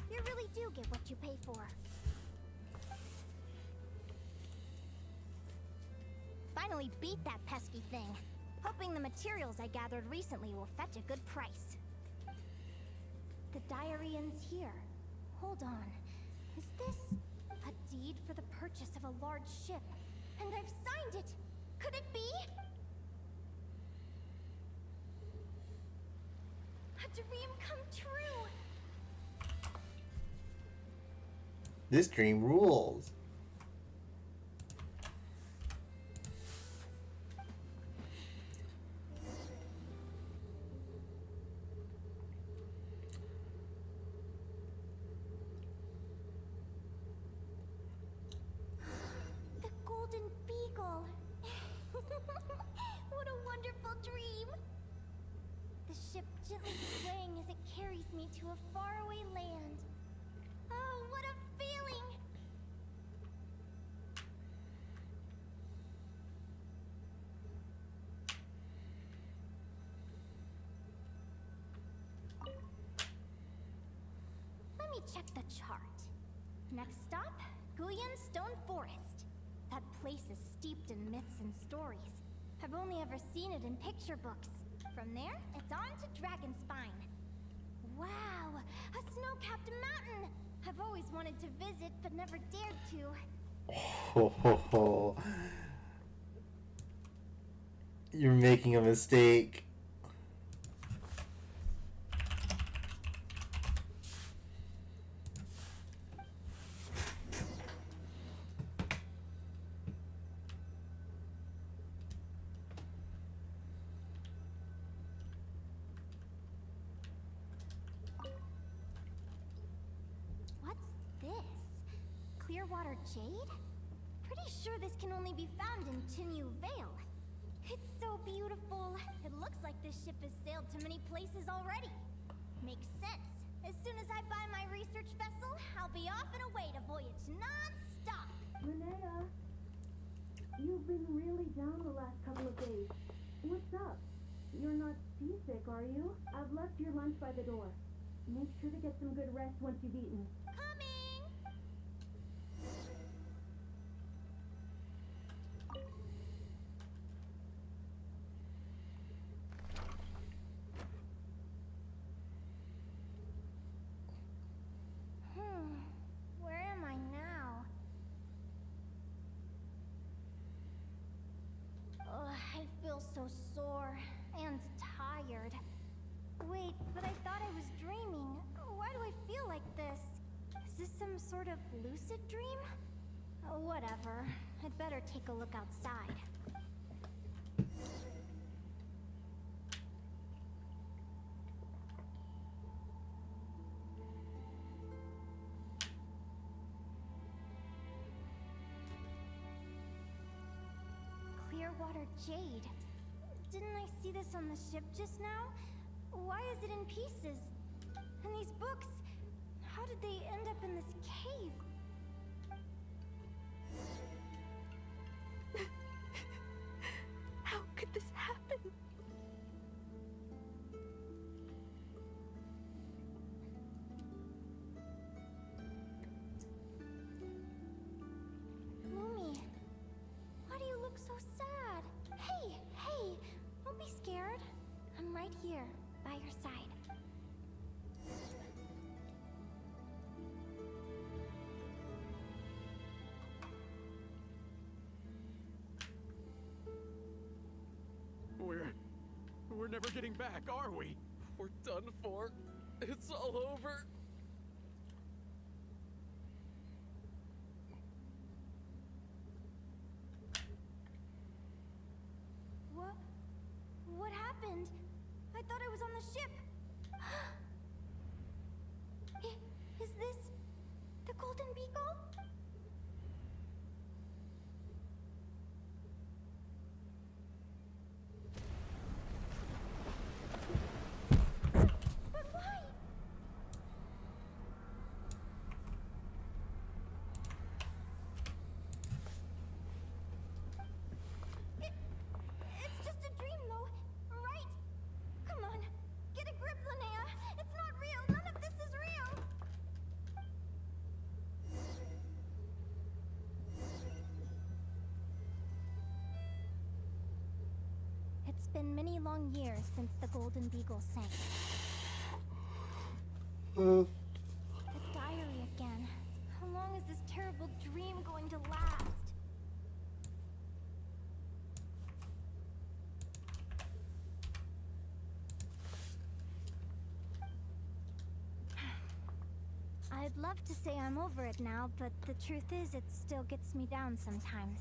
You really do get what you pay for. Finally beat that pesky thing. Hoping the materials I gathered recently will fetch a good price. The diary ends here. Hold on. Is this a deed for the purchase of a large ship? And I've signed it! Could it be? A dream come true! This dream rules. The Golden Beagle! What a wonderful dream! The ship gently swaying as it carries me to a faraway land. Oh, what a feeling! Let me check the chart. Next stop, Guyan Stone Forest. That place is steeped in myths and stories. I've only ever seen it in picture books. From there, it's on to Dragonspine. Wow, a snow-capped mountain! I've always wanted to visit, but never dared to. Ho, ho, ho. You're making a mistake. What's this? Clearwater jade? Pretty sure this can only be found in Chinyu Vale. It's so beautiful. It looks like this ship has sailed to many places already. Makes sense. As soon as I buy my research vessel, I'll be off and away to voyage non-stop. Linnea, you've been really down the last couple of days. What's up? You're not seasick, are you? I've left your lunch by the door. Make sure to get some good rest once you've eaten. Coming! Where am I now? Ugh, I feel so sore and tired. Wait, but I thought I was dreaming. Why do I feel like this? Is this some sort of lucid dream? Whatever. I'd better take a look outside. Clearwater jade. Didn't I see this on the ship just now? Why is it in pieces? And these books, how did they end up in this cave? How could this happen? never getting back, are we? We're done for. It's all over. What happened? I thought I was on the ship. Is this the Golden Beagle? But why? It's just a dream, though, right? Come on, get a grip, Linnea. It's not real. None of this is real. It's been many long years since the Golden Beagle sank. The diary again. How long is this terrible dream going to last? I'd love to say I'm over it now, but the truth is it still gets me down sometimes.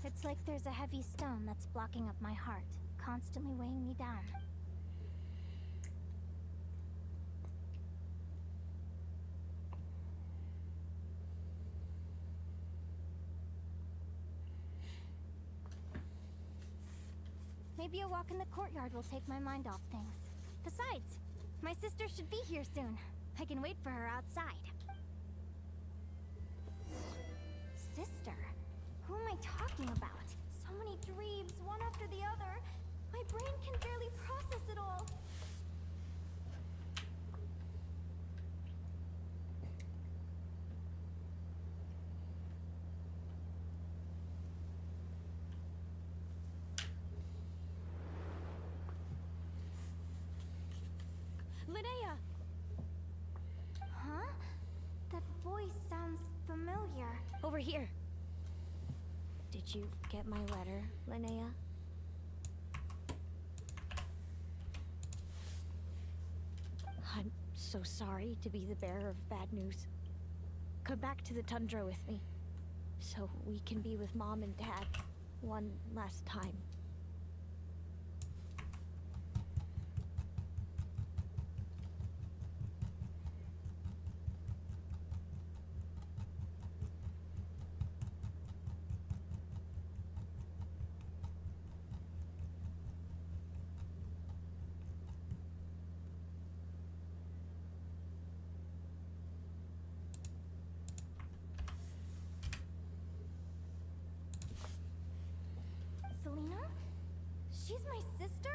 It's like there's a heavy stone that's blocking up my heart, constantly weighing me down. Maybe a walk in the courtyard will take my mind off things. Besides, my sister should be here soon. I can wait for her outside. Sister? Who am I talking about? So many dreams, one after the other. My brain can barely process it all. Linnea! Huh? That voice sounds familiar. Over here. Did you get my letter, Linnea? I'm so sorry to be the bearer of bad news. Come back to the tundra with me, so we can be with Mom and Dad one last time. Selena? She's my sister?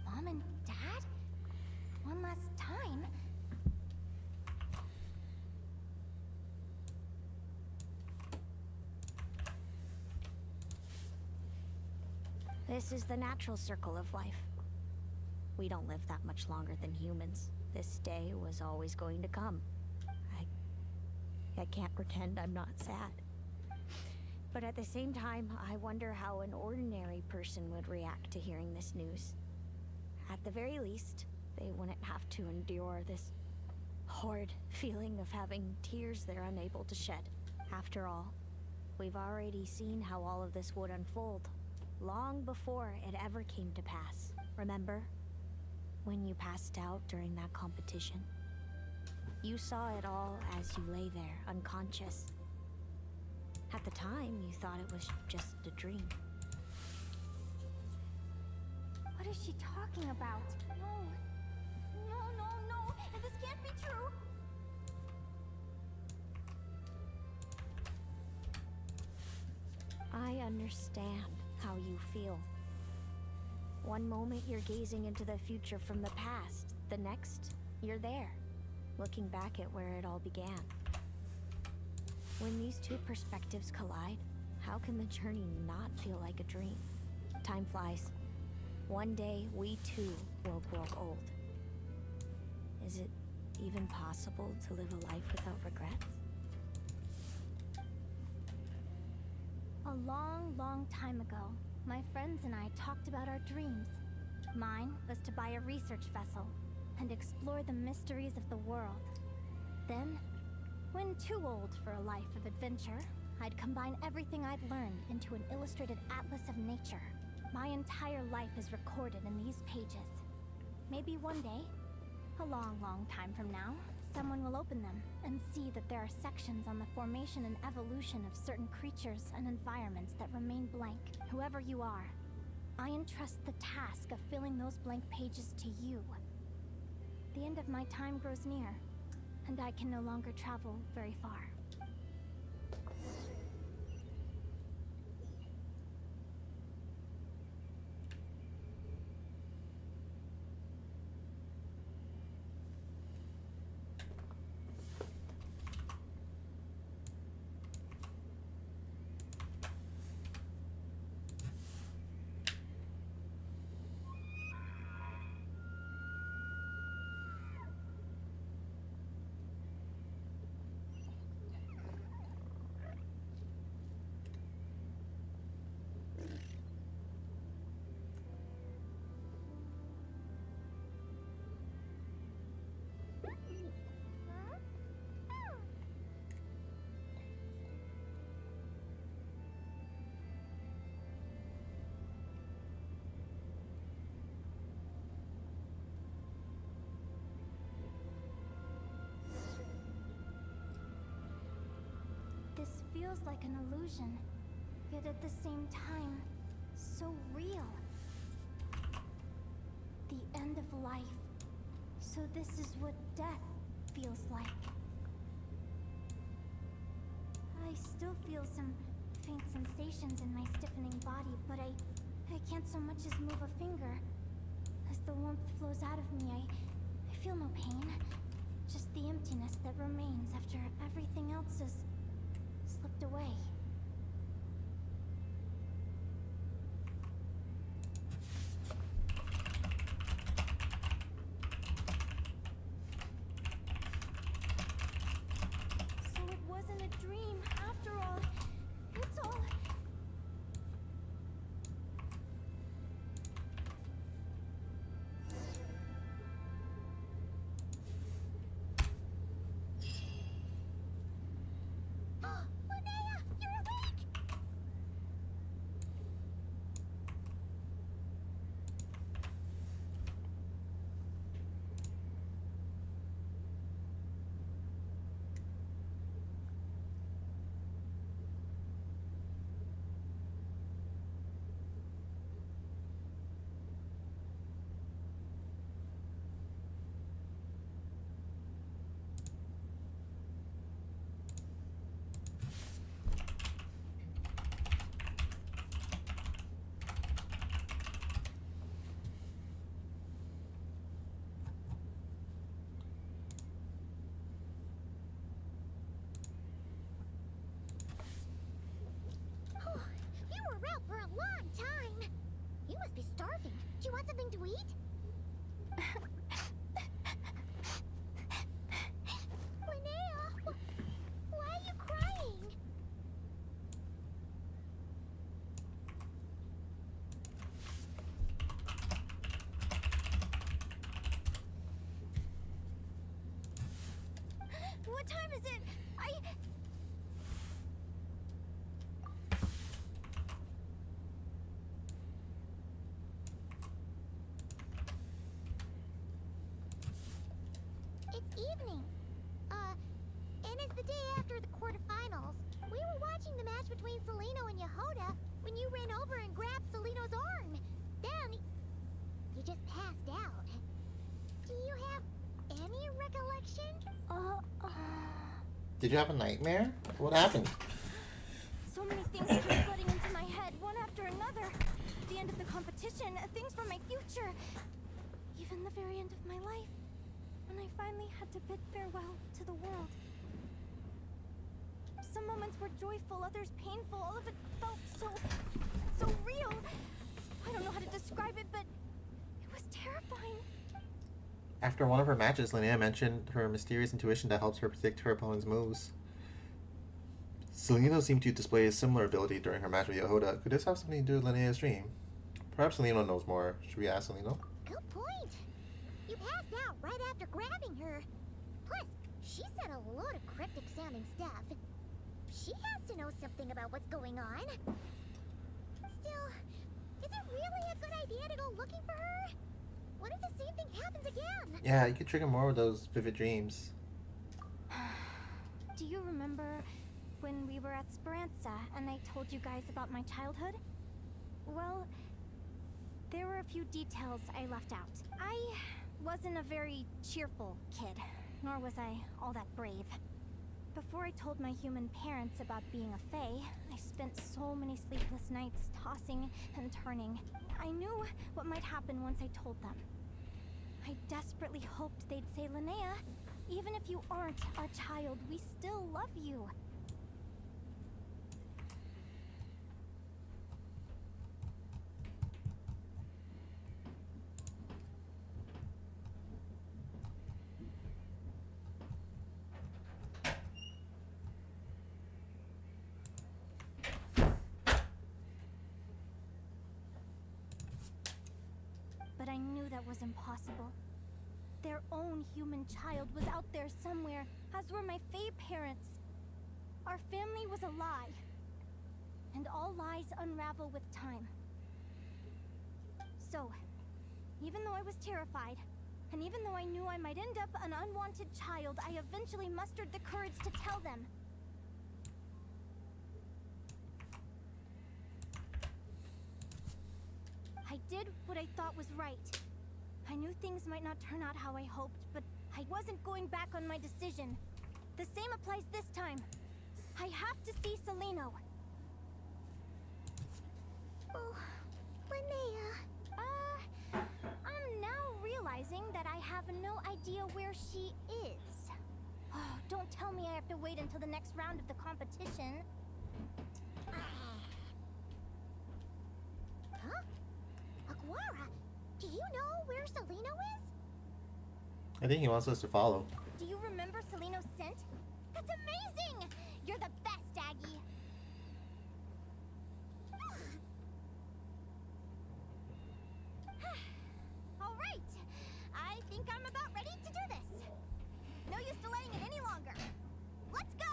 Mom and Dad? One last time? This is the natural circle of life. We don't live that much longer than humans. This day was always going to come. I can't pretend I'm not sad. But at the same time, I wonder how an ordinary person would react to hearing this news. At the very least, they wouldn't have to endure this horrid feeling of having tears they're unable to shed. After all, we've already seen how all of this would unfold, long before it ever came to pass. Remember? When you passed out during that competition. You saw it all as you lay there, unconscious. At the time, you thought it was just a dream. What is she talking about? No. No. This can't be true. I understand how you feel. One moment you're gazing into the future from the past. The next, you're there, looking back at where it all began. When these two perspectives collide, how can the journey not feel like a dream? Time flies. One day, we too will grow old. Is it even possible to live a life without regrets? A long, long time ago, my friends and I talked about our dreams. Mine was to buy a research vessel and explore the mysteries of the world. Then, when too old for a life of adventure, I'd combine everything I'd learned into an illustrated atlas of nature. My entire life is recorded in these pages. Maybe one day, a long, long time from now, someone will open them and see that there are sections on the formation and evolution of certain creatures and environments that remain blank. Whoever you are, I entrust the task of filling those blank pages to you. The end of my time grows near, and I can no longer travel very far. This feels like an illusion, yet at the same time, so real. The end of life. So this is what death feels like. I still feel some faint sensations in my stiffening body, but I can't so much as move a finger. As the warmth flows out of me, I feel no pain. Just the emptiness that remains after everything else is slipped away. So it wasn't a dream after all. It's all... Linnea, you're awake! You were out for a long time. You must be starving. Do you want something to eat? Linnea, why are you crying? What time is it? It's evening. And it's the day after the quarterfinals. We were watching the match between Celino and Yehoda when you ran over and grabbed Celino's arm. Then, you just passed out. Do you have any recollection? Did you have a nightmare? What happened? So many things keep flooding into my head, one after another. The end of the competition, things from my future. Even the very end of my life. When I finally had to bid farewell to the world. Some moments were joyful, others painful. All of it felt so real. I don't know how to describe it, but it was terrifying. After one of her matches, Linnea mentioned her mysterious intuition that helps her predict her opponent's moves. Selena seemed to display a similar ability during her match with Yehoda. Could this have something to do with Linnea's dream? Perhaps Selena knows more. Should we ask Selena? Good point. You passed out right after grabbing her. Plus, she said a load of cryptic sounding stuff. She has to know something about what's going on. Still, is it really a good idea to go looking for her? What if the same thing happens again? Yeah, you could trigger more with those vivid dreams. Do you remember when we were at Speranza and I told you guys about my childhood? Well, there were a few details I left out. I wasn't a very cheerful kid, nor was I all that brave. Before I told my human parents about being a fae, I spent so many sleepless nights tossing and turning. I knew what might happen once I told them. I desperately hoped they'd say, Linnea, even if you aren't our child, we still love you. But I knew that was impossible. Their own human child was out there somewhere, as were my fae parents. Our family was a lie. And all lies unravel with time. So, even though I was terrified, and even though I knew I might end up an unwanted child, I eventually mustered the courage to tell them. I did what I thought was right. I knew things might not turn out how I hoped, but I wasn't going back on my decision. The same applies this time. I have to see Seleno. Oh, Linnea. I'm now realizing that I have no idea where she is. Oh, don't tell me I have to wait until the next round of the competition. Huh? Aguara, do you know where Seleno is? I think he wants us to follow. Do you remember Seleno's scent? That's amazing! You're the best, Aggie! All right! I think I'm about ready to do this. No use delaying it any longer. Let's go!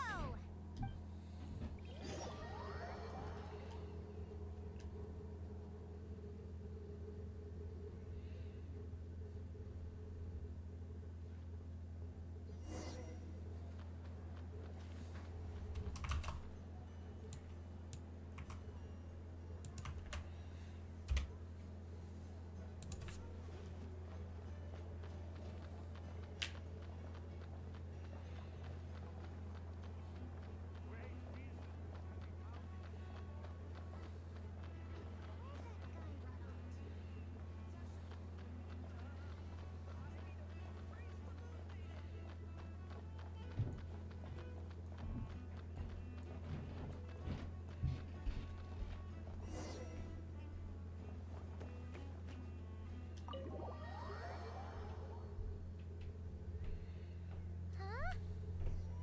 Huh?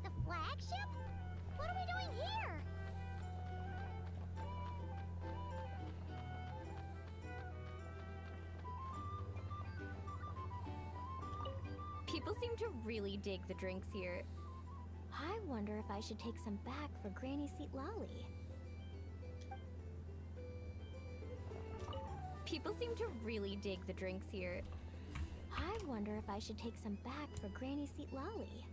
The flagship? What are we doing here? People seem to really dig the drinks here. I wonder if I should take some back for Granny Seat Lolly. People seem to really dig the drinks here. I wonder if I should take some back for Granny Seat Lolly.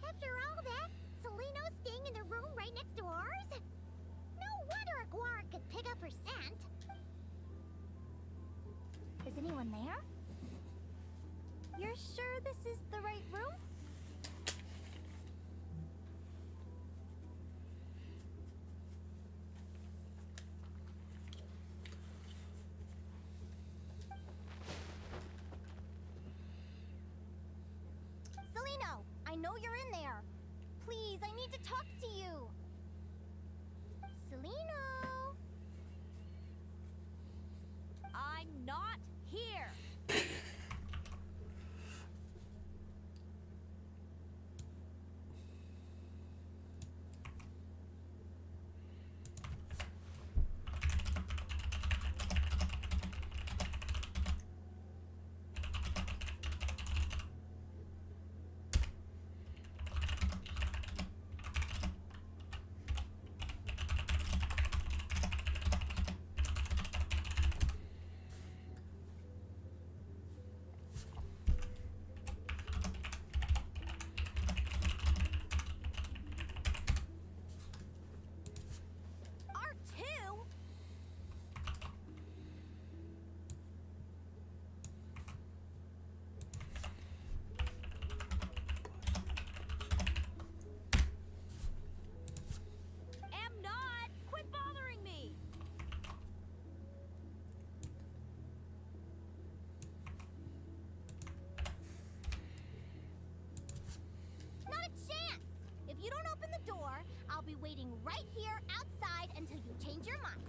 After all that, Seleno's staying in the room right next to ours? No wonder Aguara could pick up her scent. Is anyone there? You're sure this is the right room? Celino, I know you're in there. Please, I need to talk to you. Celino. I'm not here. If you don't open the door, I'll be waiting right here outside until you change your mind.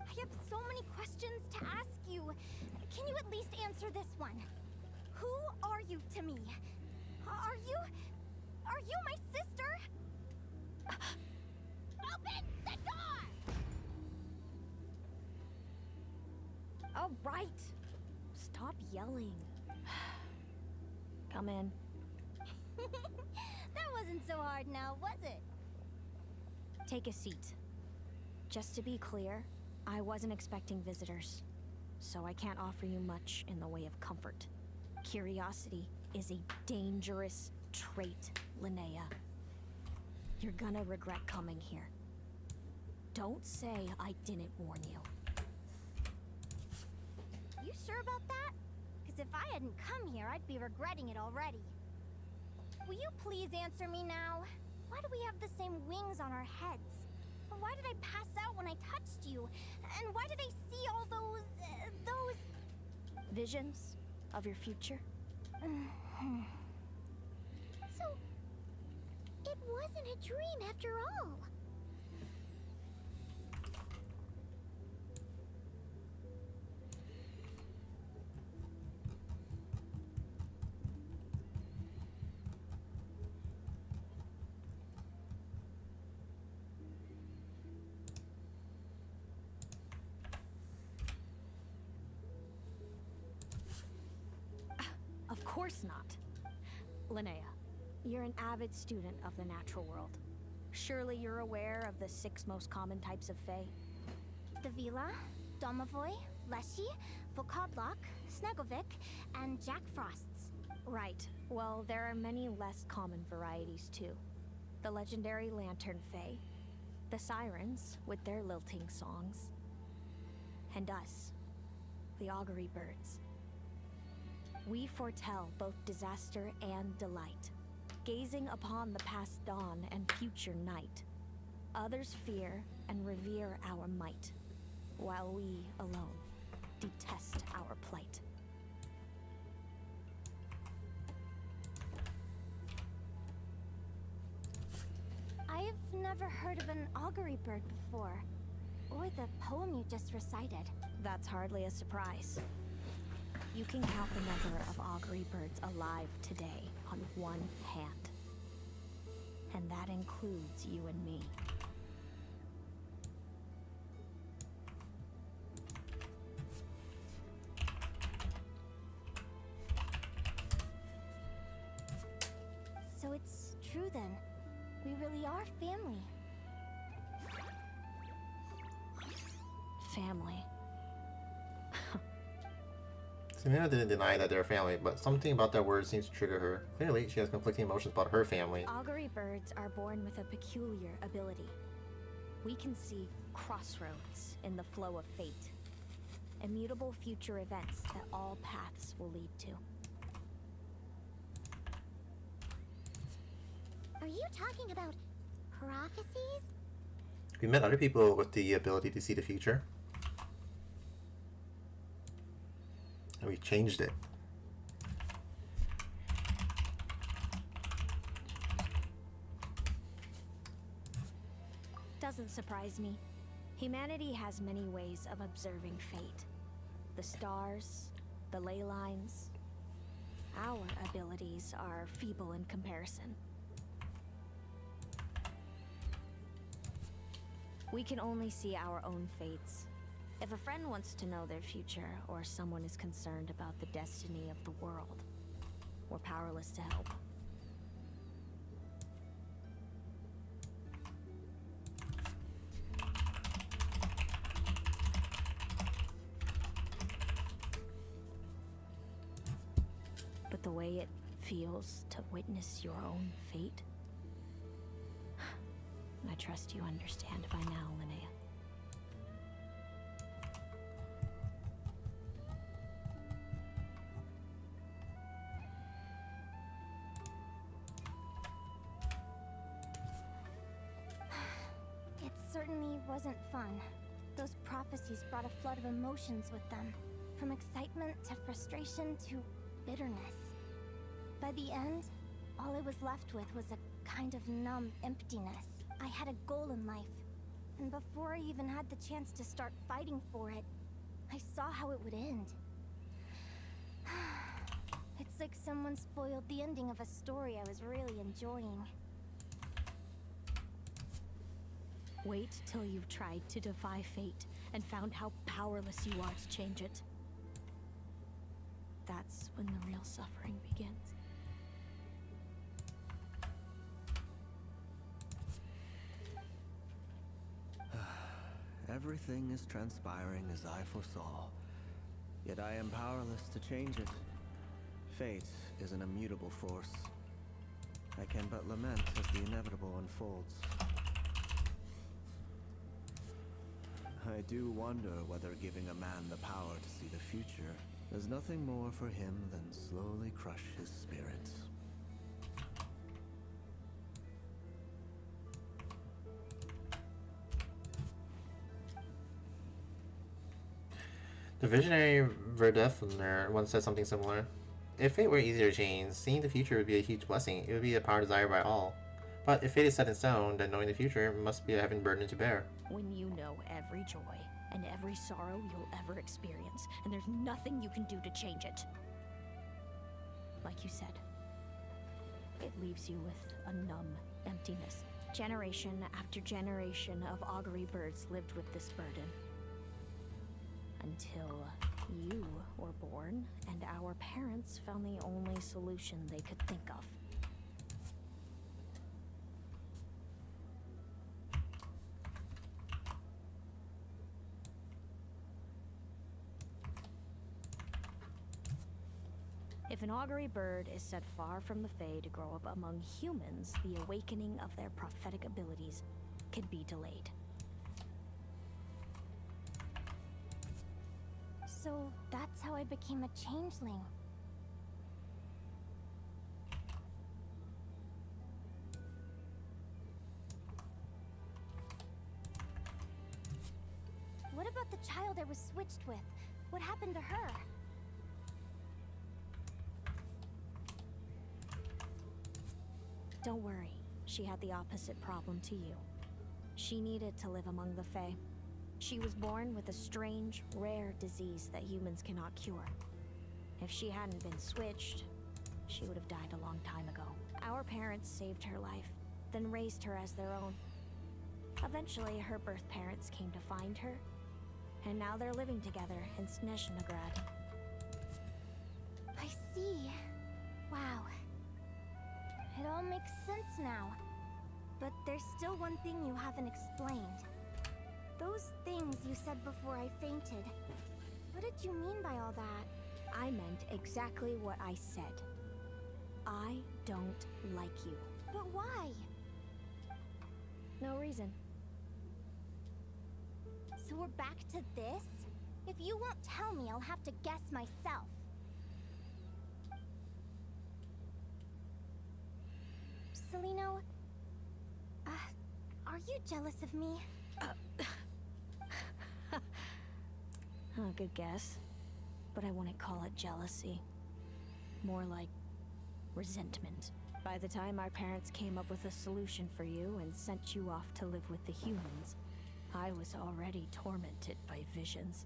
I have so many questions to ask you. Can you at least answer this one? Who are you to me? Are you my sister? Open the door! All right. Stop yelling. Come in. That wasn't so hard now, was it? Take a seat. Just to be clear, I wasn't expecting visitors, so I can't offer you much in the way of comfort. Curiosity is a dangerous trait, Linnea. You're gonna regret coming here. Don't say I didn't warn you. You sure about that? Because if I hadn't come here, I'd be regretting it already. Will you please answer me now? Why do we have the same wings on our heads? Why did I pass out when I touched you? And why did I see all those... Visions of your future? So, it wasn't a dream after all. Of course not. Linnea, you're an avid student of the natural world. Surely you're aware of the 6 most common types of Fae? The Vila, Domovoy, Leshy, Volkodlok, Snegovik, and Jack Frosts. Right. Well, there are many less common varieties too. The legendary Lantern Fae, the Sirens with their lilting songs, and us, the Augury Birds. We foretell both disaster and delight, gazing upon the past dawn and future night. Others fear and revere our might, while we alone detest our plight. I've never heard of an augury bird before, or the poem you just recited. That's hardly a surprise. You can count the number of augury birds alive today on one hand. And that includes you and me. So it's true then. We really are family. Family. Linnea didn't deny that they're family, but something about that word seems to trigger her. Clearly, she has conflicting emotions about her family. Augury birds are born with a peculiar ability. We can see crossroads in the flow of fate. Immutable future events that all paths will lead to. Are you talking about prophecies? We met other people with the ability to see the future. And we changed it. Doesn't surprise me. Humanity has many ways of observing fate. The stars, the ley lines. Our abilities are feeble in comparison. We can only see our own fates. If a friend wants to know their future, or someone is concerned about the destiny of the world, we're powerless to help. But the way it feels to witness your own fate, I trust you understand by now, Linnea. It certainly wasn't fun. Those prophecies brought a flood of emotions with them. From excitement to frustration to bitterness. By the end, all I was left with was a kind of numb emptiness. I had a goal in life, and before I even had the chance to start fighting for it, I saw how it would end. It's like someone spoiled the ending of a story I was really enjoying. Wait till you've tried to defy fate and found how powerless you are to change it. That's when the real suffering begins. Everything is transpiring as I foresaw. Yet I am powerless to change it. Fate is an immutable force. I can but lament as the inevitable unfolds. I do wonder whether giving a man the power to see the future does nothing more for him than slowly crush his spirit. The visionary Verdefner once said something similar. If fate were easier to change, seeing the future would be a huge blessing. It would be a power desired by all. But if fate is set in stone, then knowing the future must be a heavy burden to bear. When you know every joy and every sorrow you'll ever experience, and there's nothing you can do to change it. Like you said, it leaves you with a numb emptiness. Generation after generation of augury birds lived with this burden. Until you were born, and our parents found the only solution they could think of. If an augury bird is set far from the Fae to grow up among humans, the awakening of their prophetic abilities can be delayed. So that's how I became a changeling. What about the child I was switched with? What happened to her? Don't worry, she had the opposite problem to you. She needed to live among the Fae. She was born with a strange, rare disease that humans cannot cure. If she hadn't been switched, she would have died a long time ago. Our parents saved her life, then raised her as their own. Eventually, her birth parents came to find her, and now they're living together in Snezhnegrad. I see. Wow. It all makes sense now. But there's still one thing you haven't explained. Those things you said before I fainted. What did you mean by all that? I meant exactly what I said. I don't like you. But why? No reason. So we're back to this? If you won't tell me, I'll have to guess myself. Celino, Are you jealous of me? Good guess. But I wouldn't call it jealousy. More like resentment. By the time our parents came up with a solution for you and sent you off to live with the humans, I was already tormented by visions.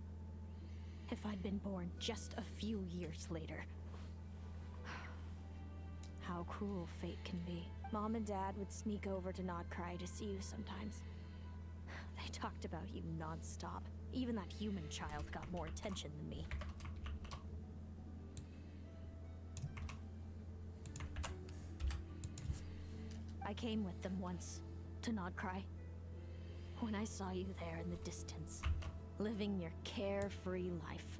If I'd been born just a few years later. How cruel fate can be. Mom and Dad would sneak over to Nodcry to see you sometimes. They talked about you non-stop. Even that human child got more attention than me. I came with them once, to Nodcry. When I saw you there in the distance, living your carefree life,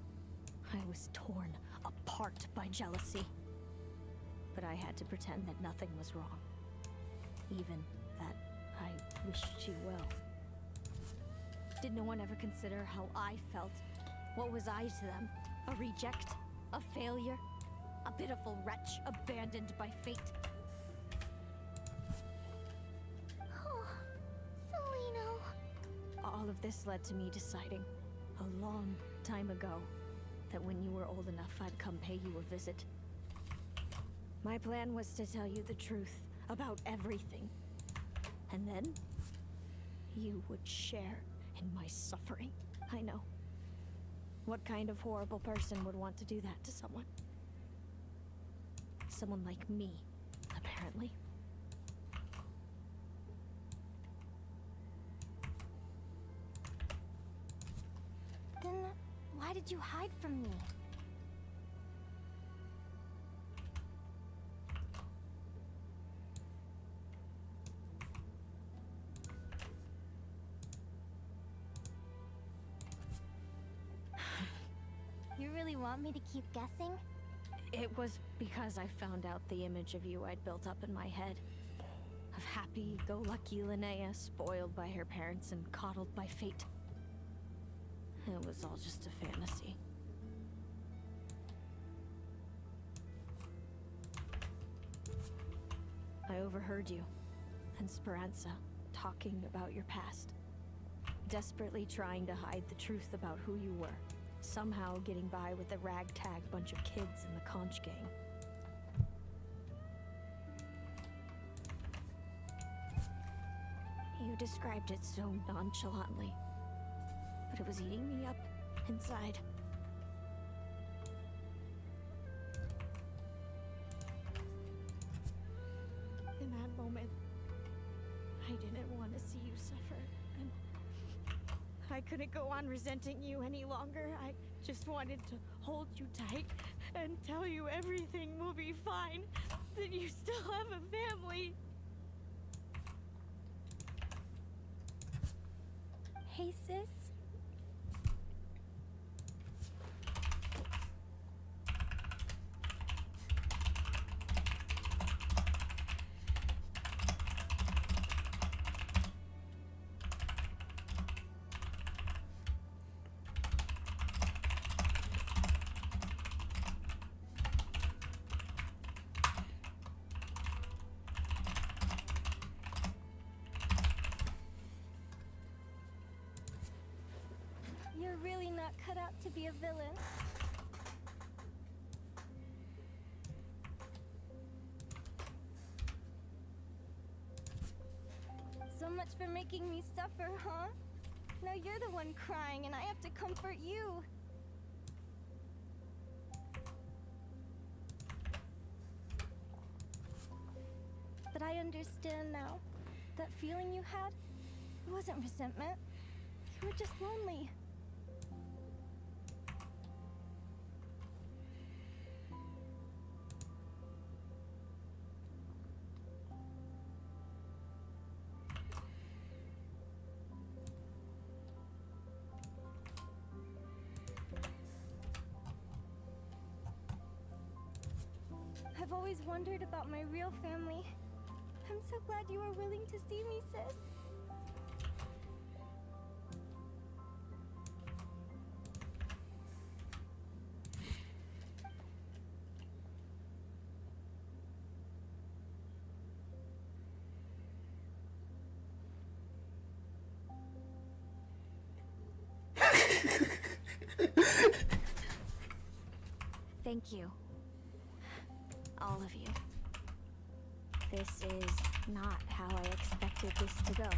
I was torn apart by jealousy. But I had to pretend that nothing was wrong. Even that I wished you well. Did no one ever consider how I felt? What was I to them? A reject? A failure? A pitiful wretch abandoned by fate? Oh, Seleno. All of this led to me deciding, a long time ago, that when you were old enough, I'd come pay you a visit. My plan was to tell you the truth about everything. And then, you would share in my suffering. I know. What kind of horrible person would want to do that to someone? Someone like me, apparently. Then why did you hide from me? You really want me to keep guessing? It was because I found out the image of you I'd built up in my head. Of happy-go-lucky Linnea, spoiled by her parents and coddled by fate. It was all just a fantasy. I overheard you and Speranza talking about your past. Desperately trying to hide the truth about who you were. Somehow getting by with a ragtag bunch of kids in the conch gang. You described it so nonchalantly, but it was eating me up inside. In that moment, I didn't want to see you suffer, and I couldn't go on resenting you any longer. I just wanted to hold you tight and tell you everything will be fine, that you still have a family. Hey, sis. You're really not cut out to be a villain. So much for making me suffer, huh? Now you're the one crying and I have to comfort you. But I understand now. That feeling you had, it wasn't resentment. You were just lonely. I've always wondered about my real family. I'm so glad you were willing to see me, sis. Thank you. All of you. This is not how I expected this to go.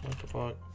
What the fuck?